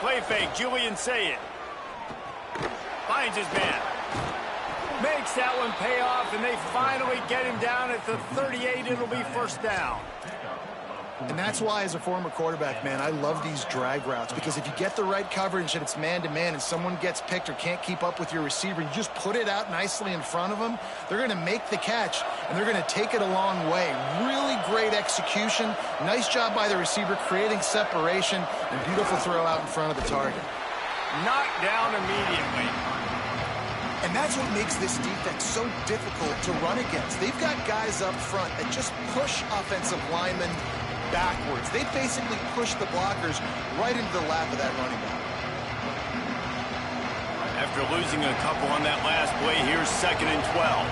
Play fake, Julian Sayed. Finds his man. Makes that one pay off, and they finally get him down at the 38. It'll be 1st down. And that's why, as a former quarterback, man, I love these drag routes, because if you get the right coverage and it's man-to-man and someone gets picked or can't keep up with your receiver, you just put it out nicely in front of them, they're going to make the catch, and they're going to take it a long way. Really great execution. Nice job by the receiver creating separation, and beautiful throw out in front of the target. Knocked down immediately. And that's what makes this defense so difficult to run against. They've got guys up front that just push offensive linemen backwards. They basically push the blockers right into the lap of that running back. After losing a couple on that last play, here's 2nd and 12.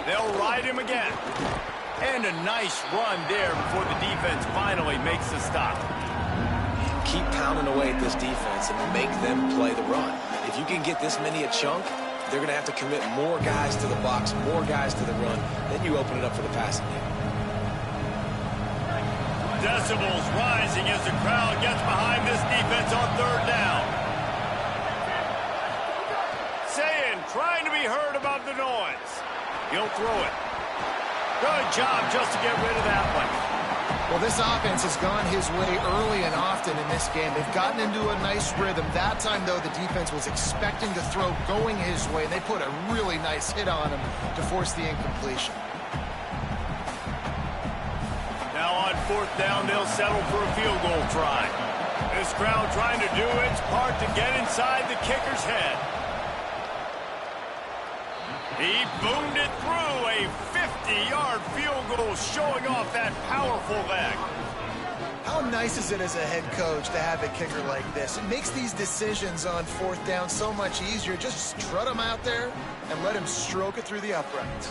They'll ride him again. And a nice run there before the defense finally makes the stop. Keep pounding away at this defense and make them play the run. If you can get this many a chunk, they're going to have to commit more guys to the box, more guys to the run. Then you open it up for the passing game. Decibels rising as the crowd gets behind this defense on 3rd down. Saying, trying to be heard about the noise. He'll throw it. Good job just to get rid of that one. Well, this offense has gone his way early and often in this game. They've gotten into a nice rhythm. That time, though, the defense was expecting to throw going his way. They put a really nice hit on him to force the incompletion. Now on 4th down, they'll settle for a field goal try. This crowd trying to do its part to get inside the kicker's head. He boomed it through, a 50-yard field goal showing off that powerful leg. How nice is it as a head coach to have a kicker like this? It makes these decisions on 4th down so much easier. Just strut him out there and let him stroke it through the uprights.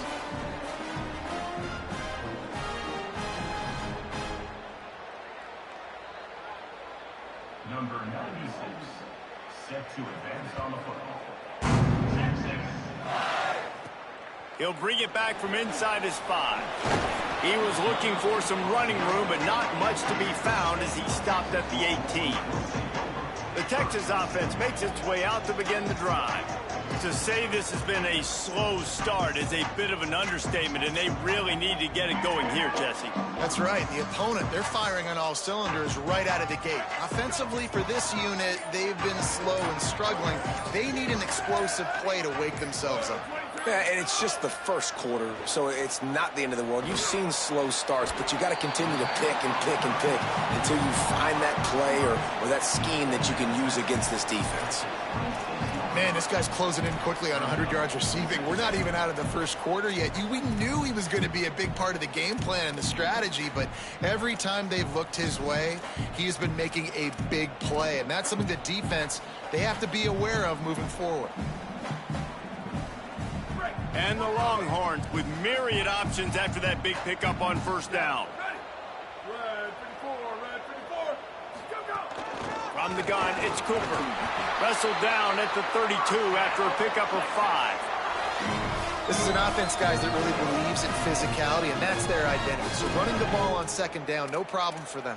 Number 96, set to advance on the football. He'll bring it back from inside his 5. He was looking for some running room, but not much to be found as he stopped at the 18. The Texas offense makes its way out to begin the drive. To say this has been a slow start is a bit of an understatement, and they really need to get it going here, Jesse. That's right. The opponent, they're firing on all cylinders right out of the gate. Offensively, for this unit, they've been slow and struggling. They need an explosive play to wake themselves up. Yeah, and it's just the first quarter, so it's not the end of the world. You've seen slow starts, but you got to continue to pick and pick and pick until you find that play or that scheme that you can use against this defense. Man, this guy's closing in quickly on 100 yards receiving. We're not even out of the first quarter yet. We knew he was going to be a big part of the game plan and the strategy, but every time they've looked his way, he has been making a big play, and that's something the defense, they have to be aware of moving forward. And the Longhorns with myriad options after that big pickup on first down. Red 34, red 34. Go, go. From the gun, it's Cooper. Wrestled down at the 32 after a pickup of 5. This is an offense, guys, that really believes in physicality, and that's their identity. So running the ball on second down, no problem for them.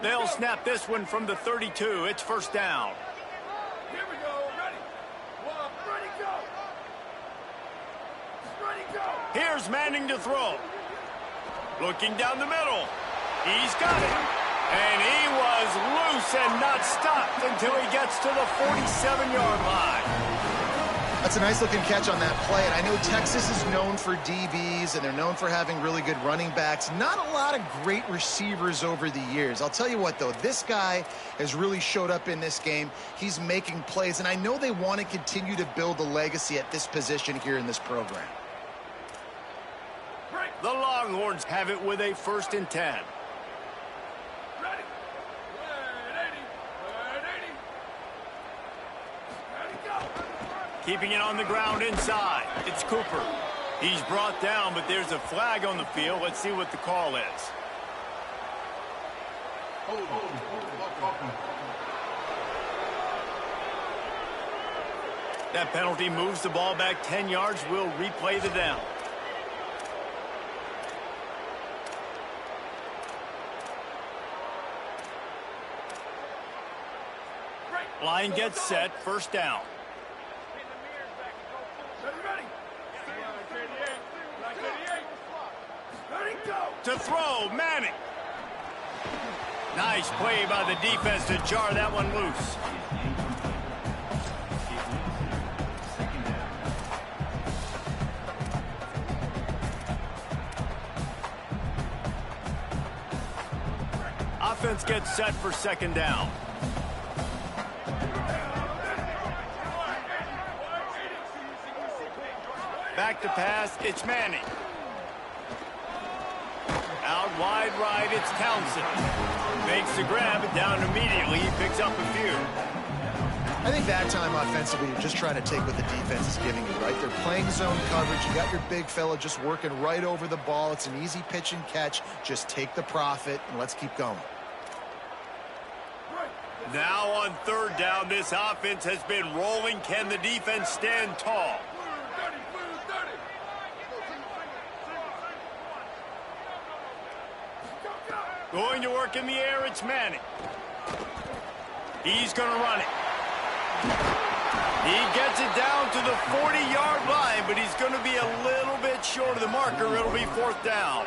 They'll snap this one from the 32. It's first down. Here we go. Ready. One, ready, go. Ready, go. Here's Manning to throw. Looking down the middle. He's got it. And he was loose and not stopped until he gets to the 47-yard line. That's a nice-looking catch on that play, and I know Texas is known for DBs, and they're known for having really good running backs. Not a lot of great receivers over the years. I'll tell you what, though, this guy has really showed up in this game. He's making plays, and I know they want to continue to build a legacy at this position here in this program. The Longhorns have it with a 1st and 10. Ready. Red 80. Red 80. Ready, go. Keeping it on the ground inside. It's Cooper. He's brought down, but there's a flag on the field. Let's see what the call is. That penalty moves the ball back 10 yards. We'll replay the down. Line gets set. First down. To throw, Manning. Nice play by the defense to jar that one loose. Offense gets set for 2nd down. Back to pass, it's Manning. Out wide right, it's Townsend. Makes the grab, down immediately. He picks up a few. I think that time offensively, you're just trying to take what the defense is giving you, right? They're playing zone coverage. You got your big fella just working right over the ball. It's an easy pitch and catch. Just take the profit, and let's keep going. Now on 3rd down, this offense has been rolling. Can the defense stand tall? Going to work in the air, it's Manning. He's going to run it. He gets it down to the 40-yard line, but he's going to be a little bit short of the marker. It'll be 4th down.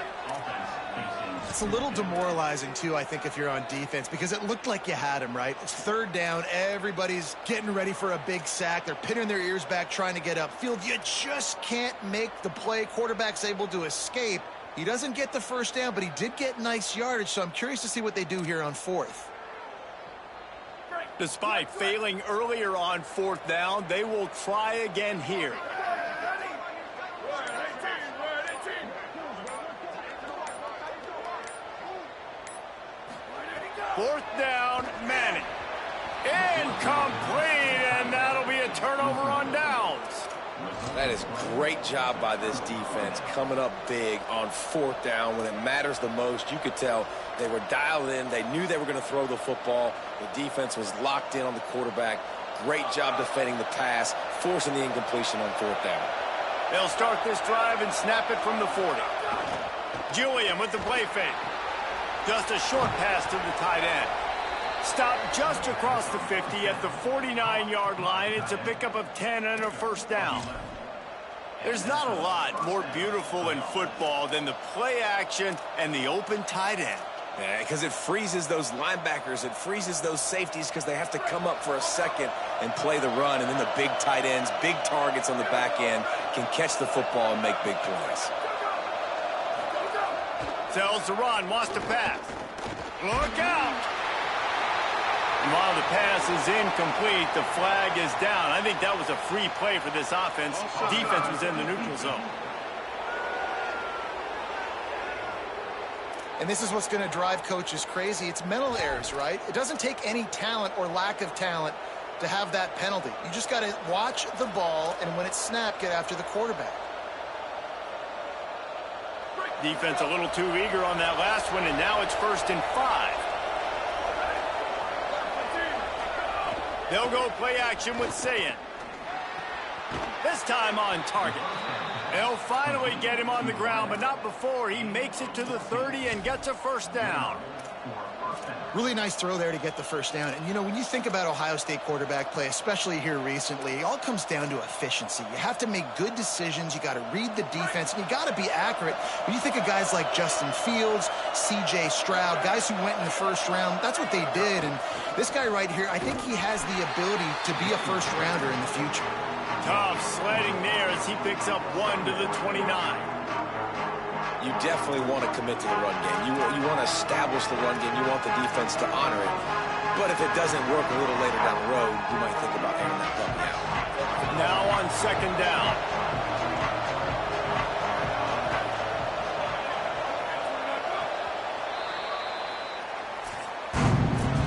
It's a little demoralizing, too, I think, if you're on defense, because it looked like you had him, right? It's 3rd down. Everybody's getting ready for a big sack. They're pinning their ears back, trying to get upfield. You just can't make the play. Quarterback's able to escape. He doesn't get the 1st down, but he did get nice yardage, so I'm curious to see what they do here on 4th. Despite failing earlier on 4th down, they will try again here. Fourth down, Manning. Incomplete, and that'll be a turnover on downs. That is great job by this defense, coming up big on 4th down when it matters the most. You could tell they were dialed in. They knew they were going to throw the football. The defense was locked in on the quarterback. Great job defending the pass, forcing the incompletion on 4th down. They'll start this drive and snap it from the 40. Julian with the play fake. Just a short pass to the tight end. Stopped just across the 50 at the 49-yard line. It's a pickup of 10 and a 1st down. There's not a lot more beautiful in football than the play action and the open tight end. Yeah, because it freezes those linebackers. It freezes those safeties because they have to come up for a second and play the run. And then the big tight ends, big targets on the back end can catch the football and make big plays. Sells to run, wants to pass. Look out! And while the pass is incomplete, the flag is down. I think that was a free play for this offense. Defense was in the neutral zone. And this is what's going to drive coaches crazy. It's mental errors, right? It doesn't take any talent or lack of talent to have that penalty. You just got to watch the ball, and when it's snapped, get after the quarterback. Defense a little too eager on that last one, and now it's 1st and 5. They'll go play action with Sayin. This time on target. They'll finally get him on the ground, but not before he makes it to the 30 and gets a 1st down. Really nice throw there to get the 1st down. And, you know, when you think about Ohio State quarterback play, especially here recently, it all comes down to efficiency. You have to make good decisions. You got to read the defense, and you got to be accurate. When you think of guys like Justin Fields, C.J. Stroud, guys who went in the 1st round, that's what they did. And this guy right here, I think he has the ability to be a 1st rounder in the future. Tough sledding there as he picks up 1 to the 29. You definitely want to commit to the run game. You want to establish the run game. You want the defense to honor it. But if it doesn't work a little later down the road, you might think about airing that puppy out. Now on 2nd down.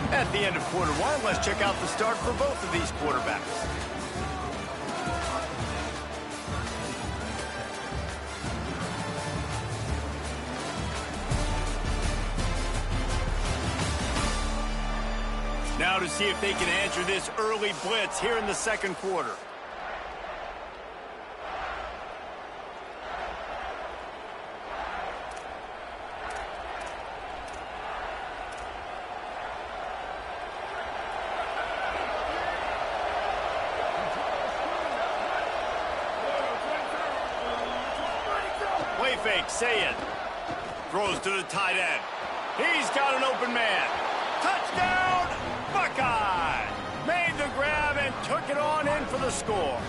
At the end of quarter 1, let's check out the start for both of these quarterbacks. Now to see if they can answer this early blitz here in the 2nd quarter. Play fake, Sayin. Throws to the tight end. He's got an open man. Touchdown, Buckeye! Made the grab and took it on in for the score.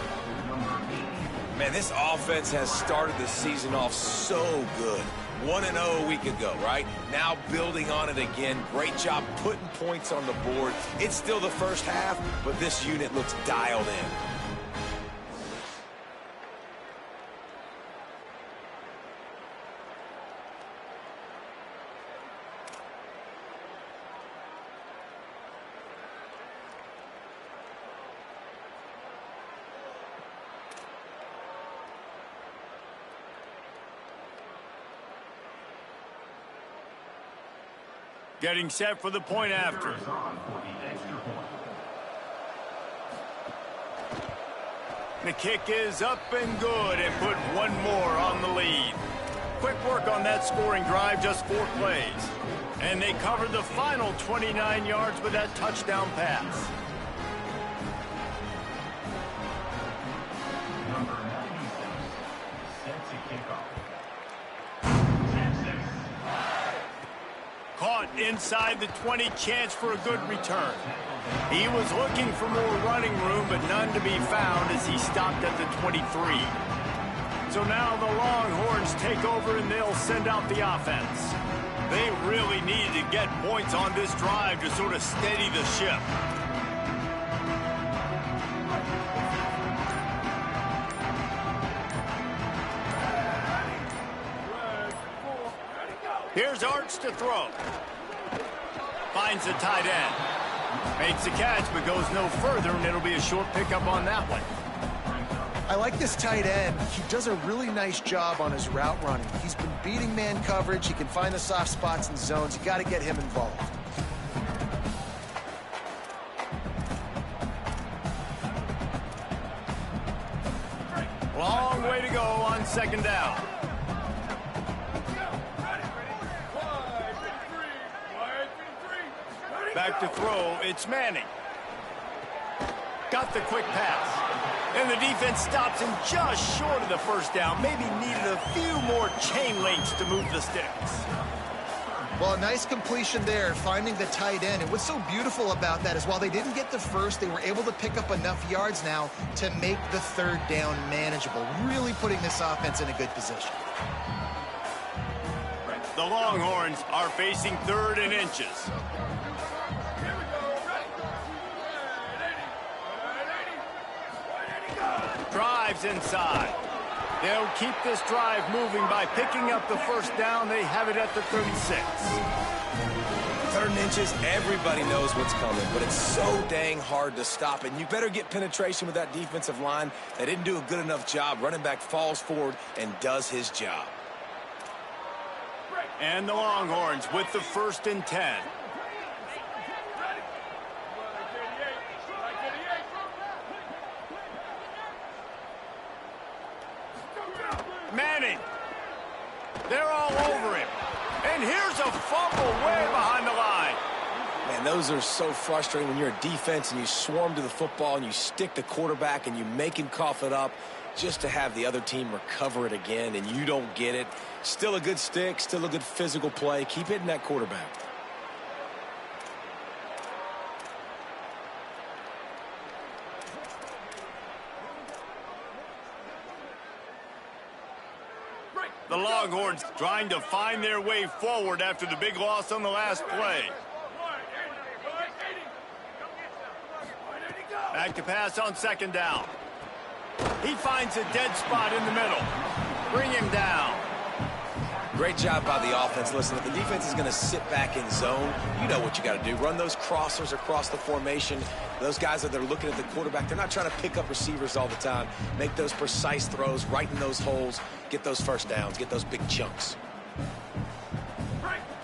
Man, this offense has started the season off so good. 1-0 a week ago, right? Now building on it again. Great job putting points on the board. It's still the 1st half, but this unit looks dialed in. Getting set for the point after. The kick is up and good and put 1 more on the lead. Quick work on that scoring drive, just 4 plays. And they covered the final 29 yards with that touchdown pass. Number 96, set to kick off. Caught inside the 20, chance for a good return. He was looking for more running room, but none to be found as he stopped at the 23. So now the Longhorns take over and they'll send out the offense. They really need to get points on this drive to sort of steady the ship. Here's Arch to throw. Finds the tight end. Makes the catch, but goes no further, and it'll be a short pickup on that one. I like this tight end. He does a really nice job on his route running. He's been beating man coverage. He can find the soft spots and zones. You got to get him involved. Long way to go on 2nd down. Back to throw, it's Manning. Got the quick pass. And the defense stops him just short of the 1st down. Maybe needed a few more chain links to move the sticks. Well, a nice completion there, finding the tight end. And what's so beautiful about that is while they didn't get the first, they were able to pick up enough yards now to make the third down manageable, really putting this offense in a good position. The Longhorns are facing 3rd and inches. Drives inside. They'll keep this drive moving by picking up the first down. They have it at the 36. 3rd and inches, everybody knows what's coming, but it's so dang hard to stop. And you better get penetration with that defensive line. They didn't do a good enough job. Running back falls forward and does his job. And the Longhorns with the 1st and 10. Manning. They're all over him. And here's a fumble way behind the line. Man, those are so frustrating when you're a defense and you swarm to the football and you stick the quarterback and you make him cough it up just to have the other team recover it again and you don't get it. Still a good stick, still a good physical play. Keep hitting that quarterback. The Longhorns trying to find their way forward after the big loss on the last play. Back to pass on 2nd down. He finds a dead spot in the middle. Bring him down. Great job by the offense. Listen, if the defense is going to sit back in zone, you know what you got to do. Run those crossers across the formation. Those guys that are looking at the quarterback, they're not trying to pick up receivers all the time. Make those precise throws right in those holes. Get those first downs. Get those big chunks.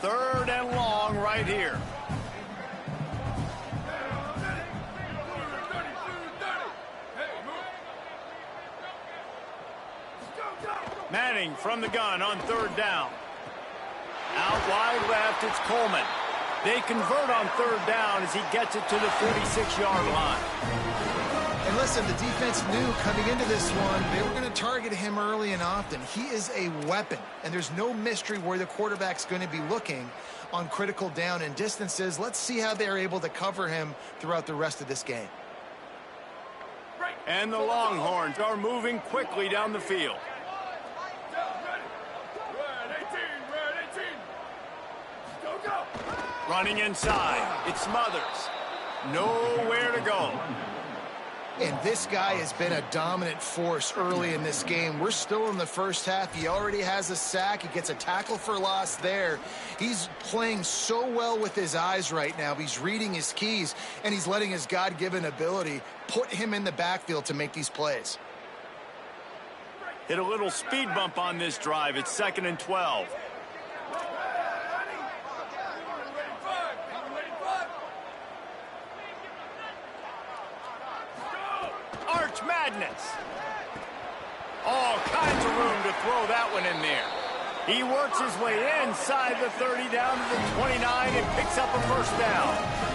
3rd and long right here. Manning from the gun on 3rd down. Out wide left, it's Coleman. They convert on 3rd down as he gets it to the 46-yard line. And listen, the defense knew coming into this one, they were going to target him early and often. He is a weapon, and there's no mystery where the quarterback's going to be looking on critical down and distances. Let's see how they're able to cover him throughout the rest of this game. And the Longhorns are moving quickly down the field. Running inside, it's Smothers. Nowhere to go. And this guy has been a dominant force early in this game. We're still in the first half. He already has a sack. He gets a tackle for loss there. He's playing so well with his eyes right now. He's reading his keys, and he's letting his God-given ability put him in the backfield to make these plays. Hit a little speed bump on this drive. It's 2nd and 12. Arch Madness. All kinds of room to throw that one in there. He works his way inside the 30 down to the 29 and picks up a 1st down.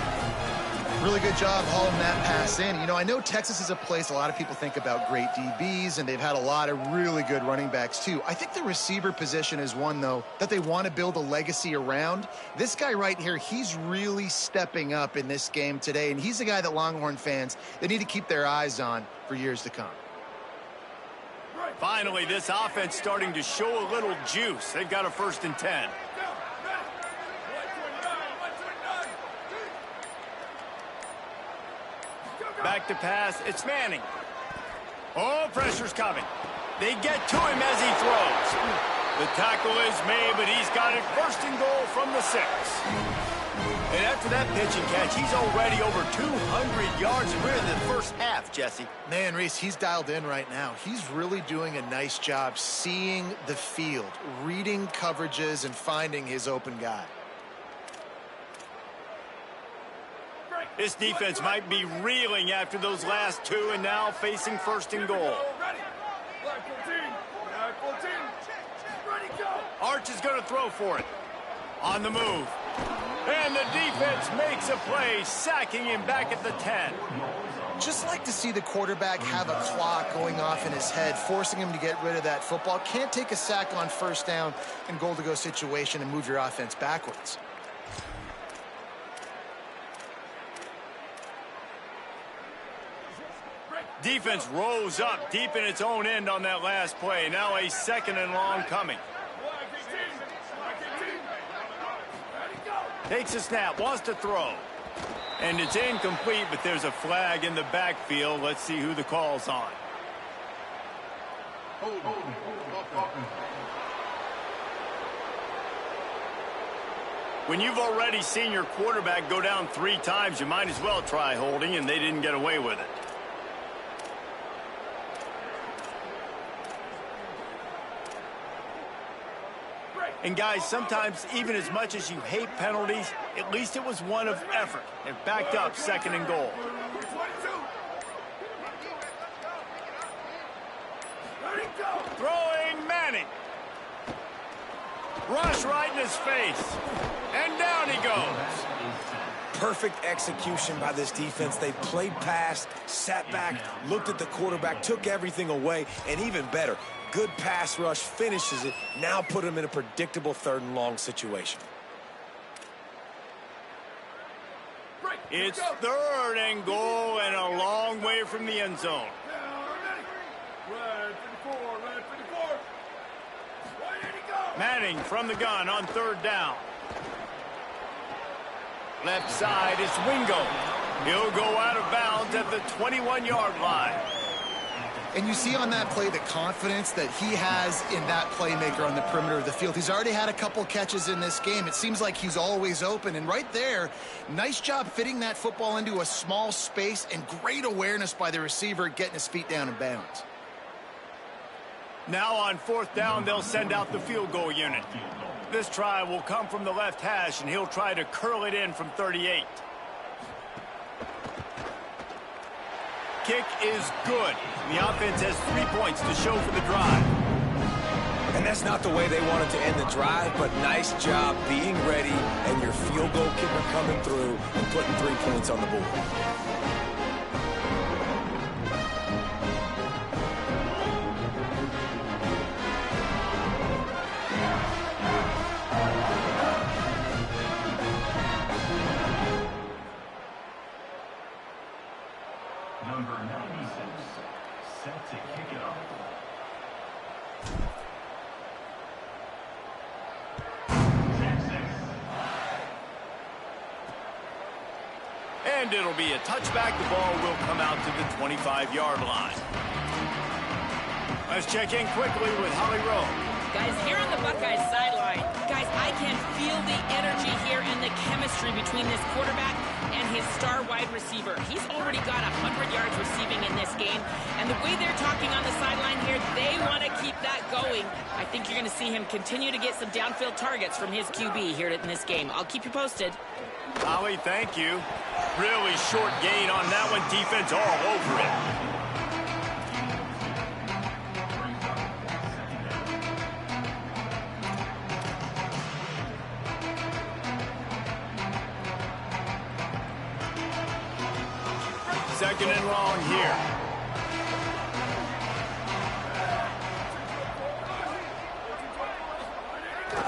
Really good job hauling that pass in. You know, I know Texas is a place a lot of people think about great DBs, and they've had a lot of really good running backs too. I think the receiver position is one, though, that they want to build a legacy around. This guy right here, he's really stepping up in this game today, and he's the guy that Longhorn fans, they need to keep their eyes on for years to come. Finally, this offense starting to show a little juice. They've got a 1st and 10. Back to pass, it's Manning. Oh, pressure's coming. They get to him as he throws. The tackle is made, but he's got it 1st and goal from the 6. And after that pitch and catch, he's already over 200 yards, and we're in the first half, Jesse. Man, Reese, he's dialed in right now. He's really doing a nice job seeing the field, reading coverages, and finding his open guy. This defense might be reeling after those last 2 and now facing 1st and goal. Arch is going to throw for it. On the move. And the defense makes a play, sacking him back at the 10. Just like to see the quarterback have a clock going off in his head, forcing him to get rid of that football. Can't take a sack on first down in goal-to-go situation and move your offense backwards. Defense rose up deep in its own end on that last play. Now a second and long coming. Takes a snap, wants to throw. And it's incomplete, but there's a flag in the backfield. Let's see who the call's on. When you've already seen your quarterback go down 3 times, you might as well try holding, and they didn't get away with it. And guys, sometimes even as much as you hate penalties, at least it was one of effort. And backed up, second and goal. Throwing Manning. Rush right in his face. And down he goes. Perfect execution by this defense. They played past, sat back, looked at the quarterback, took everything away, and even better, good pass rush, finishes it, now put him in a predictable 3rd and long situation. It's 3rd and goal and a long way from the end zone. Manning from the gun on 3rd down. Left side is Wingo. He'll go out of bounds at the 21-yard line. And you see on that play the confidence that he has in that playmaker on the perimeter of the field. He's already had a couple catches in this game. It seems like he's always open. And right there, nice job fitting that football into a small space and great awareness by the receiver getting his feet down in bounds. Now on 4th down, they'll send out the field goal unit. This try will come from the left hash, and he'll try to curl it in from 38. Kick is good. The offense has 3 points to show for the drive. And that's not the way they wanted to end the drive, but nice job being ready and your field goal kicker coming through and putting 3 points on the board. Number 96, set to kick it off. And it'll be a touchback. The ball will come out to the 25-yard line. Let's check in quickly with Holly Rowe. Guys, here on the Buckeyes sideline, guys, I can feel the energy here and the chemistry between this quarterback and his star wide receiver. He's already got 100 yards receiving in this game, and the way they're talking on the sideline here, they want to keep that going. I think you're going to see him continue to get some downfield targets from his QB here in this game. I'll keep you posted. Holly, thank you. Really short gain on that one. Defense all over it. Second and long here.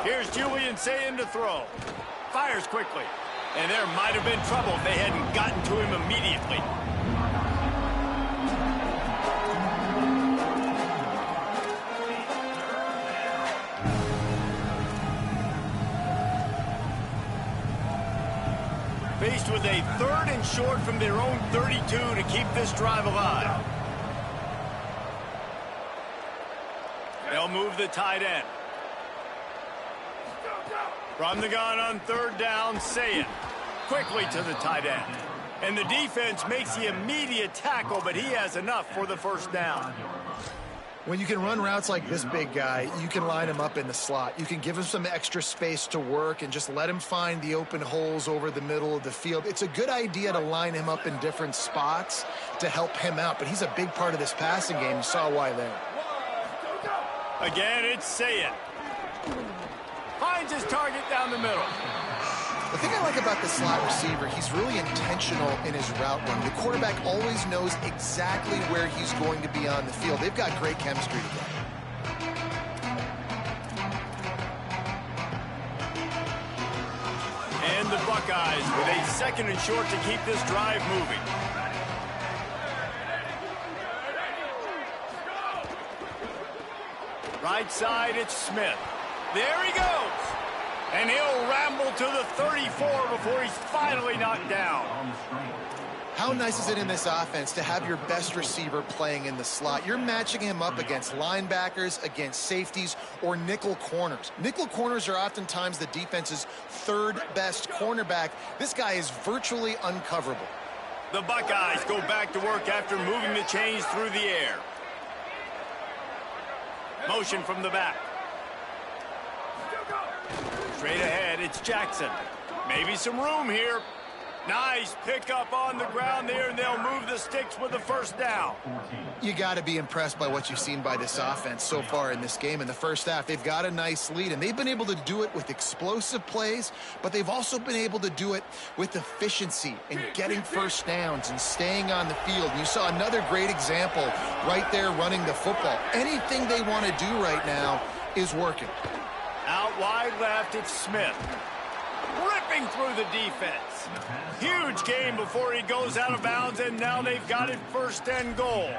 Here's Julian saying to throw. Fires quickly. And there might have been trouble if they hadn't gotten to him immediately. Faced with a 3rd and short from their own 32 to keep this drive alive. They'll move the tight end. From the gun on 3rd down, Sayin quickly to the tight end. And the defense makes the immediate tackle, but he has enough for the 1st down. When you can run routes like this big guy, you can line him up in the slot. You can give him some extra space to work and just let him find the open holes over the middle of the field. It's a good idea to line him up in different spots to help him out, but he's a big part of this passing game. You saw why there. Again, it's Sayin. Finds his target down the middle. The thing I like about the slot receiver, he's really intentional in his route run. The quarterback always knows exactly where he's going to be on the field. They've got great chemistry together. And the Buckeyes with a 2nd and short to keep this drive moving. Right side, it's Smith. There he goes. And he'll ramble to the 34 before he's finally knocked down. How nice is it in this offense to have your best receiver playing in the slot? You're matching him up against linebackers, against safeties, or nickel corners. Nickel corners are oftentimes the defense's 3rd best cornerback. This guy is virtually uncoverable. The Buckeyes go back to work after moving the chains through the air. Motion from the back. Straight ahead, it's Jackson. Maybe some room here. Nice pickup on the ground there, and they'll move the sticks with the 1st down. You got to be impressed by what you've seen by this offense so far in this game. In the first half, they've got a nice lead, and they've been able to do it with explosive plays, but they've also been able to do it with efficiency and getting 1st downs and staying on the field. You saw another great example right there running the football. Anything they want to do right now is working. Out wide left, it's Smith. Ripping through the defense. Huge game before he goes out of bounds, and now they've got it 1st and goal.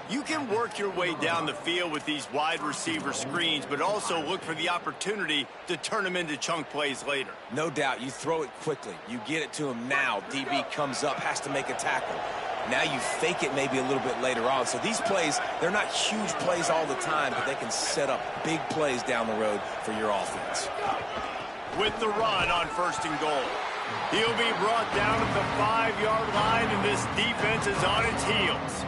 You can work your way down the field with these wide receiver screens, but also look for the opportunity to turn them into chunk plays later. No doubt. You throw it quickly. You get it to him now. DB comes up, has to make a tackle. Now you fake it maybe a little bit later on. So these plays, they're not huge plays all the time, but they can set up big plays down the road for your offense. With the run on 1st and goal. He'll be brought down at the 5-yard line, and this defense is on its heels.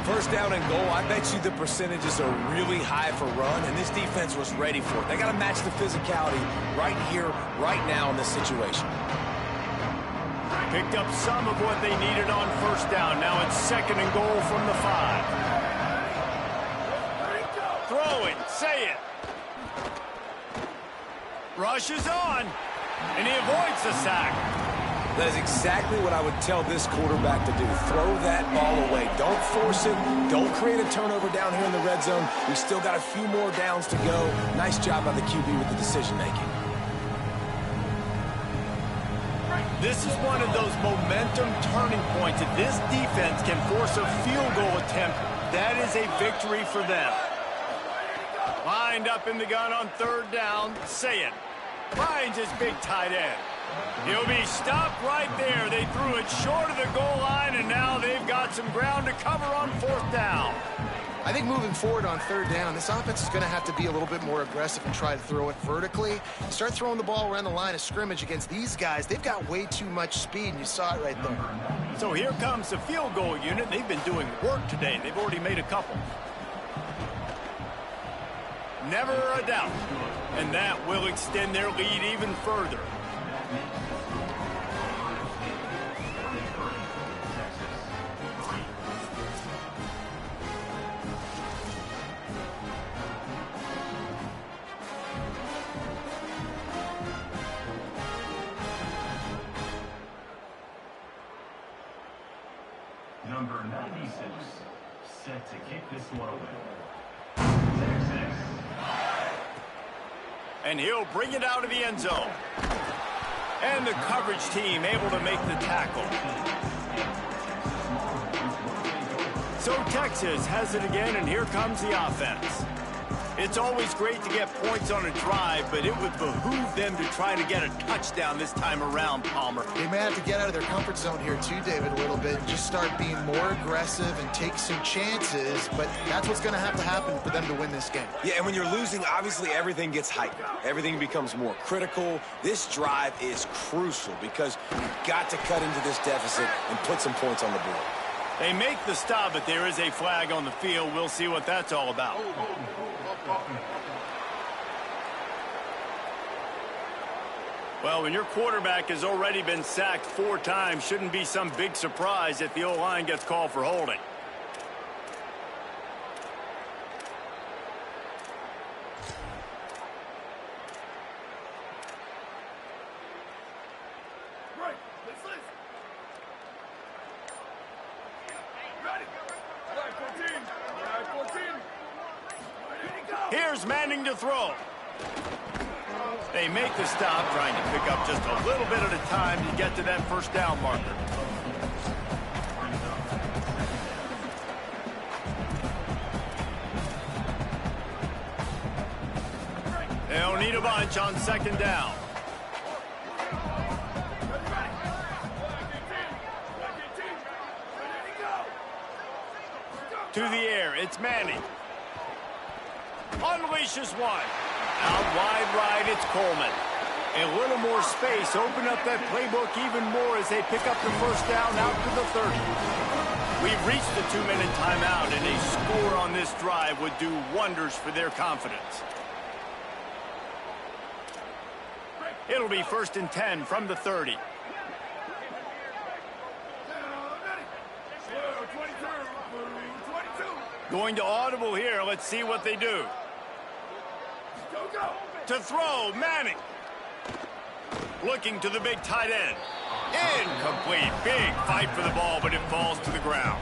1st down and goal, I bet you the percentages are really high for run, and this defense was ready for it. They got to match the physicality right here, right now in this situation. Picked up some of what they needed on 1st down. Now it's 2nd and goal from the 5. Throw it, say it. Rushes on, and he avoids the sack. That is exactly what I would tell this quarterback to do. Throw that ball away. Don't force it. Don't create a turnover down here in the red zone. We still got a few more downs to go. Nice job by the QB with the decision-making. This is one of those momentum turning points. If this defense can force a field goal attempt, that is a victory for them. Lined up in the gun on 3rd down. Say it. Finds his big tight end. He'll be stopped right there. They threw it short of the goal line, and now they've got some ground to cover on 4th down. I think moving forward on 3rd down, this offense is going to have to be a little bit more aggressive and try to throw it vertically. Start throwing the ball around the line of scrimmage against these guys. They've got way too much speed, and you saw it right there. So here comes the field goal unit. They've been doing work today. They've already made a couple. Never a doubt. And that will extend their lead even further. Number 96, set to kick this one away. And he'll bring it out of the end zone. And the coverage team able to make the tackle. So Texas has it again, and here comes the offense. It's always great to get points on a drive, but it would behoove them to try to get a touchdown this time around, Palmer. They may have to get out of their comfort zone here too, David, a little bit, and just start being more aggressive and take some chances, but that's what's going to happen for them to win this game. Yeah, and when you're losing, obviously everything gets heightened. Everything becomes more critical. This drive is crucial because you've got to cut into this deficit and put some points on the board. They make the stop, but there is a flag on the field. We'll see what that's all about. Well, when your quarterback has already been sacked 4 times, shouldn't be some big surprise if the O-line gets called for holding. Listen. Ready. Right 14. Right 14. Ready to go. Here's Manning to throw. They make the stop, trying to pick up just a little bit at a time to get to that first down marker. They'll need a bunch on second down. To the air, it's Manning. Unleashes one. Out wide right, it's Coleman. A little more space, open up that playbook even more as they pick up the first down out to the 30. We've reached the 2-minute timeout, and a score on this drive would do wonders for their confidence. It'll be 1st and 10 from the 30. Going to audible here. Let's see what they do. To throw, Manning. Looking to the big tight end. Incomplete. Big fight for the ball, but it falls to the ground.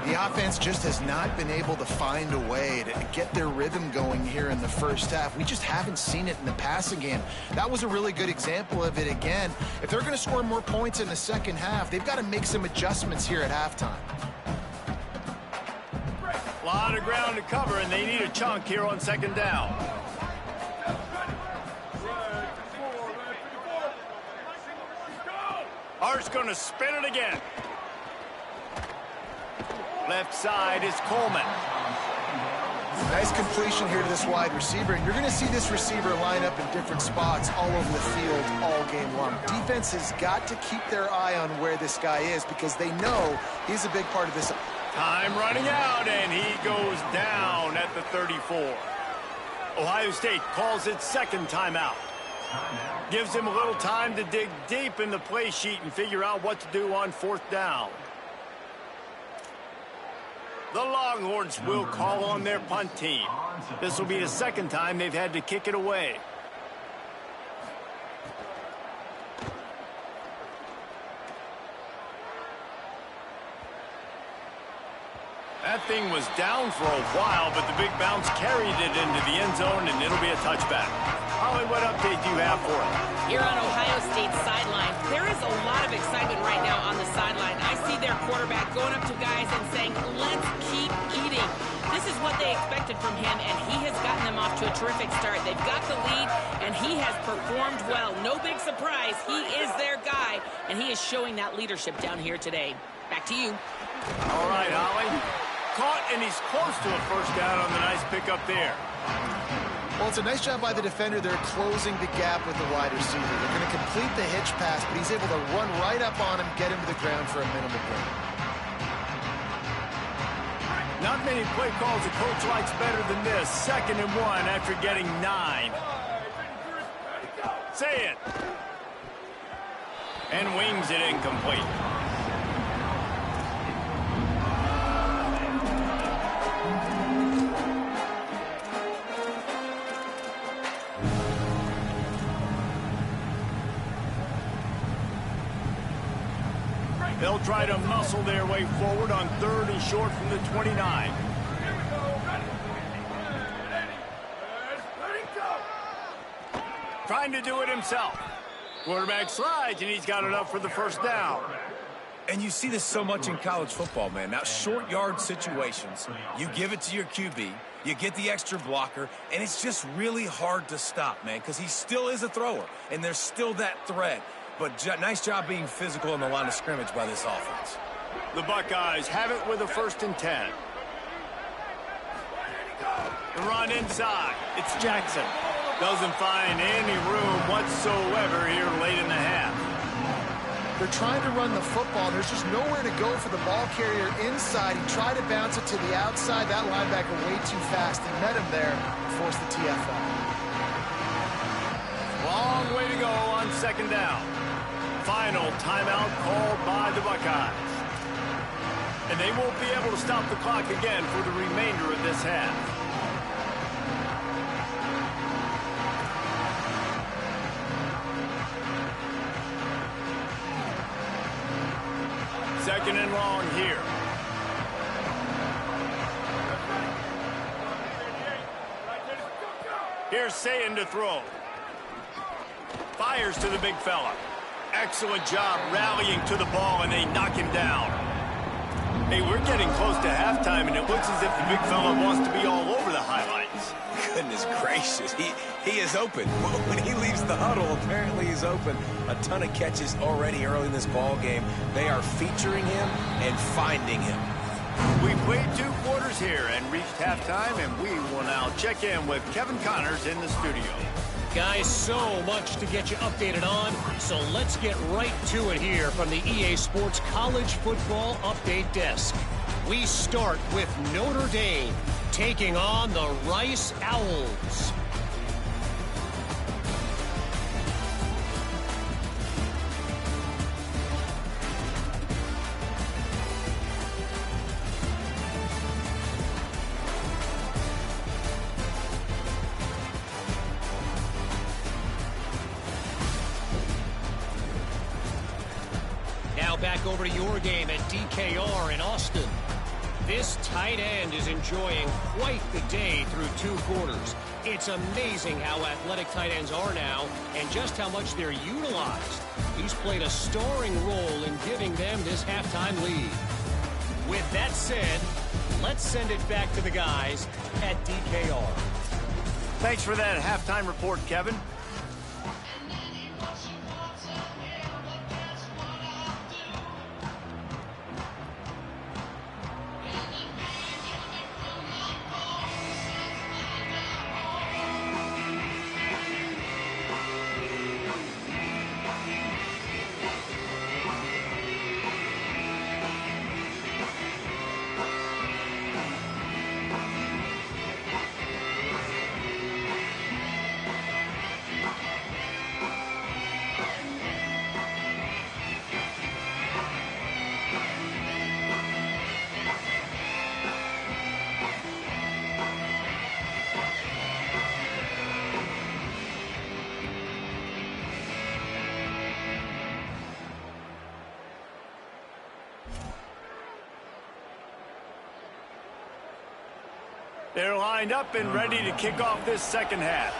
The offense just has not been able to find a way to get their rhythm going here in the first half. We just haven't seen it in the passing game. That was a really good example of it again. If they're going to score more points in the second half, they've got to make some adjustments here at halftime. A lot of ground to cover, and they need a chunk here on second down. Art's going to spin it again. Left side is Coleman. Nice completion here to this wide receiver, and you're going to see this receiver line up in different spots all over the field all game long. Defense has got to keep their eye on where this guy is because they know he's a big part of this. Time running out, and he goes down at the 34. Ohio State calls its second timeout. Gives him a little time to dig deep in the play sheet and figure out what to do on 4th down. The Longhorns will call on their punt team. This will be the second time they've had to kick it away. That thing was down for a while, but the big bounce carried it into the end zone, and it'll be a touchback. Holly, what update do you have for us? Here on Ohio State's sideline, there is a lot of excitement right now on the sideline. I see their quarterback going up to guys and saying, let's keep eating. This is what they expected from him, and he has gotten them off to a terrific start. They've got the lead, and he has performed well. No big surprise. He is their guy, and he is showing that leadership down here today. Back to you. All right, Holly. Caught, and he's close to a first down on the nice pickup there. Well, it's a nice job by the defender. They're closing the gap with the wide receiver. They're going to complete the hitch pass, but he's able to run right up on him, get him to the ground for a minimal gain. Not many play calls a coach likes better than this. 2nd and 1 after getting 9. Say it. And wings it incomplete. They'll try to muscle their way forward on 3rd and short from the 29. Here we go. Ready, go. Trying to do it himself. Quarterback slides, and he's got enough for the first down. And you see this so much in college football, man. Now, short yard situations, you give it to your QB, you get the extra blocker, and it's just really hard to stop, man, because he still is a thrower, and there's still that threat. But nice job being physical on the line of scrimmage by this offense. The Buckeyes have it with a 1st and 10. The run inside. It's Jackson. Doesn't find any room whatsoever here late in the half. They're trying to run the football. There's just nowhere to go for the ball carrier inside. He tried to bounce it to the outside. That linebacker way too fast. He met him there and forced the TFL. Long way to go on 2nd down. Final timeout called by the Buckeyes. And they won't be able to stop the clock again for the remainder of this half. Second and long here. Here's Sayin to throw. Fires to the big fella. Excellent job rallying to the ball, and they knock him down. Hey, we're getting close to halftime, and it looks as if the big fella wants to be all over the highlights. Goodness gracious, he is open. When he leaves the huddle, apparently he's open. A ton of catches already early in this ball game. They are featuring him and finding him. We played 2 quarters here and reached halftime, and we will now check in with Kevin Connors in the studio. Guys, so much to get you updated on, so let's get right to it here from the EA Sports College Football Update Desk. We start with Notre Dame taking on the Rice Owls. Now back over to your game at DKR in Austin. This tight end is enjoying quite the day through 2 quarters. It's amazing how athletic tight ends are now and just how much they're utilized. He's played a starring role in giving them this halftime lead. With that said, let's send it back to the guys at DKR. Thanks for that halftime report, Kevin. They're lined up and ready to kick off this second half.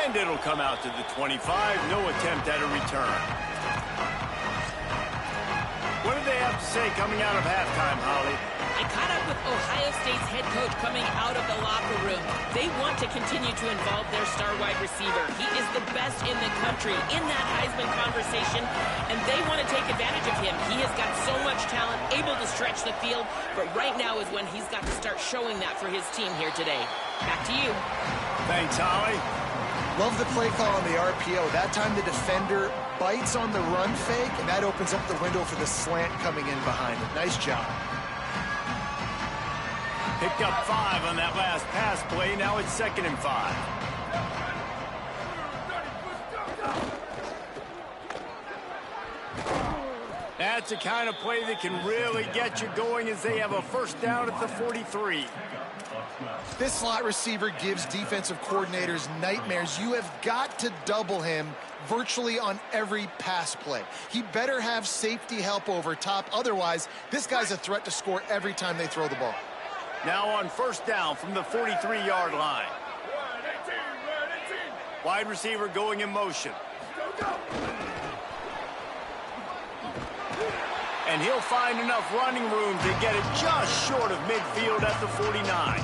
And it'll come out to the 25. No attempt at a return. What do they have to say coming out of halftime, Holly? I caught up with Ohio State's head coach coming out of the locker room. They want to continue to involve their star wide receiver. He is the best in the country in that Heisman conversation, and they want to take advantage of him. He has got so much talent, able to stretch the field, but right now is when he's got to start showing that for his team here today. Back to you. Thanks, Holly. Love the play call on the RPO. That time the defender bites on the run fake, and that opens up the window for the slant coming in behind it. Nice job. Picked up 5 on that last pass play. Now it's 2nd and 5. That's the kind of play that can really get you going as they have a first down at the 43. This slot receiver gives defensive coordinators nightmares. You have got to double him virtually on every pass play. He better have safety help over top. Otherwise, this guy's a threat to score every time they throw the ball. Now on first down from the 43-yard line. Wide receiver going in motion. And he'll find enough running room to get it just short of midfield at the 49.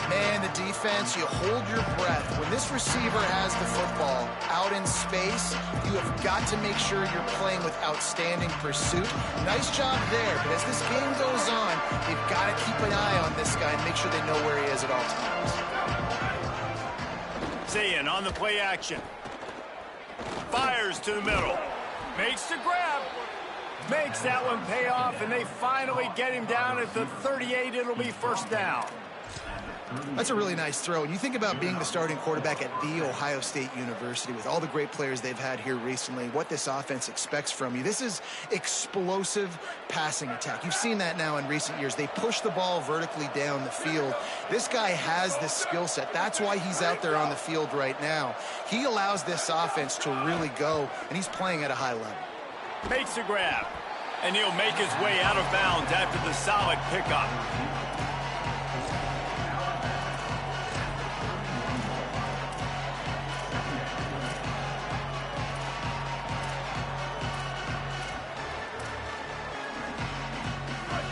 Man, the defense, you hold your breath. When this receiver has the football out in space, you have got to make sure you're playing with outstanding pursuit. Nice job there, but as this game goes on, they've got to keep an eye on this guy and make sure they know where he is at all times. Zayn on the play action. Fires to the middle. Makes the grab. Makes that one pay off, and they finally get him down at the 38. It'll be first down. That's a really nice throw. And you think about being the starting quarterback at The Ohio State University with all the great players they've had here recently, what this offense expects from you. This is explosive passing attack. You've seen that now in recent years. They push the ball vertically down the field. This guy has this skill set. That's why he's out there on the field right now. He allows this offense to really go, and he's playing at a high level. Makes the grab, and he'll make his way out of bounds after the solid pickup.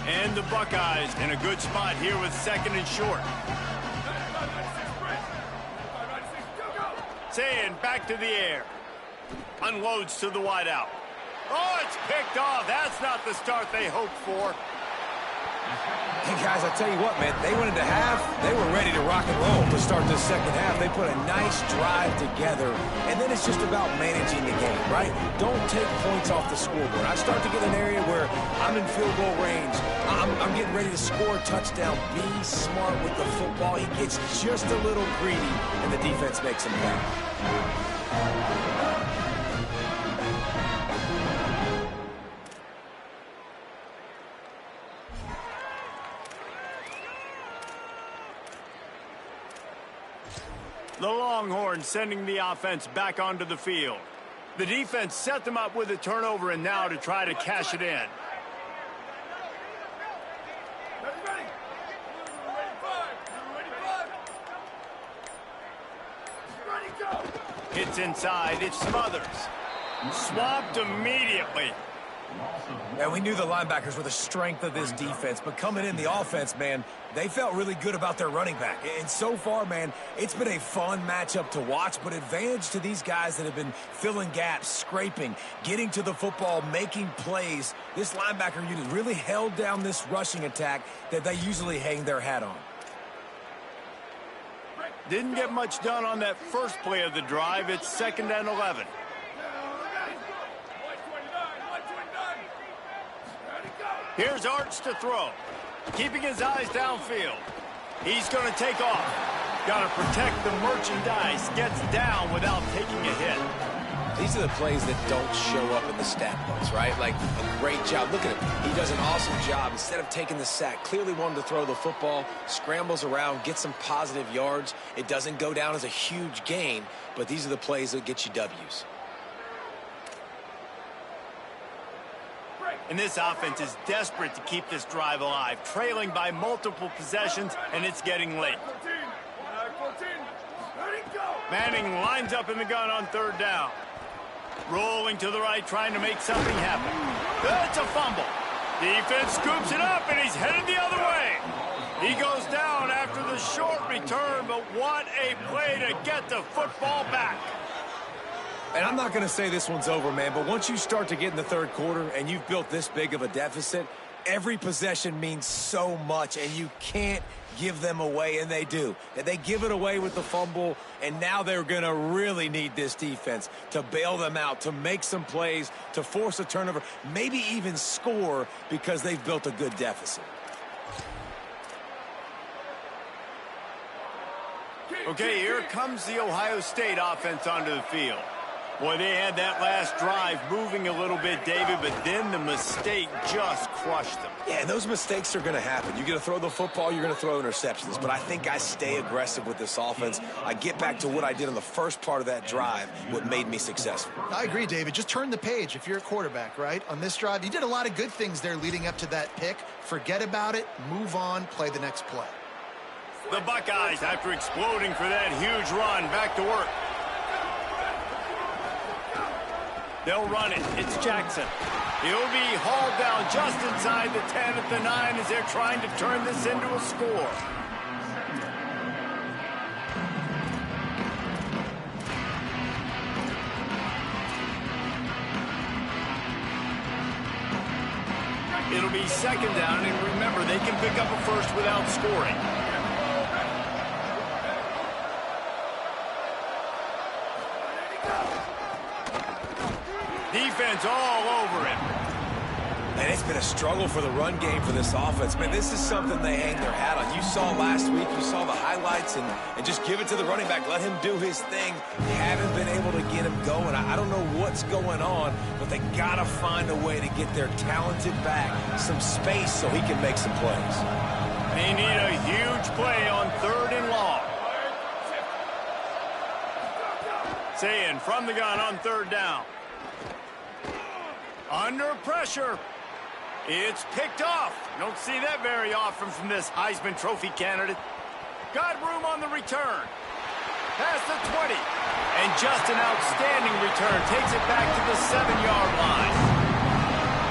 And the Buckeyes in a good spot here with 2nd and short. Zayn back to the air. Unloads to the wideout. Oh, it's picked off. That's not the start they hoped for. Hey, guys, I tell you what, man, they went into half. They were ready to rock and roll to start this second half. They put a nice drive together, and then it's just about managing the game, right? Don't take points off the scoreboard. I start to get an area where I'm in field goal range. I'm getting ready to score a touchdown. Be smart with the football. He gets just a little greedy, and the defense makes him pay. The Longhorns sending the offense back onto the field. The defense set them up with a turnover, and now to try to cash it in. Hits inside. It's Smothers. Swamped immediately. And we knew the linebackers were the strength of this defense, but coming in the offense, man, they felt really good about their running back. And so far, man, it's been a fun matchup to watch, but advantage to these guys that have been filling gaps, scraping, getting to the football, making plays. This linebacker unit really held down this rushing attack that they usually hang their hat on. Didn't get much done on that first play of the drive. It's 2nd and 11. Here's Arch to throw. Keeping his eyes downfield. He's going to take off. Got to protect the merchandise. Gets down without taking a hit. These are the plays that don't show up in the stat books, right? Like a great job. Look at him. He does an awesome job. Instead of taking the sack, clearly wanted to throw the football, scrambles around, gets some positive yards. It doesn't go down as a huge gain, but these are the plays that get you W's. And this offense is desperate to keep this drive alive, trailing by multiple possessions, and it's getting late. Manning lines up in the gun on third down. Rolling to the right, trying to make something happen. That's a fumble. Defense scoops it up, and he's headed the other way. He goes down after the short return, but what a play to get the football back. And I'm not going to say this one's over, man, but once you start to get in the third quarter and you've built this big of a deficit, every possession means so much, and you can't give them away, and they do. And they give it away with the fumble, and now they're going to really need this defense to bail them out, to make some plays, to force a turnover, maybe even score because they've built a good deficit. Okay, here comes the Ohio State offense onto the field. Boy, they had that last drive moving a little bit, David, but then the mistake just crushed them. Yeah, and those mistakes are going to happen. You're going to throw the football, you're going to throw interceptions. But I think I stay aggressive with this offense. I get back to what I did on the first part of that drive, what made me successful. I agree, David. Just turn the page if you're a quarterback, right? On this drive, you did a lot of good things there leading up to that pick. Forget about it, move on, play the next play. The Buckeyes, after exploding for that huge run, back to work. They'll run it. It's Jackson. He'll be hauled down just inside the 10 at the 9 as they're trying to turn this into a score. It'll be second down, and remember, they can pick up a first without scoring. Defense all over him. And it's been a struggle for the run game for this offense. Man, this is something they hang their hat on. You saw last week, you saw the highlights, and just give it to the running back. Let him do his thing. They haven't been able to get him going. I don't know what's going on, but they got to find a way to get their talented back some space so he can make some plays. They need a huge play on third and long. Saying from the gun on third down. Under pressure. It's picked off. Don't see that very often from this Heisman Trophy candidate. Got room on the return. Past the 20. And just an outstanding return. Takes it back to the 7-yard line.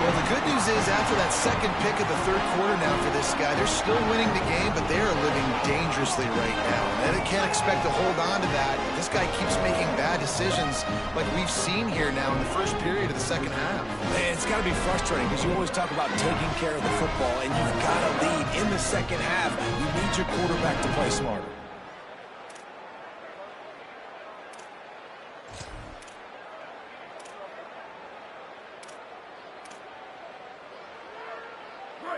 Well, the good news is after that second pick of the third quarter now for this guy, they're still winning the game, but they are living dangerously right now. And they can't expect to hold on to that. This guy keeps making bad decisions like we've seen here now in the first period of the second half. Man, it's got to be frustrating because you always talk about taking care of the football, and you've got to lead in the second half. You need your quarterback to play smarter.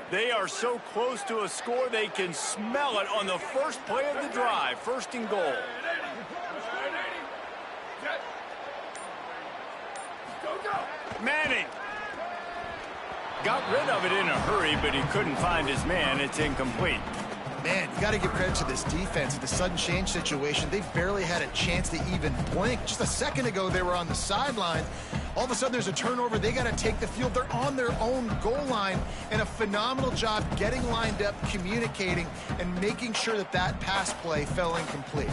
They are so close to a score, they can smell it on the first play of the drive. First and goal. Manning. Got rid of it in a hurry, but he couldn't find his man. It's incomplete. Man, you got to give credit to this defense. In the sudden change situation, they barely had a chance to even blink. Just a second ago, they were on the sideline. All of a sudden, there's a turnover. They got to take the field. They're on their own goal line, and a phenomenal job getting lined up, communicating, and making sure that that pass play fell incomplete.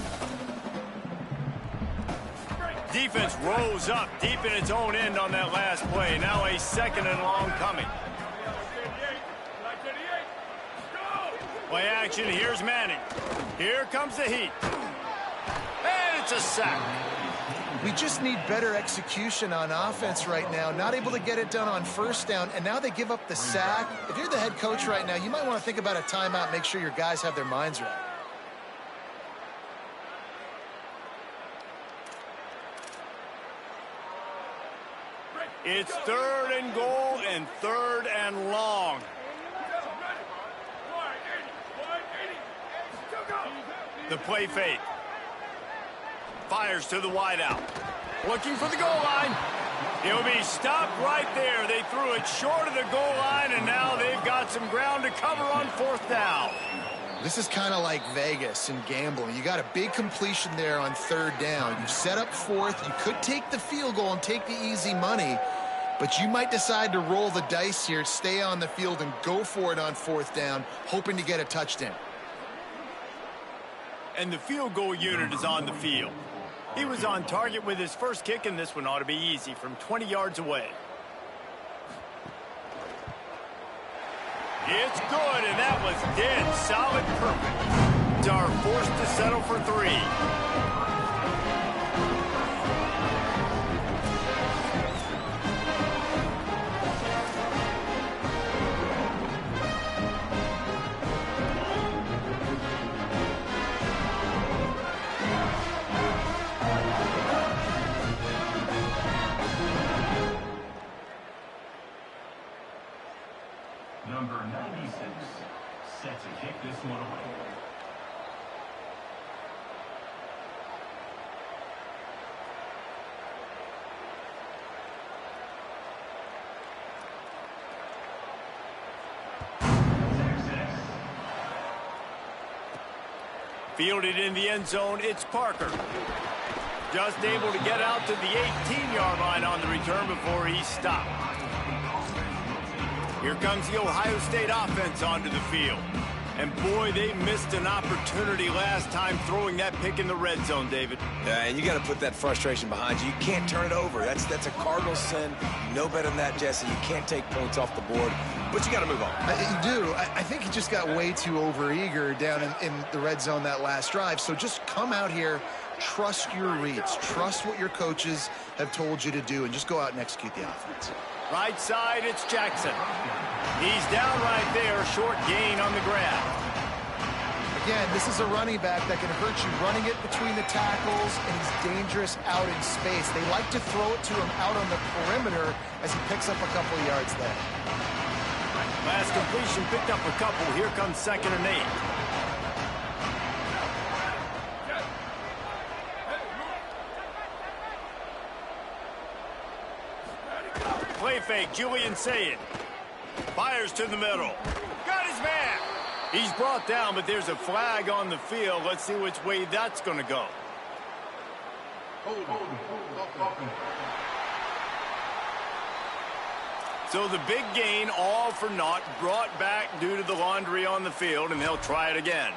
Defense rose up deep in its own end on that last play. Now a second and long coming. Play action, here's Manning. Here comes the heat. And it's a sack. We just need better execution on offense right now. Not able to get it done on first down, and now they give up the sack. If you're the head coach right now, you might want to think about a timeout, make sure your guys have their minds right. It's third and goal and third and long. The play fake. Fires to the wideout. Looking for the goal line. He'll be stopped right there. They threw it short of the goal line, and now they've got some ground to cover on fourth down. This is kind of like Vegas and gambling. You got a big completion there on third down. You set up fourth. You could take the field goal and take the easy money, but you might decide to roll the dice here, stay on the field, and go for it on fourth down, hoping to get a touchdown. and the field goal unit is on the field. He was on target with his first kick, and this one ought to be easy from 20 yards away. It's good, and that was dead solid perfect. Are forced to settle for 3. Number 96, set to kick this one away. Fielded in the end zone, it's Parker. Just able to get out to the 18-yard line on the return before he stopped. Here comes the Ohio State offense onto the field. And boy, they missed an opportunity last time throwing that pick in the red zone, David. Yeah, and you got to put that frustration behind you. You can't turn it over. That's a cardinal sin. You know better than that, Jesse. You can't take points off the board, but you got to move on. You do. I think he just got way too overeager down in the red zone that last drive. So just come out here, trust your reads, trust what your coaches have told you to do, and just go out and execute the offense. Right side, it's Jackson. He's down right there, short gain on the grab. Again, this is a running back that can hurt you running it between the tackles, and he's dangerous out in space. They like to throw it to him out on the perimeter as he picks up a couple of yards there. Last completion picked up a couple. Here comes 2nd and 8. Play fake, Julian Sayed. Fires to the middle. Got his man. He's brought down, but there's a flag on the field. Let's see which way that's going to go. So the big gain, all for naught, brought back due to the laundry on the field, and they'll try it again.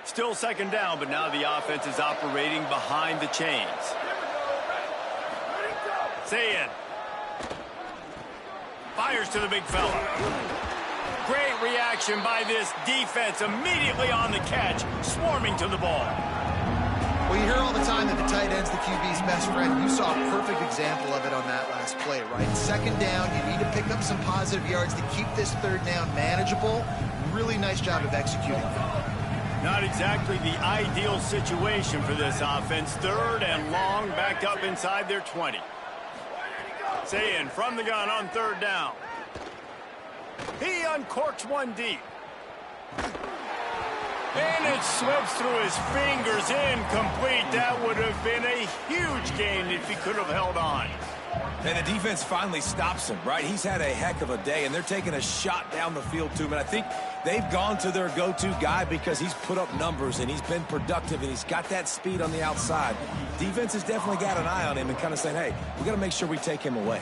Still 2nd down, but now the offense is operating behind the chains. Sayed. Fires to the big fella. Great reaction by this defense. Immediately on the catch, swarming to the ball. Well, you hear all the time that the tight end's the QB's best friend. You saw a perfect example of it on that last play, right? 2nd down, you need to pick up some positive yards to keep this 3rd down manageable. Really nice job of executing. Not exactly the ideal situation for this offense. 3rd and long, back up inside their 20. Saying from the gun on 3rd down. He uncorks one deep. And it slips through his fingers, incomplete. That would have been a huge gain if he could have held on. And the defense finally stops him, right? He's had a heck of a day, and they're taking a shot down the field to him. And I think they've gone to their go-to guy because he's put up numbers, and he's been productive, and he's got that speed on the outside. Defense has definitely got an eye on him and kind of saying, hey, we got to make sure we take him away.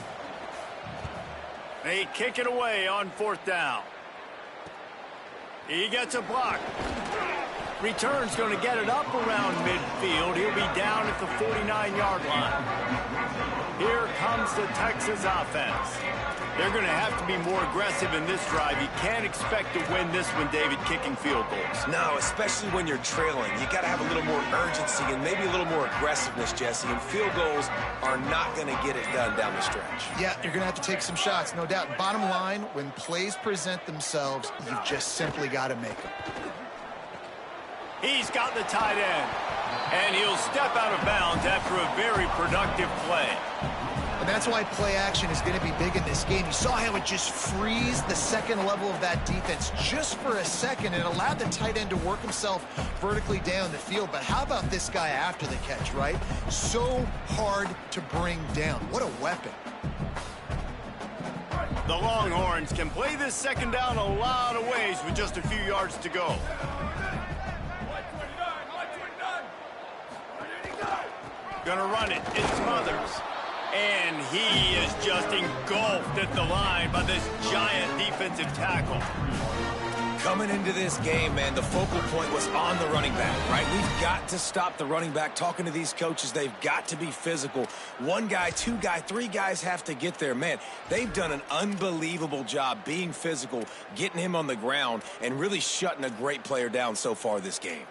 They kick it away on 4th down. He gets a block. Return's going to get it up around midfield. He'll be down at the 49-yard line. Here comes the Texas offense. They're going to have to be more aggressive in this drive. You can't expect to win this one, David, kicking field goals. No, especially when you're trailing. You got to have a little more urgency and maybe a little more aggressiveness, Jesse. And field goals are not going to get it done down the stretch. Yeah, you're going to have to take some shots, no doubt. Bottom line, when plays present themselves, you've just simply got to make them. He's got the tight end, and he'll step out of bounds after a very productive play. And that's why play action is going to be big in this game. You saw how it just frees the second level of that defense just for a second. It allowed the tight end to work himself vertically down the field. But how about this guy after the catch, right? So hard to bring down. What a weapon. The Longhorns can play this 2nd down a lot of ways with just a few yards to go. Gonna run it. It's Smothers. And he is just engulfed at the line by this giant defensive tackle. Coming into this game, man, the focal point was on the running back, right? We've got to stop the running back. Talking to these coaches, they've got to be physical. One guy, two guy, three guys have to get there. Man, they've done an unbelievable job being physical, getting him on the ground, and really shutting a great player down so far this game.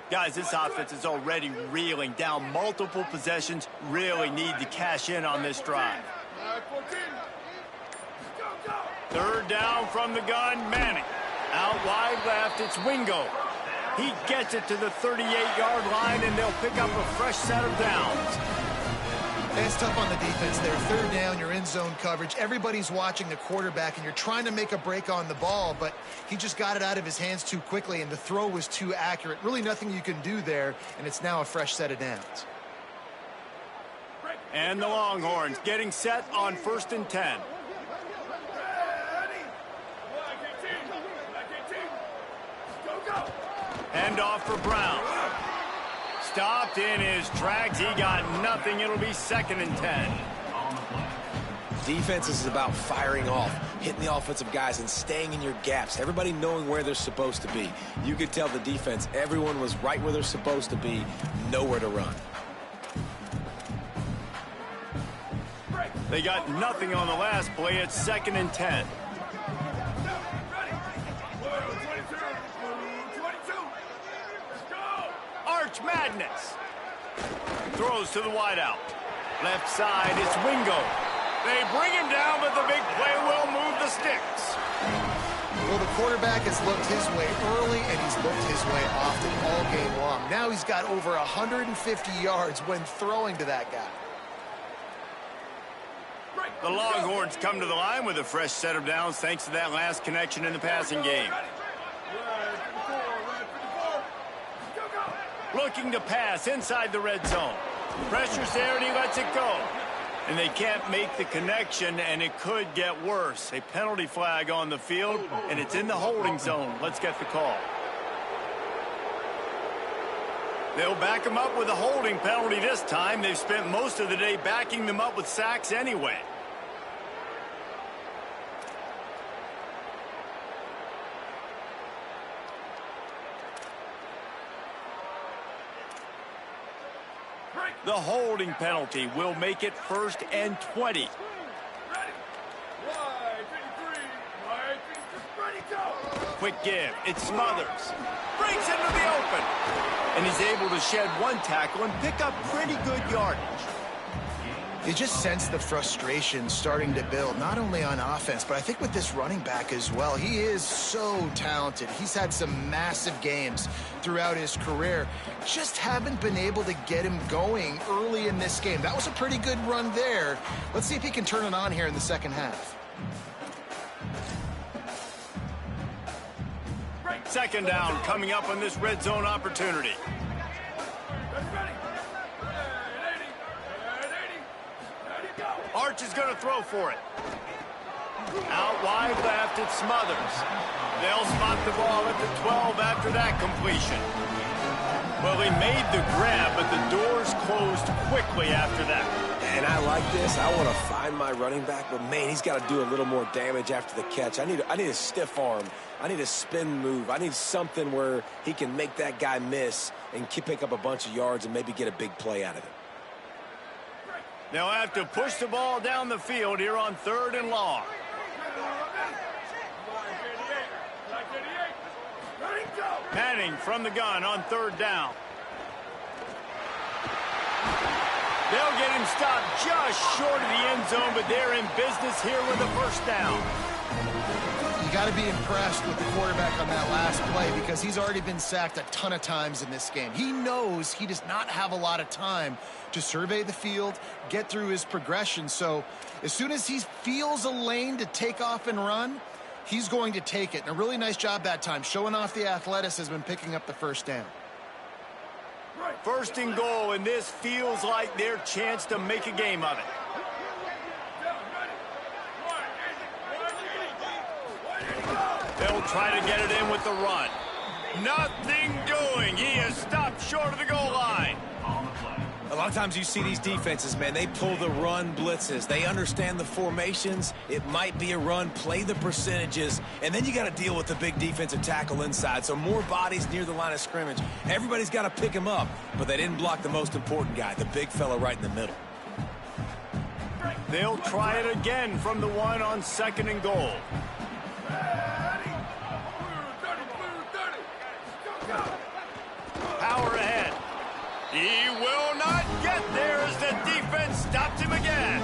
Guys, this offense is already reeling down multiple possessions. Really need to cash in on this drive. Third down from the gun, Manning. Out wide left, it's Wingo. He gets it to the 38-yard line, and they'll pick up a fresh set of downs. It's tough on the defense there. Third down, you're in zone coverage. Everybody's watching the quarterback, and you're trying to make a break on the ball, but he just got it out of his hands too quickly, and the throw was too accurate. Really nothing you can do there, and it's now a fresh set of downs. And the Longhorns getting set on 1st and 10. Hand off for Brown. Stopped in his tracks. He got nothing. It'll be 2nd and 10. Defense is about firing off, hitting the offensive guys and staying in your gaps. Everybody knowing where they're supposed to be. You could tell the defense, everyone was right where they're supposed to be, nowhere to run. They got nothing on the last play. It's 2nd and 10. Arch Madness. Throws to the wideout. Left side, it's Wingo. They bring him down, but the big play will move the sticks. Well, the quarterback has looked his way early, and he's looked his way often all game long. Now he's got over 150 yards when throwing to that guy. The Longhorns come to the line with a fresh set of downs thanks to that last connection in the passing game. Looking to pass inside the red zone. Pressure's there, and he lets it go. And they can't make the connection, and it could get worse. A penalty flag on the field, and it's in the holding zone. Let's get the call. They'll back him up with a holding penalty this time. They've spent most of the day backing them up with sacks anyway. The holding penalty will make it 1st and 20. Quick give. It Smothers. Breaks into the open. And he's able to shed one tackle and pick up pretty good yardage. You just sense the frustration starting to build, not only on offense, but I think with this running back as well. He is so talented. He's had some massive games throughout his career. Just haven't been able to get him going early in this game. That was a pretty good run there. Let's see if he can turn it on here in the second half. 2nd down coming up on this red zone opportunity. Arch is going to throw for it. Out wide left, it's Smothers. They'll spot the ball at the 12 after that completion. Well, he made the grab, but the doors closed quickly after that. And I like this. I want to find my running back, but, man, he's got to do a little more damage after the catch. I need a stiff arm. I need a spin move. I need something where he can make that guy miss and pick up a bunch of yards and maybe get a big play out of it. They'll have to push the ball down the field here on 3rd and long. Manning from the gun on 3rd down. They'll get him stopped just short of the end zone, but they're in business here with a 1st down. You got to be impressed with the quarterback on that last play because he's already been sacked a ton of times in this game. He knows he does not have a lot of time to survey the field, get through his progression. So as soon as he feels a lane to take off and run, he's going to take it. And a really nice job that time, showing off the athleticism and picking up the 1st down. 1st and goal, and this feels like their chance to make a game of it. They'll try to get it in with the run. Nothing doing. He is stopped short of the goal line. A lot of times you see these defenses, man, they pull the run blitzes. They understand the formations. It might be a run, play the percentages, and then you got to deal with the big defensive tackle inside. So more bodies near the line of scrimmage. Everybody's got to pick him up, but they didn't block the most important guy, the big fella right in the middle. They'll try it again from the one on 2nd and goal. Power ahead. He will not get there as the defense stops him again.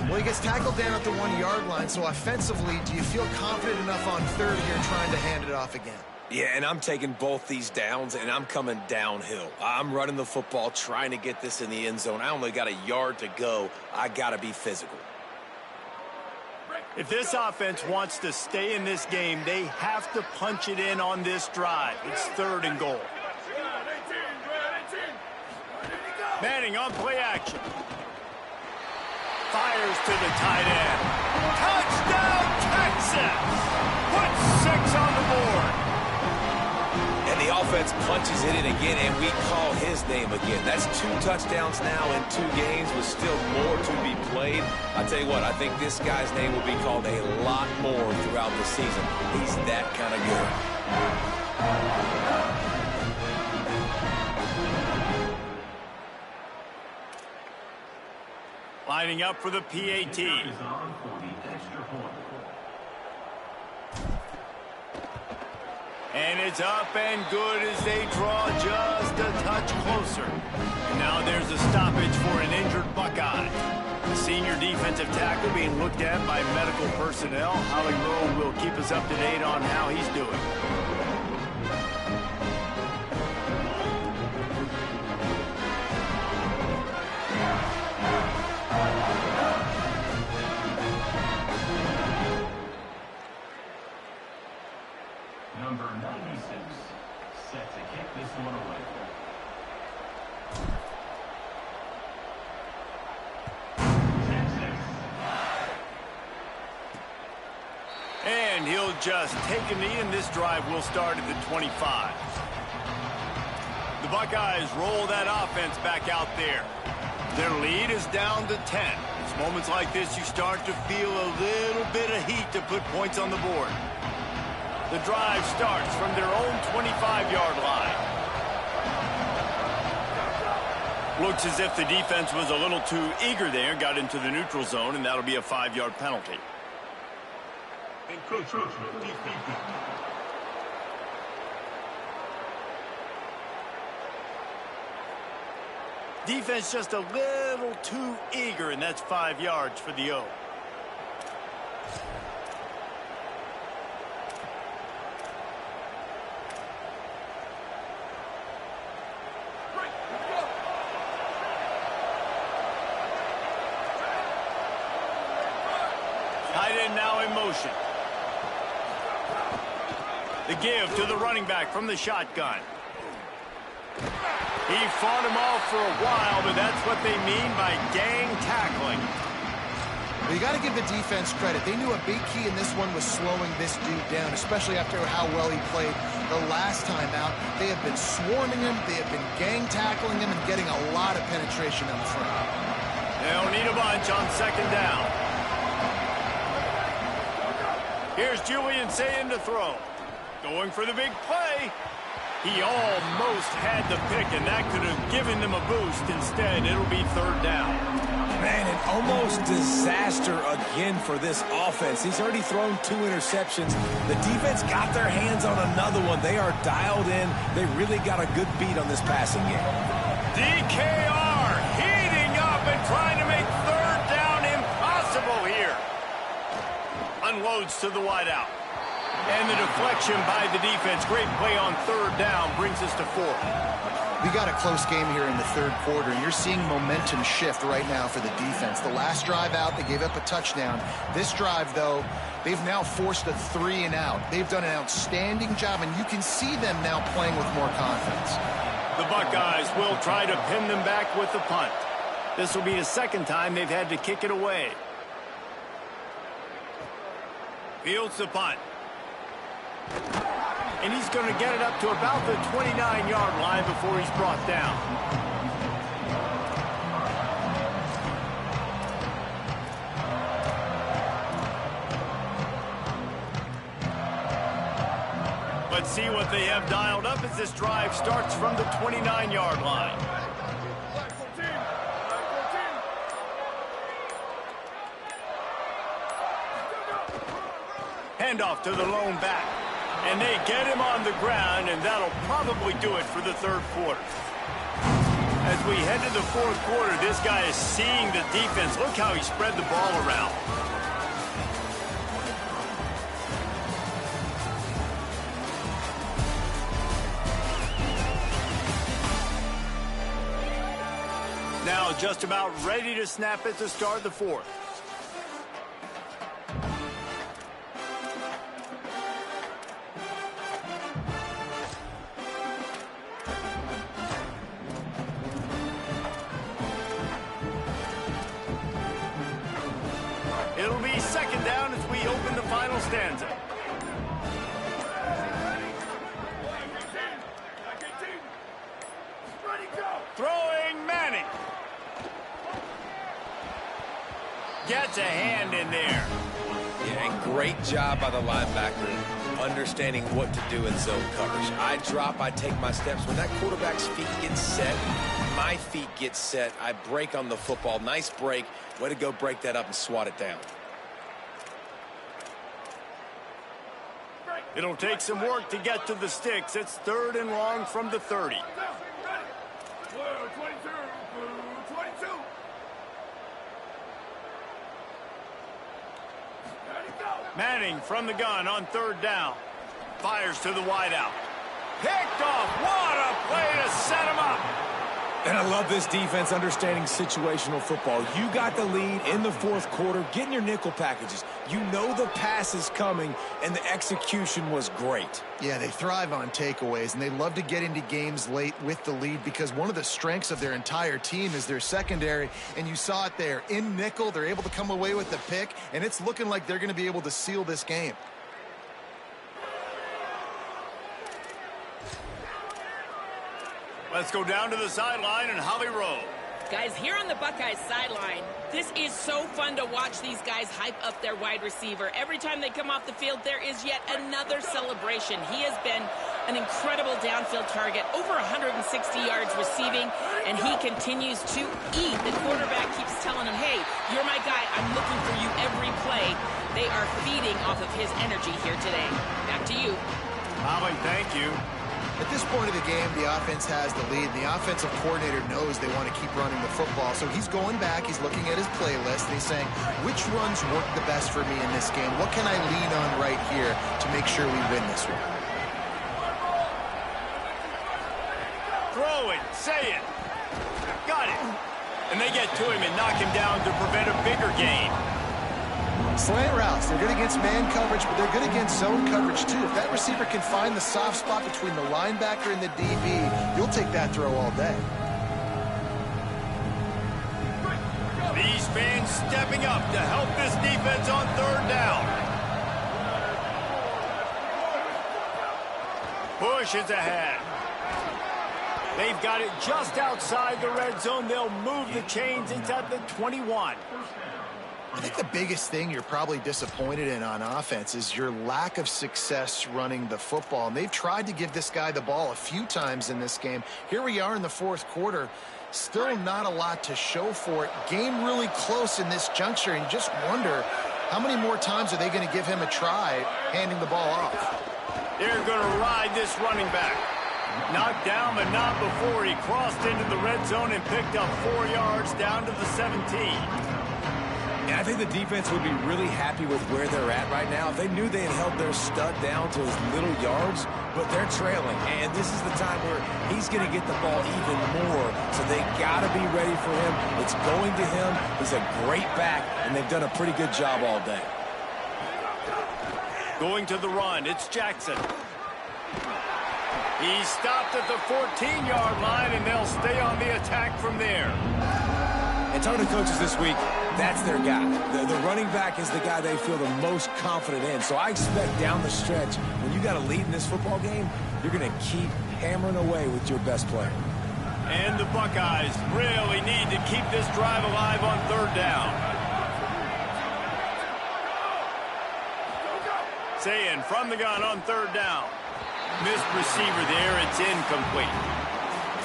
Well, he gets tackled down at the 1-yard line, so offensively, do you feel confident enough on 3rd here trying to hand it off again? Yeah, and I'm taking both these downs, and I'm coming downhill. I'm running the football, trying to get this in the end zone. I only got a yard to go. I got to be physical. If this offense wants to stay in this game, they have to punch it in on this drive. It's 3rd and goal. Manning on play action. Fires to the tight end. Touchdown, Texas! Put 6 on the board. And the offense punches it in again, and we call his name again. That's 2 touchdowns now in 2 games with still more to be played. I tell you what, I think this guy's name will be called a lot more throughout the season. He's that kind of good. Lining up for the PAT. And it's up and good as they draw just a touch closer. And now there's a stoppage for an injured Buckeye. The senior defensive tackle being looked at by medical personnel. Holly Rowe will keep us up to date on how he's doing. Number 96, set to kick this one away. And he'll just take a knee, and this drive will start at the 25. The Buckeyes roll that offense back out there. Their lead is down to 10. It's moments like this you start to feel a little bit of heat to put points on the board. The drive starts from their own 25-yard line. Looks as if the defense was a little too eager there, got into the neutral zone, and that'll be a 5-yard penalty. Defense just a little too eager, and that's 5 yards for the O. Tight end now in motion. The give to the running back from the shotgun. He fought him off for a while, but that's what they mean by gang tackling. Well, you got to give the defense credit. They knew a big key in this one was slowing this dude down, especially after how well he played the last time out. They have been swarming him, they have been gang tackling him, and getting a lot of penetration on the front. They'll need a bunch on 2nd down. Here's Julian saying to throw. Going for the big play. He almost had the pick, and that could have given them a boost. Instead, it'll be 3rd down. Man, an almost disaster again for this offense. He's already thrown 2 interceptions. The defense got their hands on another one. They are dialed in. They really got a good beat on this passing game. DKR heating up and trying to make 3rd down impossible here. Unloads to the wideout. And the deflection by the defense. Great play on 3rd down brings us to 4th. We got a close game here in the 3rd quarter, and you're seeing momentum shift right now for the defense. The last drive out, they gave up a touchdown. This drive, though, they've now forced a 3-and-out. They've done an outstanding job, and you can see them now playing with more confidence. The Buckeyes will try to pin them back with the punt. This will be the 2nd time they've had to kick it away. Fields the punt. And he's going to get it up to about the 29-yard line before he's brought down. Let's see what they have dialed up as this drive starts from the 29-yard line. Handoff to the lone back. And they get him on the ground, and that'll probably do it for the third quarter. As we head to the fourth quarter, this guy is seeing the defense. Look how he spread the ball around. Now just about ready to snap it to start the fourth. It'll be second down as we open the final stanza. Throwing Manning. Gets a hand in there. Yeah, and great job by the linebacker understanding what to do in zone coverage. I drop, I take my steps. When that quarterback's feet get set, my feet get set. I break on the football. Nice break. Way to go break that up and swat it down. It'll take some work to get to the sticks. It's third and long from the 30. Manning from the gun on third down. Fires to the wideout. Picked off. What a play to set him up. And I love this defense understanding situational football. You got the lead in the fourth quarter, getting your nickel packages. You know the pass is coming, and the execution was great. Yeah, they thrive on takeaways, and they love to get into games late with the lead because one of the strengths of their entire team is their secondary, and you saw it there. In nickel, they're able to come away with the pick, and it's looking like they're going to be able to seal this game. Let's go down to the sideline and Holly Rowe. Guys, here on the Buckeyes sideline, this is so fun to watch these guys hype up their wide receiver. Every time they come off the field, there is yet another celebration. He has been an incredible downfield target, over 160 yards receiving, and he continues to eat. The quarterback keeps telling him, hey, you're my guy. I'm looking for you every play. They are feeding off of his energy here today. Back to you. Holly, thank you. At this point of the game, the offense has the lead. The offensive coordinator knows they want to keep running the football. So he's going back, he's looking at his playlist, and he's saying, which runs work the best for me in this game? What can I lean on right here to make sure we win this one? Throw it, say it. Got it. And they get to him and knock him down to prevent a bigger gain. Slant routes, they're good against man coverage, but they're good against zone coverage too. If that receiver can find the soft spot between the linebacker and the DB, you'll take that throw all day. These fans stepping up to help this defense on third down. Bush is ahead. They've got it just outside the red zone. They'll move the chains. It's at the 21. I think the biggest thing you're probably disappointed in on offense is your lack of success running the football. And they've tried to give this guy the ball a few times in this game. Here we are in the fourth quarter. Still not a lot to show for it. Game really close in this juncture, and you just wonder how many more times are they going to give him a try handing the ball off. They're going to ride this running back. Knocked down, but not before he crossed into the red zone and picked up 4 yards down to the 17. And I think the defense would be really happy with where they're at right now. If they knew they had held their stud down to his little yards, but they're trailing. And this is the time where he's going to get the ball even more. So they got to be ready for him. It's going to him. He's a great back, and they've done a pretty good job all day. Going to the run, it's Jackson. He's stopped at the 14-yard line, and they'll stay on the attack from there. And talking to coaches this week, that's their guy. The running back is the guy they feel the most confident in. So I expect down the stretch, when you got a lead in this football game, you're going to keep hammering away with your best player. And the Buckeyes really need to keep this drive alive on third down. Sayin from the gun on third down. Missed receiver there. It's incomplete.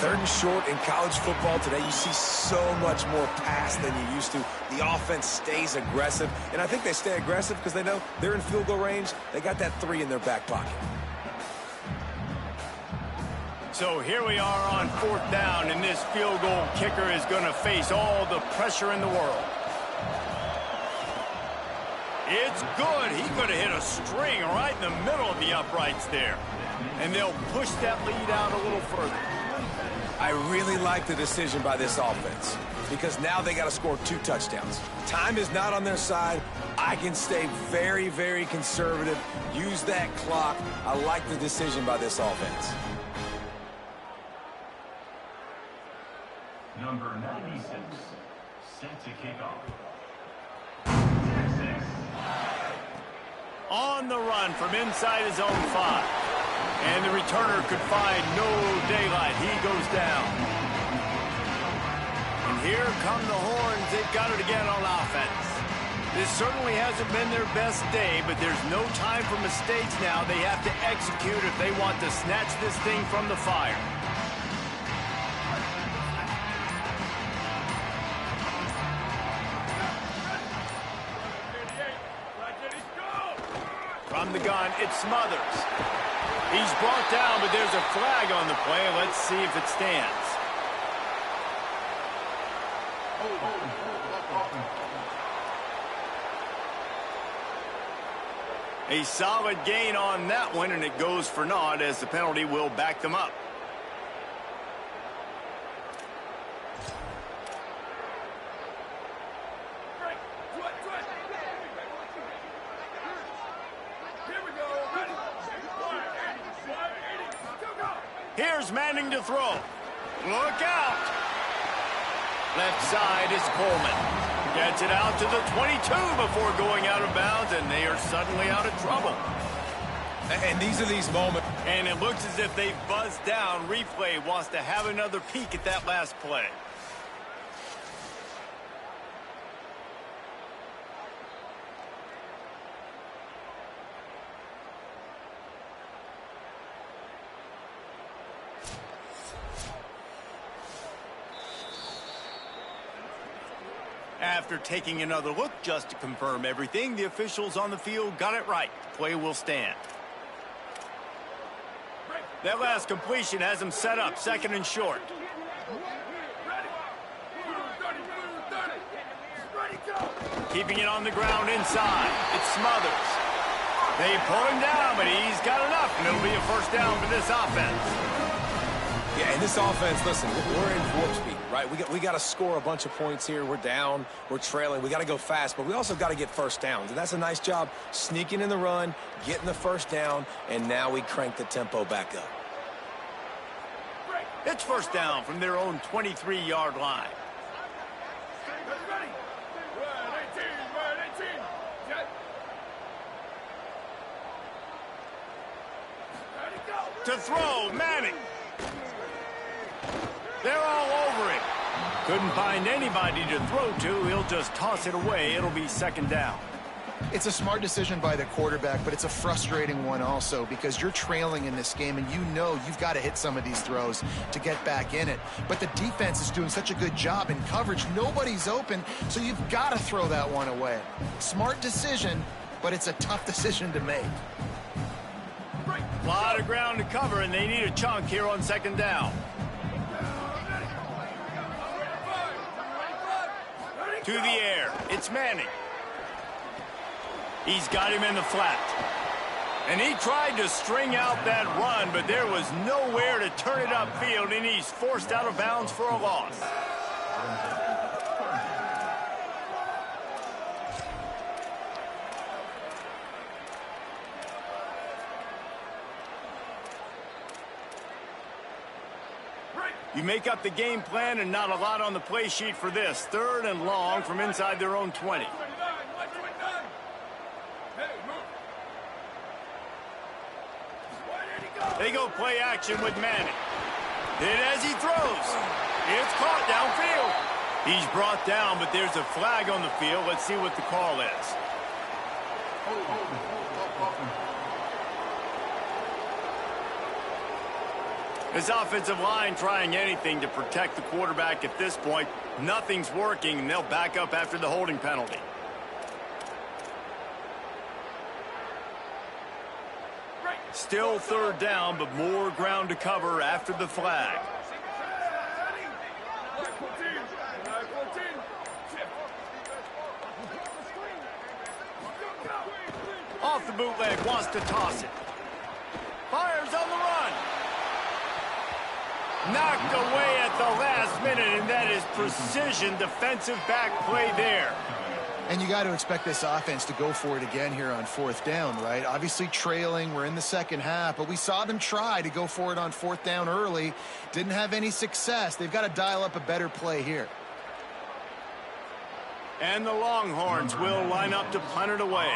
3rd and short in college football today. You see so much more pass than you used to. The offense stays aggressive, and I think they stay aggressive because they know they're in field goal range. They got that 3 in their back pocket. So here we are on 4th down, and this field goal kicker is going to face all the pressure in the world. It's good. He could have hit a string right in the middle of the uprights there. And they'll push that lead out a little further. I really like the decision by this offense because now they got to score 2 touchdowns. Time is not on their side. I can stay very, very conservative. Use that clock. I like the decision by this offense. Number 96, set to kick off. On the run from inside his own 5. And the returner could find no daylight. He goes down. And here come the Horns. They've got it again on offense. This certainly hasn't been their best day, but there's no time for mistakes now. They have to execute if they want to snatch this thing from the fire. From the gun, it's Smothers. He's brought down, but there's a flag on the play. Let's see if it stands. A solid gain on that one, and it goes for naught as the penalty will back them up. Here's Manning to throw. Look out. Left side is Coleman. Gets it out to the 22 before going out of bounds, and they are suddenly out of trouble. And these are these moments. And it looks as if they've buzzed down. Replay wants to have another peek at that last play. After taking another look just to confirm everything, the officials on the field got it right. Play will stand. That last completion has them set up 2nd and short. Keeping it on the ground inside. It's Smothers. They pull him down, but he's got enough, and it'll be a 1st down for this offense. Yeah, and this offense, listen, we're in warp speed, right? We got to score a bunch of points here. We're down. We're trailing. We got to go fast, but we also got to get 1st downs. And that's a nice job sneaking in the run, getting the 1st down, and now we crank the tempo back up. It's 1st down from their own 23-yard line. To throw, Manning. They're all over him. Couldn't find anybody to throw to. He'll just toss it away. It'll be 2nd down. It's a smart decision by the quarterback, but it's a frustrating one also because you're trailing in this game and you know you've got to hit some of these throws to get back in it. But the defense is doing such a good job in coverage. Nobody's open, so you've got to throw that one away. Smart decision, but it's a tough decision to make. A lot of ground to cover, and they need a chunk here on 2nd down. To the air. It's Manning. He's got him in the flat. And he tried to string out that run, but there was nowhere to turn it upfield, and he's forced out of bounds for a loss. You make up the game plan and not a lot on the play sheet for this. 3rd and long from inside their own 20. They go play action with Manning. Hit as he throws. It's caught downfield. He's brought down, but there's a flag on the field. Let's see what the call is. This offensive line trying anything to protect the quarterback at this point. Nothing's working, and they'll back up after the holding penalty. Still third down, but more ground to cover after the flag. Off the bootleg, wants to toss it. Fires on the run. Knocked away at the last minute, and that is precision defensive back play there. And you got to expect this offense to go for it again here on fourth down, right? Obviously trailing, we're in the second half, but we saw them try to go for it on fourth down early. Didn't have any success. They've got to dial up a better play here. And the Longhorns will line up to punt it away.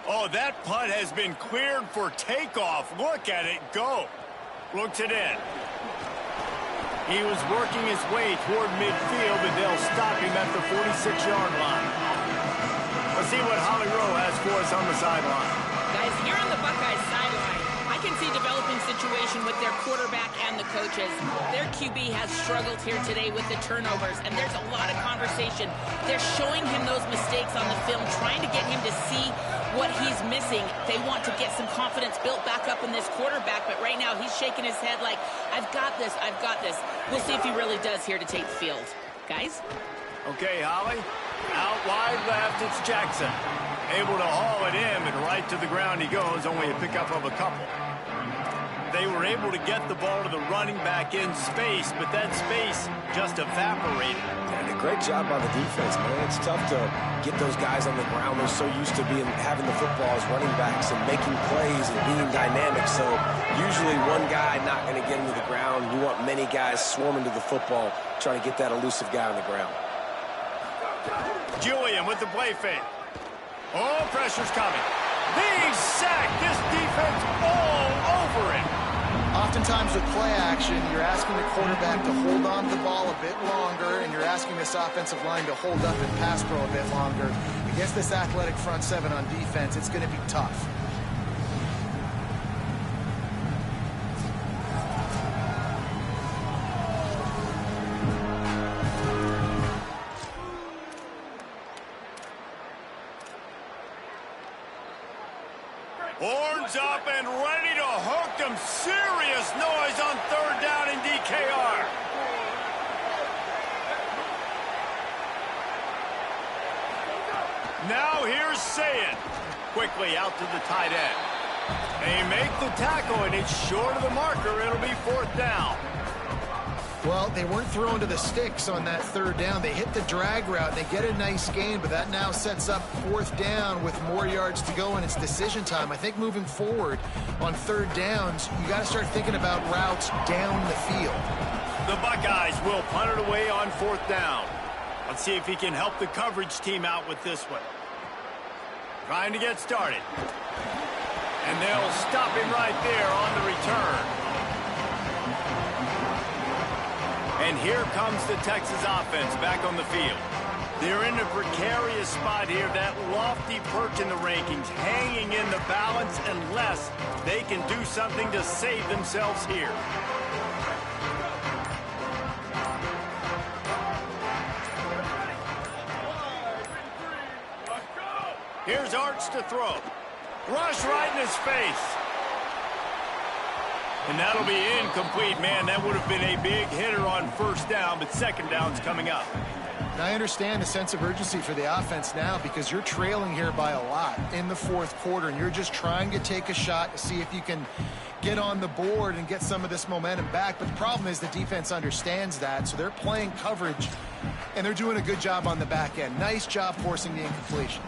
Oh, that punt has been cleared for takeoff. Look at it go. Looks it in. He was working his way toward midfield, but they'll stop him at the 46-yard line. Let's see what Holly Rowe has for us on the sideline. Guys, here on the Buckeyes sideline, I can see developing situation with their quarterback and the coaches. Their QB has struggled here today with the turnovers, and there's a lot of conversation. They're showing him those mistakes on the film, trying to get him to see what he's missing. They want to get some confidence built back up in this quarterback, but right now he's shaking his head like, I've got this, I've got this. We'll see if he really does here to take the field. Guys? Okay, Holly. Out wide left, it's Jackson. Able to haul it in, and right to the ground he goes, only a pickup of a couple. They were able to get the ball to the running back in space, but that space just evaporated. And a great job by the defense, man. It's tough to get those guys on the ground. They're so used to having the football as running backs and making plays and being dynamic. So usually one guy not going to get into the ground. You want many guys swarming to the football, trying to get that elusive guy on the ground. Julian with the play fake. Oh, pressure's coming. Big sack. This defense all over it. Oftentimes with play action, you're asking the quarterback to hold on to the ball a bit longer, and you're asking this offensive line to hold up and pass pro a bit longer. Against this athletic front seven on defense, it's going to be tough. Horns up and ready to hook them. Serious noise on third down in DKR. Now here's Sayin. Quickly out to the tight end. They make the tackle, and it's short of the marker. It'll be fourth down. Well, they weren't thrown to the sticks on that third down. They hit the drag route. They get a nice gain, but that now sets up fourth down with more yards to go, and it's decision time. I think moving forward on third downs, you got to start thinking about routes down the field. The Buckeyes will punt it away on fourth down. Let's see if he can help the coverage team out with this one. Trying to get started. And they'll stop him right there on the return. And here comes the Texas offense back on the field. They're in a precarious spot here, that lofty perch in the rankings, hanging in the balance unless they can do something to save themselves here. Here's Arch to throw. Rush right in his face. And that'll be incomplete. Man, that would have been a big hitter on first down, but second down's coming up. And I understand the sense of urgency for the offense now because you're trailing here by a lot in the fourth quarter, and you're just trying to take a shot to see if you can get on the board and get some of this momentum back. But the problem is the defense understands that, so they're playing coverage, and they're doing a good job on the back end. Nice job forcing the incompletion.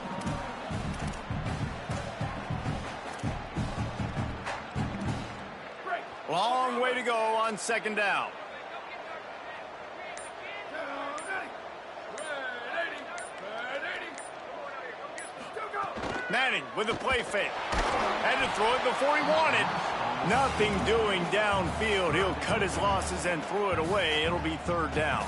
Long way to go on second down. Manning with a play fake. Had to throw it before he wanted. Nothing doing downfield. He'll cut his losses and throw it away. It'll be third down.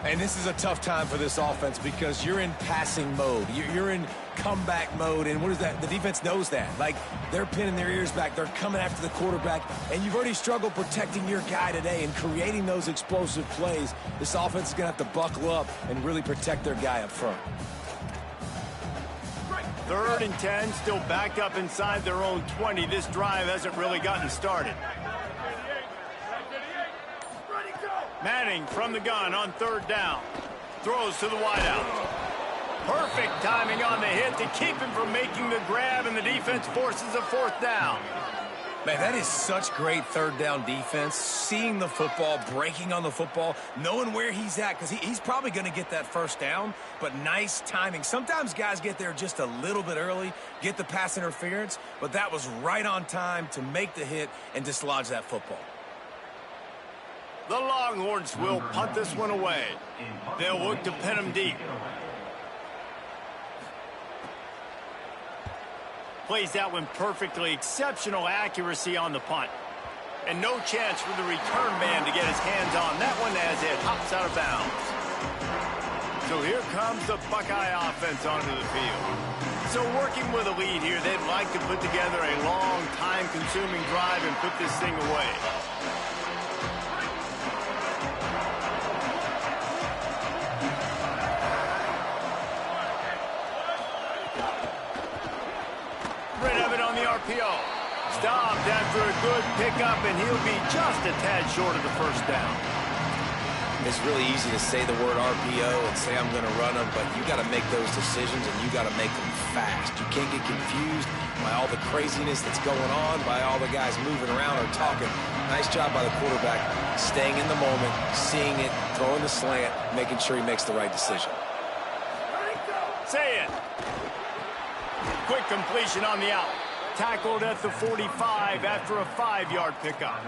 And this is a tough time for this offense because you're in passing mode. You're in comeback mode, and what is that? The defense knows that. Like, they're pinning their ears back. They're coming after the quarterback, and you've already struggled protecting your guy today and creating those explosive plays. This offense is going to have to buckle up and really protect their guy up front. 3rd and 10, still backed up inside their own 20. This drive hasn't really gotten started. Manning from the gun on 3rd down. Throws to the wideout. Perfect timing on the hit to keep him from making the grab, and the defense forces a 4th down. Man, that is such great 3rd down defense. Seeing the football, breaking on the football, knowing where he's at, because he's probably going to get that 1st down, but nice timing. Sometimes guys get there just a little bit early, get the pass interference, but that was right on time to make the hit and dislodge that football. The Longhorns will punt this one away. They'll look to pin him deep. Plays that one perfectly. Exceptional accuracy on the punt. And no chance for the return man to get his hands on that one as it hops out of bounds. So here comes the Buckeye offense onto the field. So working with a lead here, they'd like to put together a long, time-consuming drive and put this thing away. RPO. Stopped after a good pickup, and he'll be just a tad short of the 1st down. It's really easy to say the word RPO and say I'm going to run them, but you got to make those decisions, and you got to make them fast. You can't get confused by all the craziness that's going on, by all the guys moving around or talking. Nice job by the quarterback, staying in the moment, seeing it, throwing the slant, making sure he makes the right decision. Say it. Quick completion on the out. Tackled at the 45 after a 5-yard pickup.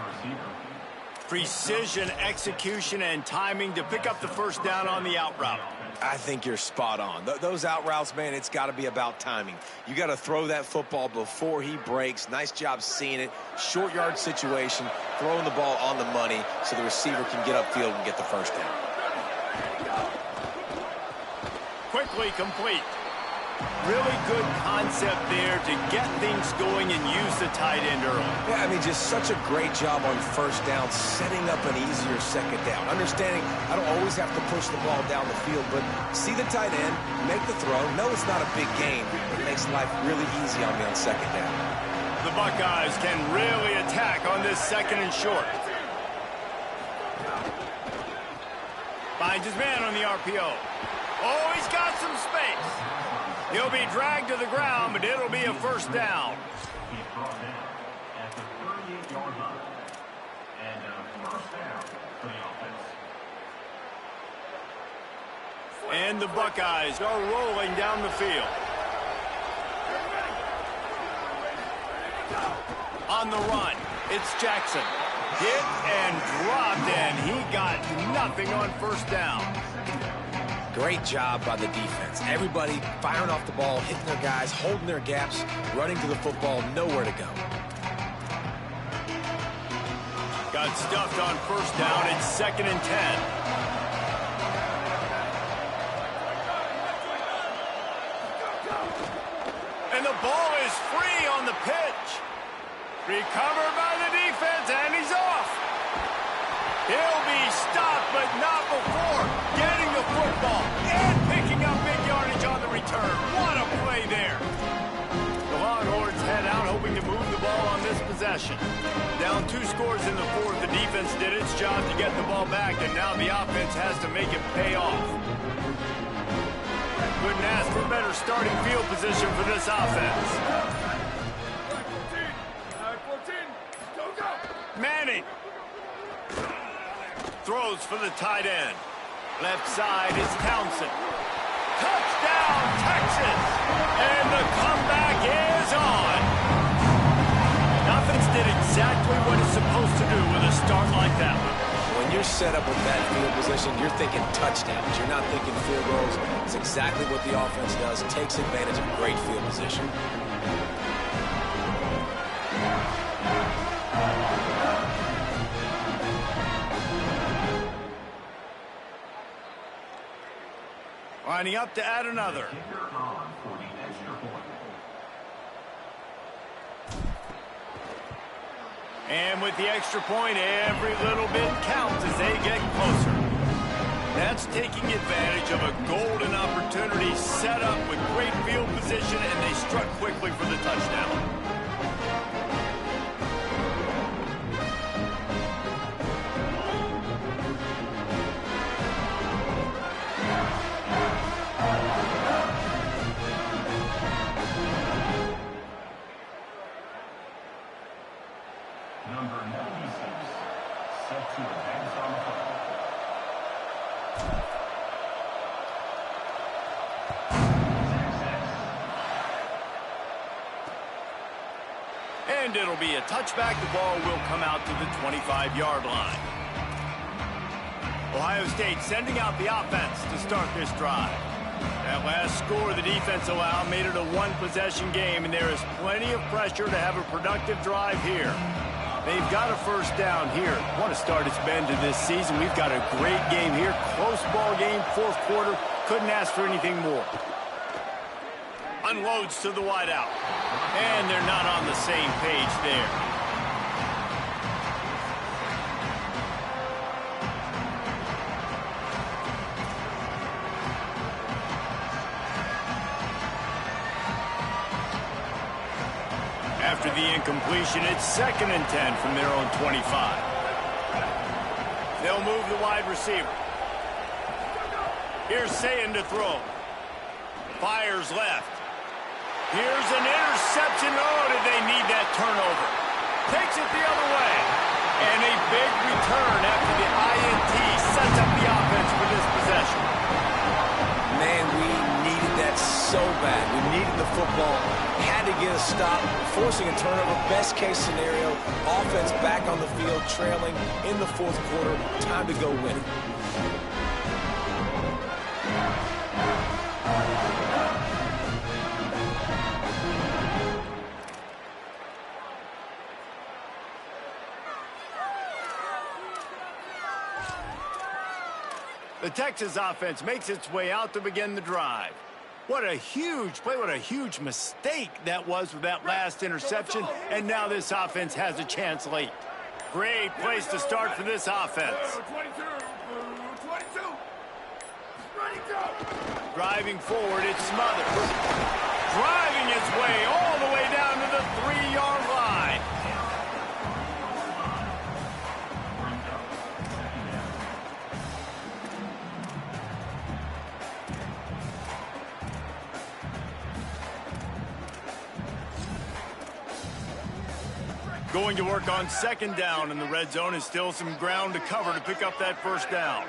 Precision, execution, and timing to pick up the 1st down on the out route. I think you're spot on. Those out routes, man, it's got to be about timing. You got to throw that football before he breaks. Nice job seeing it. Short yard situation, throwing the ball on the money so the receiver can get upfield and get the 1st down. Quickly complete. Really good concept there to get things going and use the tight end early. Yeah, I mean, just such a great job on 1st down, setting up an easier 2nd down. Understanding I don't always have to push the ball down the field, but see the tight end, make the throw. No, it's not a big gain, but it makes life really easy on me on 2nd down. The Buckeyes can really attack on this 2nd and short. Finds his man on the RPO. Oh, he's got some space. He'll be dragged to the ground, but it'll be a 1st down. He's brought down at the 38-yard line. And a 1st down for the offense. And the Buckeyes are rolling down the field. On the run, it's Jackson. Hit and dropped, and he got nothing on 1st down. Great job by the defense. Everybody firing off the ball, hitting their guys, holding their gaps, running to the football, nowhere to go. Got stuffed on 1st down. It's 2nd and 10. And the ball is free on the pitch. Recovered by the defense, and he's off. He'll be stopped, but not before getting the football and picking up big yardage on the return. What a play there. The Longhorns head out hoping to move the ball on this possession. Down 2 scores in the 4th. The defense did its job to get the ball back, and now the offense has to make it pay off. Couldn't ask for better starting field position for this offense. Manning. Throws for the tight end. Left side is Townsend. Touchdown, Texas! And the comeback is on. Offense did exactly what it's supposed to do with a start like that one. When you're set up with that field position, you're thinking touchdowns. You're not thinking field goals. It's exactly what the offense does. Takes advantage of great field position. Lining up to add another. Kicker on for the extra point. And with the extra point, every little bit counts as they get closer. That's taking advantage of a golden opportunity set up with great field position, and they struck quickly for the touchdown. Number 96, set to advance on the play. And it'll be a touchback. The ball will come out to the 25-yard line. Ohio State sending out the offense to start this drive. That last score the defense allowed made it a one-possession game, and there is plenty of pressure to have a productive drive here. They've got a first down here. What a start it's been to this season. We've got a great game here. Close ball game, fourth quarter. Couldn't ask for anything more. Unloads to the wideout. And they're not on the same page there. After the incompletion, it's 2nd and 10 from their own 25. They'll move the wide receiver. Here's Sayin to throw. Fires left. Here's an interception. Oh, did they need that turnover? Takes it the other way. And a big return after the INT sets up the offense for this possession. Man, we needed that so bad. We needed the football. Had to get a stop, forcing a turnover. Best case scenario, offense back on the field, trailing in the fourth quarter. Time to go win it. The Texas offense makes its way out to begin the drive. What a huge play, what a huge mistake that was with that last interception, and now this offense has a chance late. Great place to start for this offense. 22. Ready, go. Driving forward, it's smothered. Driving his way all the way down to the 3-yard line. Going to work on 2nd down in the red zone, and still some ground to cover to pick up that first down.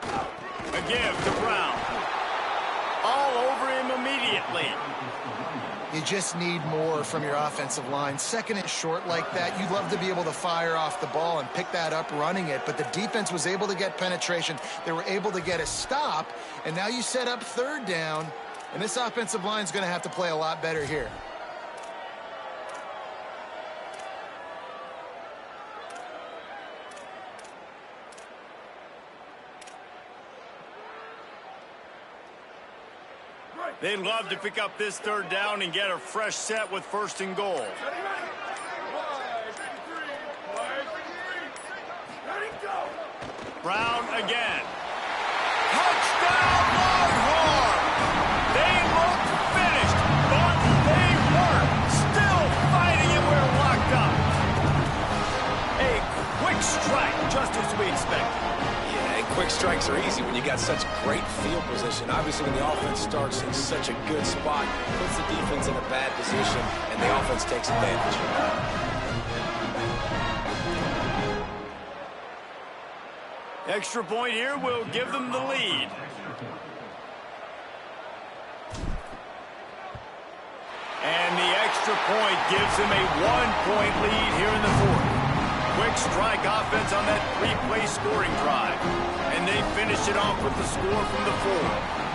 A give to Brown. All over him immediately. You just need more from your offensive line. 2nd and short like that, you'd love to be able to fire off the ball and pick that up running it, but the defense was able to get penetration. They were able to get a stop, and now you set up 3rd down. And this offensive line is going to have to play a lot better here. They'd love to pick up this 3rd down and get a fresh set with 1st and goal. Brown again. Touchdown, Longhorns! They look finished, but they weren't. Still fighting and we're locked up. A quick strike, just as we expected. Yeah, and quick strikes are easy when you got such great field position. Obviously, when the offense starts in such a good spot, puts the defense in a bad position, and the offense takes advantage. Extra point here will give them the lead. And the extra point gives them a 1-point lead here in the 4th. Quick strike offense on that 3-play scoring drive. And they finish it off with the score from the 4th.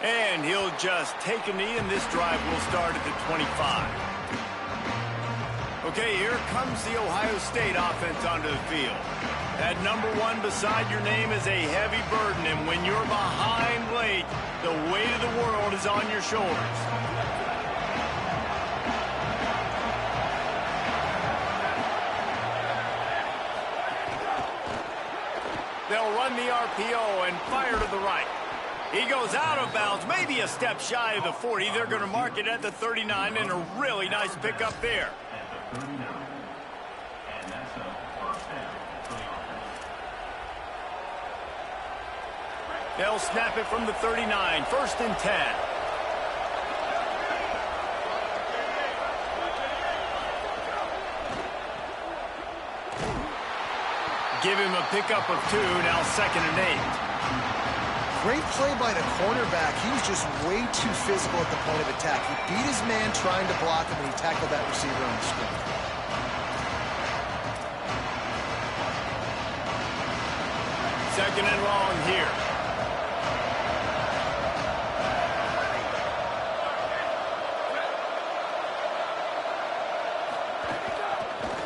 And he'll just take a knee, and this drive will start at the 25. Okay, here comes the Ohio State offense onto the field. That number 1 beside your name is a heavy burden, and when you're behind late, the weight of the world is on your shoulders. They'll run the RPO and fire to the right. He goes out of bounds, maybe a step shy of the 40. They're going to mark it at the 39, and a really nice pickup there. At the 39. And that's a first down for the offense. They'll snap it from the 39, 1st and 10. Give him a pickup of 2, now 2nd and 8. Great play by the cornerback. He was just way too physical at the point of attack. He beat his man trying to block him, and he tackled that receiver on the screen. 2nd and long here.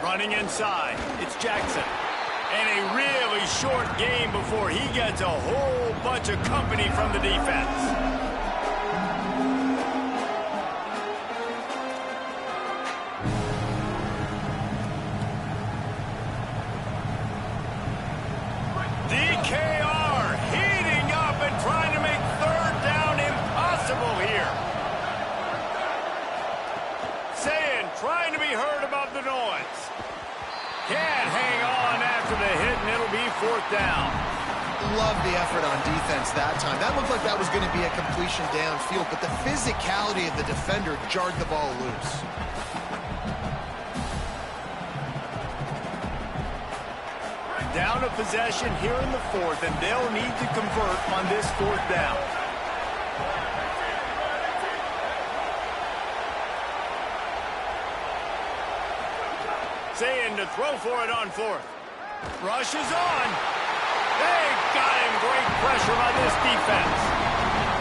Running inside, it's Jackson. And a really short game before he gets a whole bunch of company from the defense. DKR heating up and trying to make 3rd down impossible here. Saying, trying to be heard above the noise. Can't hang on after the hit, and it'll be 4th down. Love the effort on defense that time. That looked like that was going to be a completion downfield, but the physicality of the defender jarred the ball loose. Down a possession here in the 4th, and they'll need to convert on this 4th down. Saying to throw for it on 4th. Rush is on. They got him. Great pressure by this defense.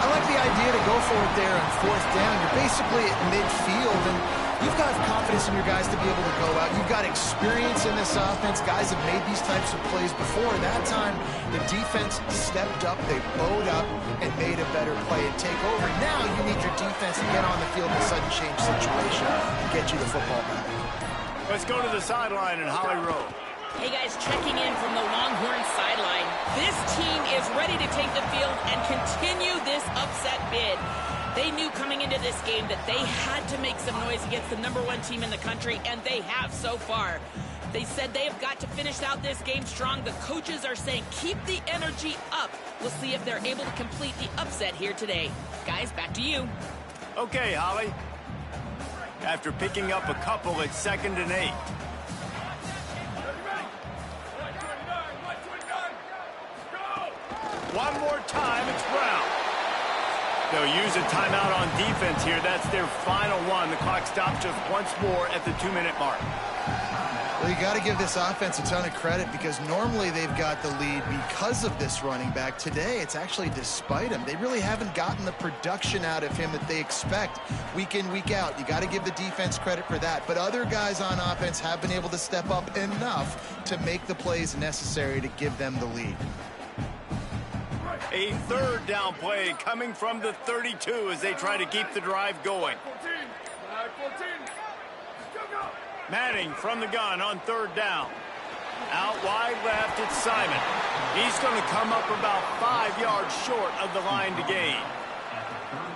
I like the idea to go for it there on 4th down. You're basically at midfield, and you've got confidence in your guys to be able to go out. You've got experience in this offense. Guys have made these types of plays before. That time, the defense stepped up. They bowed up and made a better play and take over. Now you need your defense to get on the field in a sudden change situation and get you the football back. Let's go to the sideline in Holly Rowe. Hey guys, checking in from the Longhorns sideline. This team is ready to take the field and continue this upset bid. They knew coming into this game that they had to make some noise against the number 1 team in the country, and they have so far. They said they have got to finish out this game strong. The coaches are saying keep the energy up. We'll see if they're able to complete the upset here today. Guys, back to you. Okay, Holly. After picking up a couple at 2nd and 8. One more time, it's Brown. They'll use a timeout on defense here. That's their final one. The clock stops just once more at the 2-minute mark. Well, you got to give this offense a ton of credit because normally they've got the lead because of this running back. Today, it's actually despite him. They really haven't gotten the production out of him that they expect week in, week out. You got to give the defense credit for that. But other guys on offense have been able to step up enough to make the plays necessary to give them the lead. A 3rd down play coming from the 32 as they try to keep the drive going. 14. Go. Manning from the gun on 3rd down. Out wide left, it's Simon. He's going to come up about 5 yards short of the line to gain.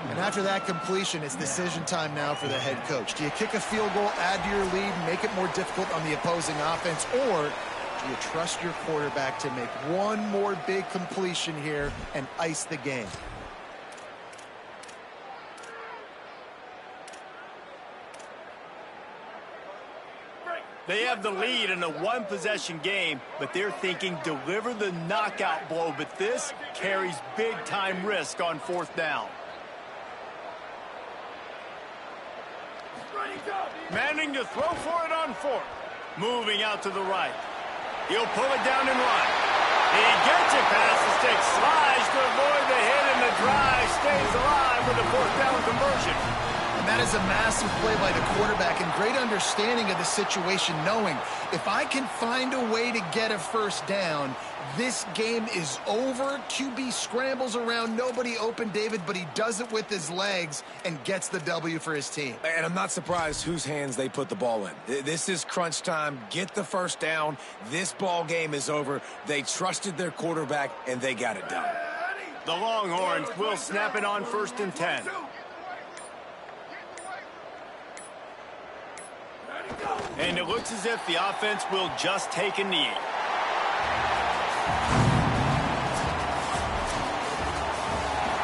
And after that completion, it's decision time now for the head coach. Do you kick a field goal, add to your lead, make it more difficult on the opposing offense, or do you trust your quarterback to make one more big completion here and ice the game? They have the lead in a 1-possession game, but they're thinking deliver the knockout blow, but this carries big-time risk on 4th down. Manning to throw for it on 4th. Moving out to the right. He'll pull it down and run. He gets it past the stick, slides to avoid the hit, and the drive stays alive with a fourth down conversion. And that is a massive play by the quarterback and great understanding of the situation, knowing if I can find a way to get a first down, this game is over. QB scrambles around, nobody open, David, but he does it with his legs and gets the W for his team. And I'm not surprised whose hands they put the ball in. This is crunch time. Get the first down. This ball game is over. They trusted their quarterback, and they got it done. The Longhorns will snap it on 1st and 10. And it looks as if the offense will just take a knee.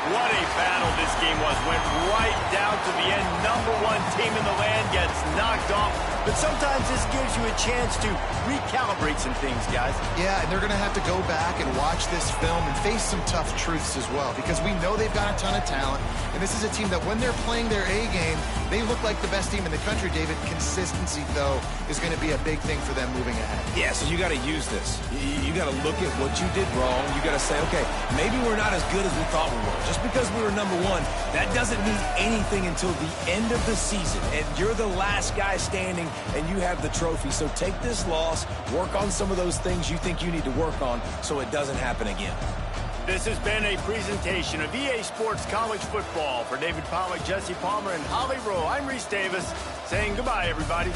What a battle this game was. Went right down to the end. #1 team in the land gets knocked off. But sometimes this gives you a chance to recalibrate some things, guys. Yeah, and they're going to have to go back and watch this film and face some tough truths as well, because we know they've got a ton of talent. And this is a team that when they're playing their A game, they look like the best team in the country, David. Consistency, though, is going to be a big thing for them moving ahead. Yeah, so you got to use this. You got to look at what you did wrong. You got to say, okay, maybe we're not as good as we thought we were. Just because we were #1, that doesn't mean anything until the end of the season. And you're the last guy standing, and you have the trophy. So take this loss, work on some of those things you think you need to work on so it doesn't happen again. This has been a presentation of EA Sports College Football. For David Pollack, Jesse Palmer, and Holly Rowe, I'm Reese Davis saying goodbye, everybody.